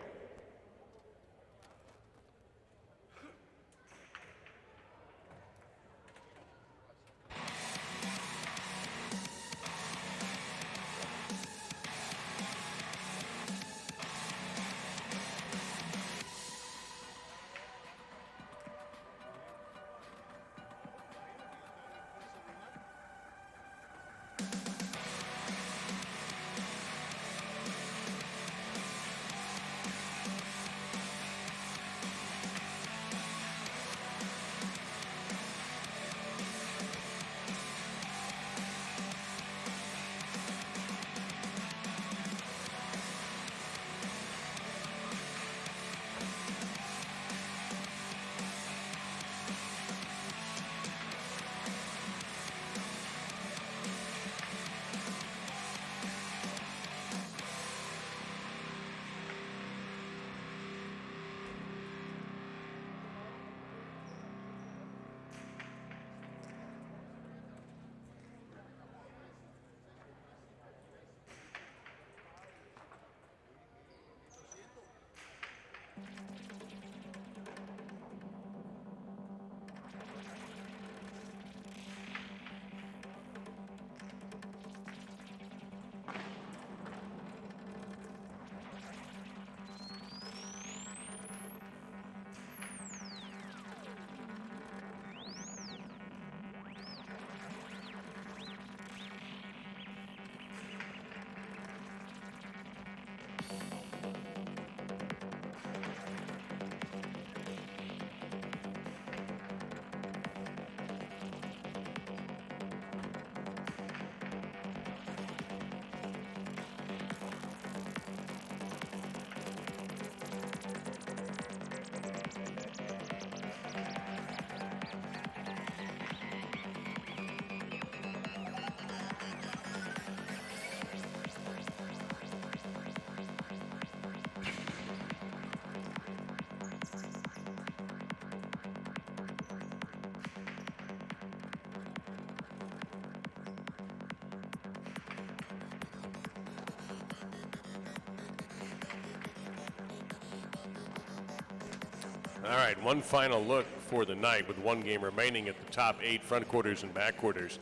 All right, one final look for the night with one game remaining at the top 8 front quarters and back quarters.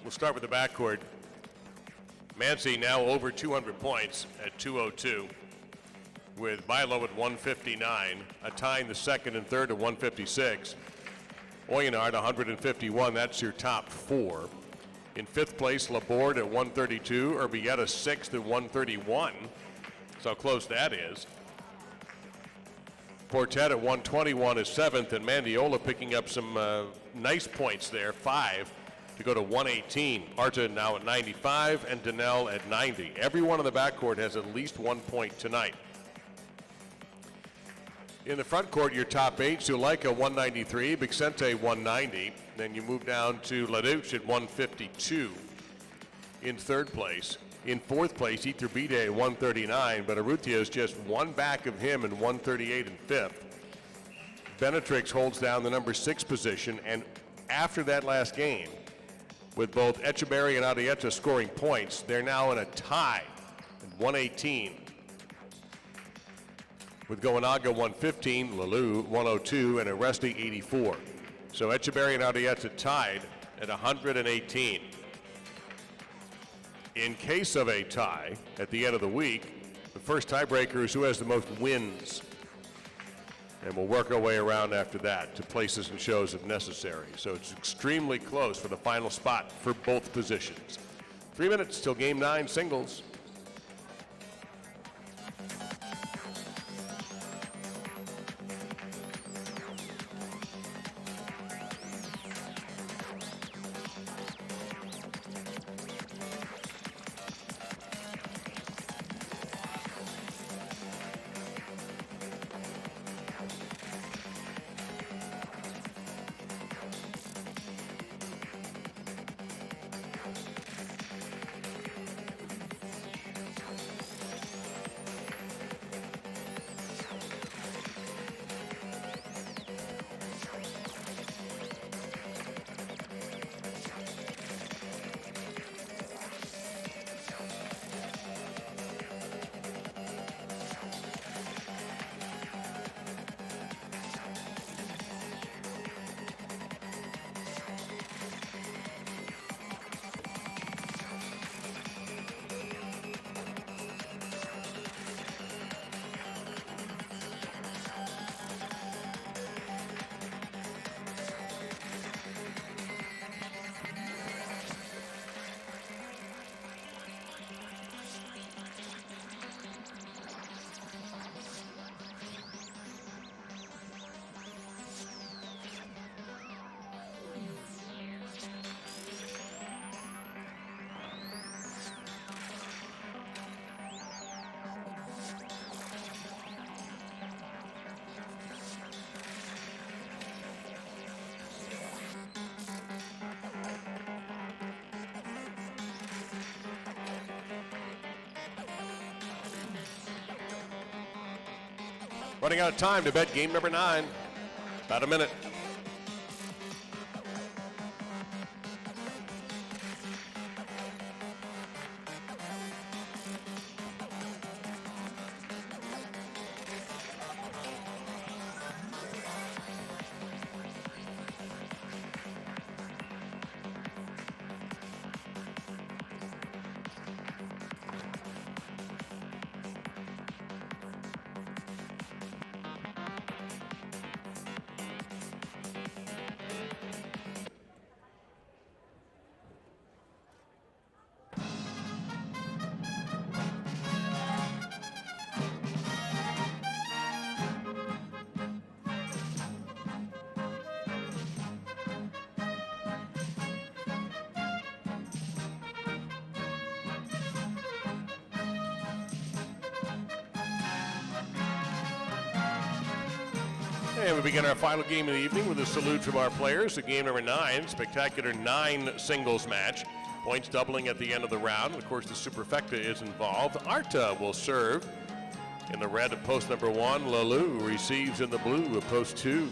We'll start with the backcourt. Mancy now over 200 points at 202, with Bilo at 159, a tying the second and third at 156. Oyonnax 151, that's your top 4. In 5th place, Laborde at 132, Urbieta 6th at 131. That's how close that is. Portet at 121 is 7th, and Mandiola picking up some nice points there, 5 to go to 118. Arta now at 95 and Daniel at 90. Everyone in the backcourt has at least 1 point tonight. In the front court, your top 8, Zuleika 193, Bixente 190. Then you move down to Ladouche at 152 in 3rd place. In 4th place, Iturbide at 139, but Arrutia is just 1 back of him in 138 in 5th. Benetrix holds down the number 6 position, and after that last game, with both Etcheberry and Adieta scoring points, they're now in a tie at 118. With Goanaga 115, Lalou 102, and Aresti 84. So Etcheberry and Adieta tied at 118. In case of a tie at the end of the week, the first tiebreaker is who has the most wins. And we'll work our way around after that to places and shows if necessary. So it's extremely close for the final spot for both positions. 3 minutes till game 9 singles. Running out of time to bet game number 9. About a minute. And we begin our final game of the evening with a salute from our players. The game number 9, spectacular 9 singles match. Points doubling at the end of the round. Of course, the superfecta is involved. Arta will serve in the red of post number 1. Lalu receives in the blue of post 2.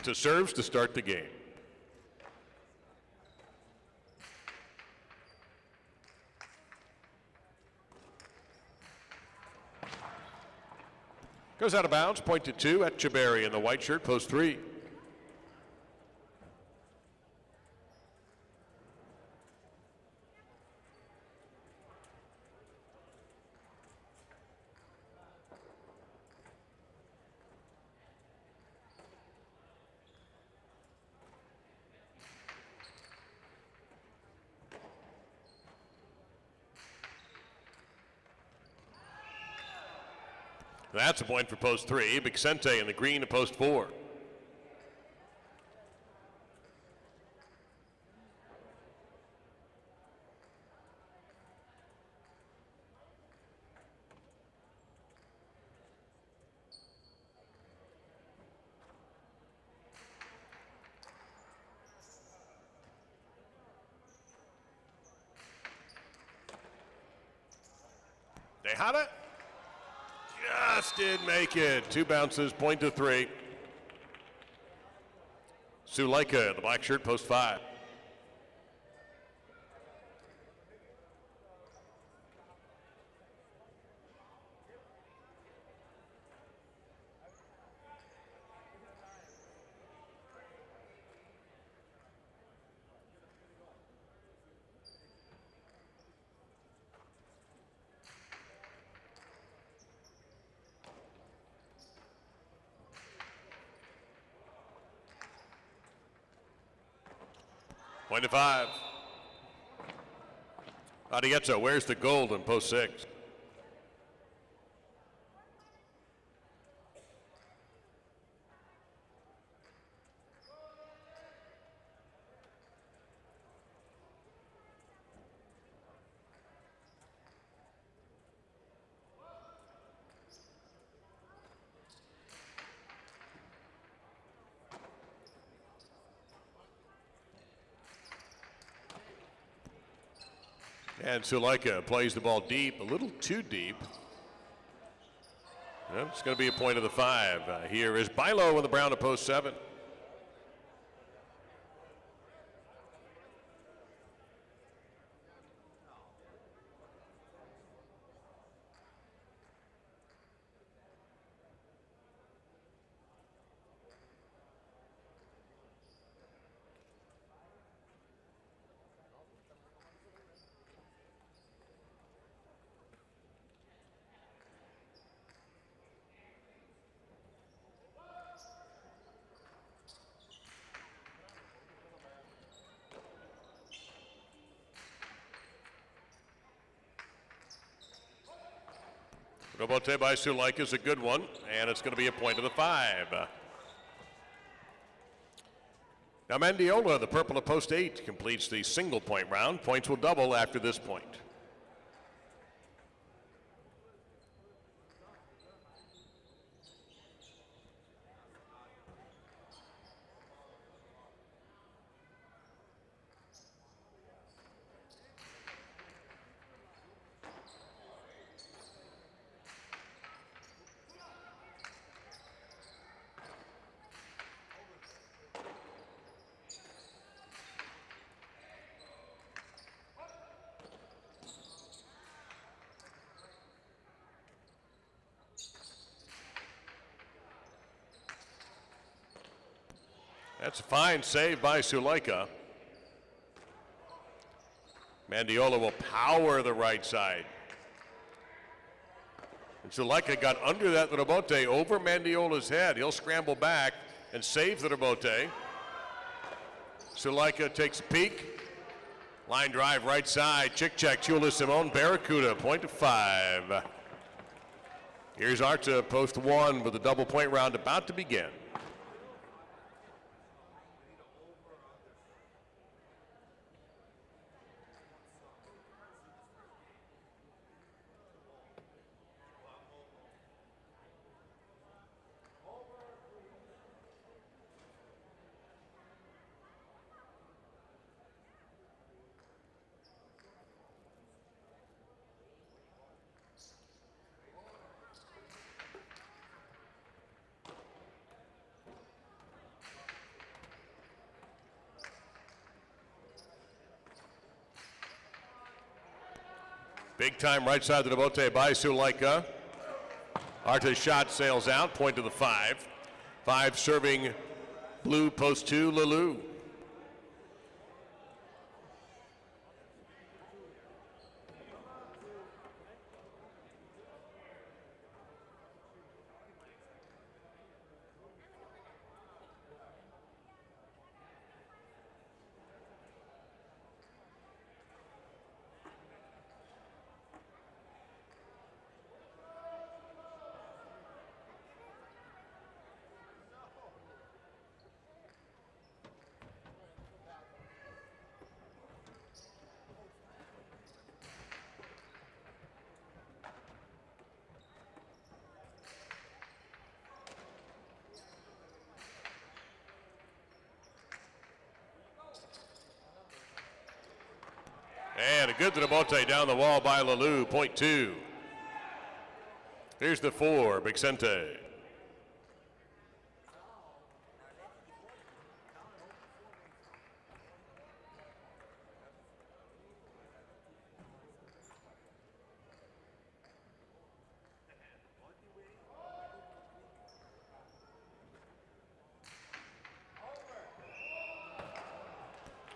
To serves to start the game. Goes out of bounds, point to 2 at Chaberry in the white shirt, post 3. That's a point for post 3. Bixente in the green to post 4. They had it. Just did make it. 2 bounces, point to 3. Suleika, the black shirt, post 5. Point to 5. Adietzo, where's the gold in post 6? And Suleika plays the ball deep, a little too deep. Well, it's going to be a point of the 5. Here is Bilo in the brown to post 7. Robote by Suleika is a good one, and it's going to be a point of the 5. Now Mandiola, the purple of post 8, completes the single point round. Points will double after this point. That's a fine save by Suleika. Mandiola will power the right side. And Suleika got under that rebote over Mandiola's head. He'll scramble back and save the rebote. Suleika takes a peek. Line drive right side. Chick check. Chula Simone. Barracuda. Point to 5. Here's Arta, post 1 with a double point round about to begin. Big time right side of the rebote by Suleika. Arta's shot sails out, point to the 5. 5 serving blue, post 2, Lalou. And a good rebote down the wall by Lalou, point 2. Here's the 4, Vicente.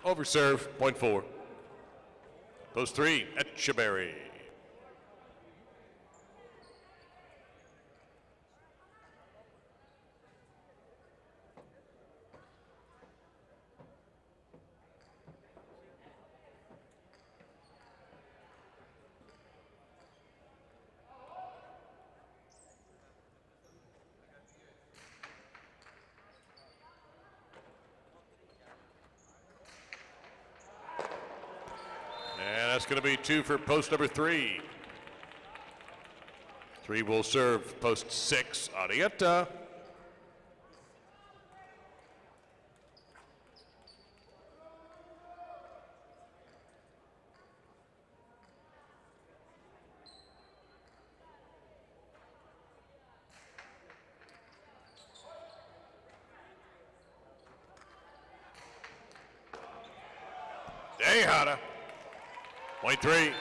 Over serve, point 4. Post 3, Etcheberry. That's going to be 2 for post number 3. 3 will serve post 6, Arrieta. Tejada. Point 3.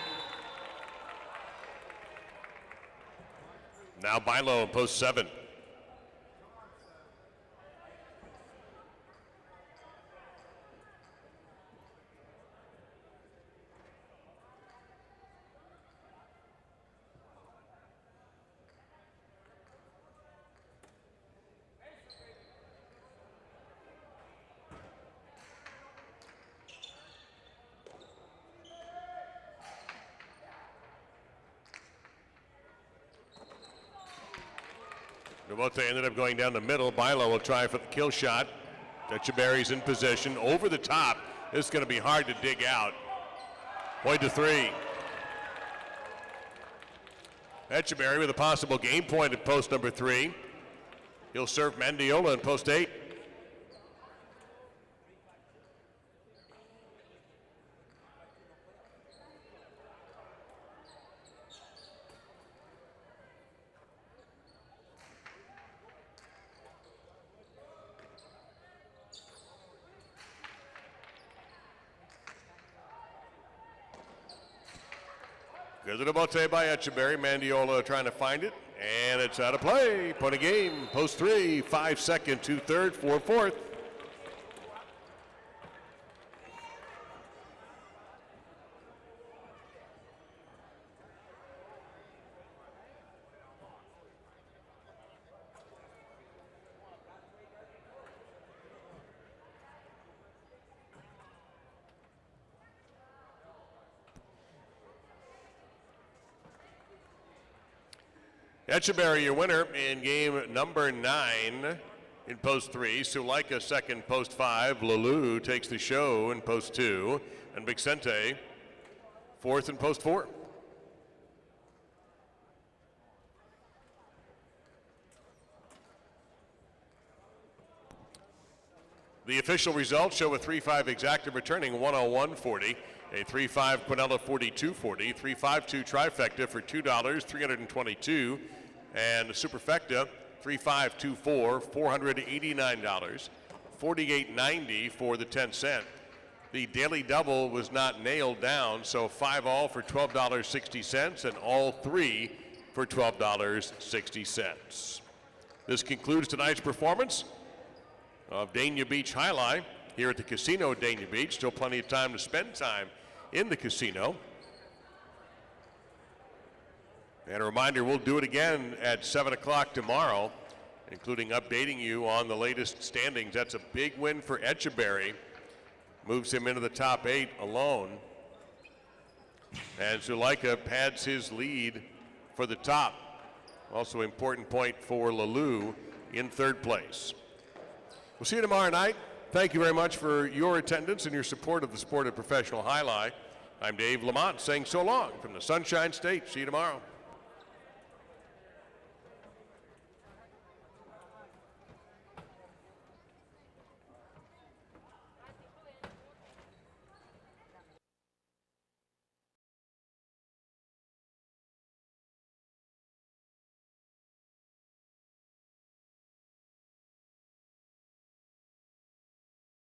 Now Bilo in post 7. Rebote ended up going down the middle. Bilo will try for the kill shot. Etcheberry's in position. Over the top. This is going to be hard to dig out. Point to 3. Etcheberry with a possible game point at post number 3. He'll serve Mandiola in post 8. Good rebote by Etcheberry. Mandiola trying to find it, and it's out of play. Point of game, post 3, 5 second, 2/3, 4/4. Etcheberry, your winner in game number 9 in post 3. Suleika second, post 5. Lalou takes the show in post 2. And Vicente fourth in post 4. The official results show a 3-5 exacta returning 101.40, a 3-5 Quinella 42.40, 3-5-2 trifecta for $2, $322, and a superfecta 3-5-2-4, $489, $48.90 for the 10 cent. The daily double was not nailed down, so 5 all for $12.60 and all 3 for $12.60. This concludes tonight's performance of Dania Beach Alai here at the casino at Dania Beach. Still plenty of time to spend time in the casino. And a reminder, we'll do it again at 7 o'clock tomorrow, including updating you on the latest standings. That's a big win for Etcheberry. Moves him into the top 8 alone. And Suleika pads his lead for the top. Also important point for Lalou in 3rd place. We'll see you tomorrow night. Thank you very much for your attendance and your support of the sport of professional highlight. I'm Dave Lamont saying so long from the Sunshine State. See you tomorrow.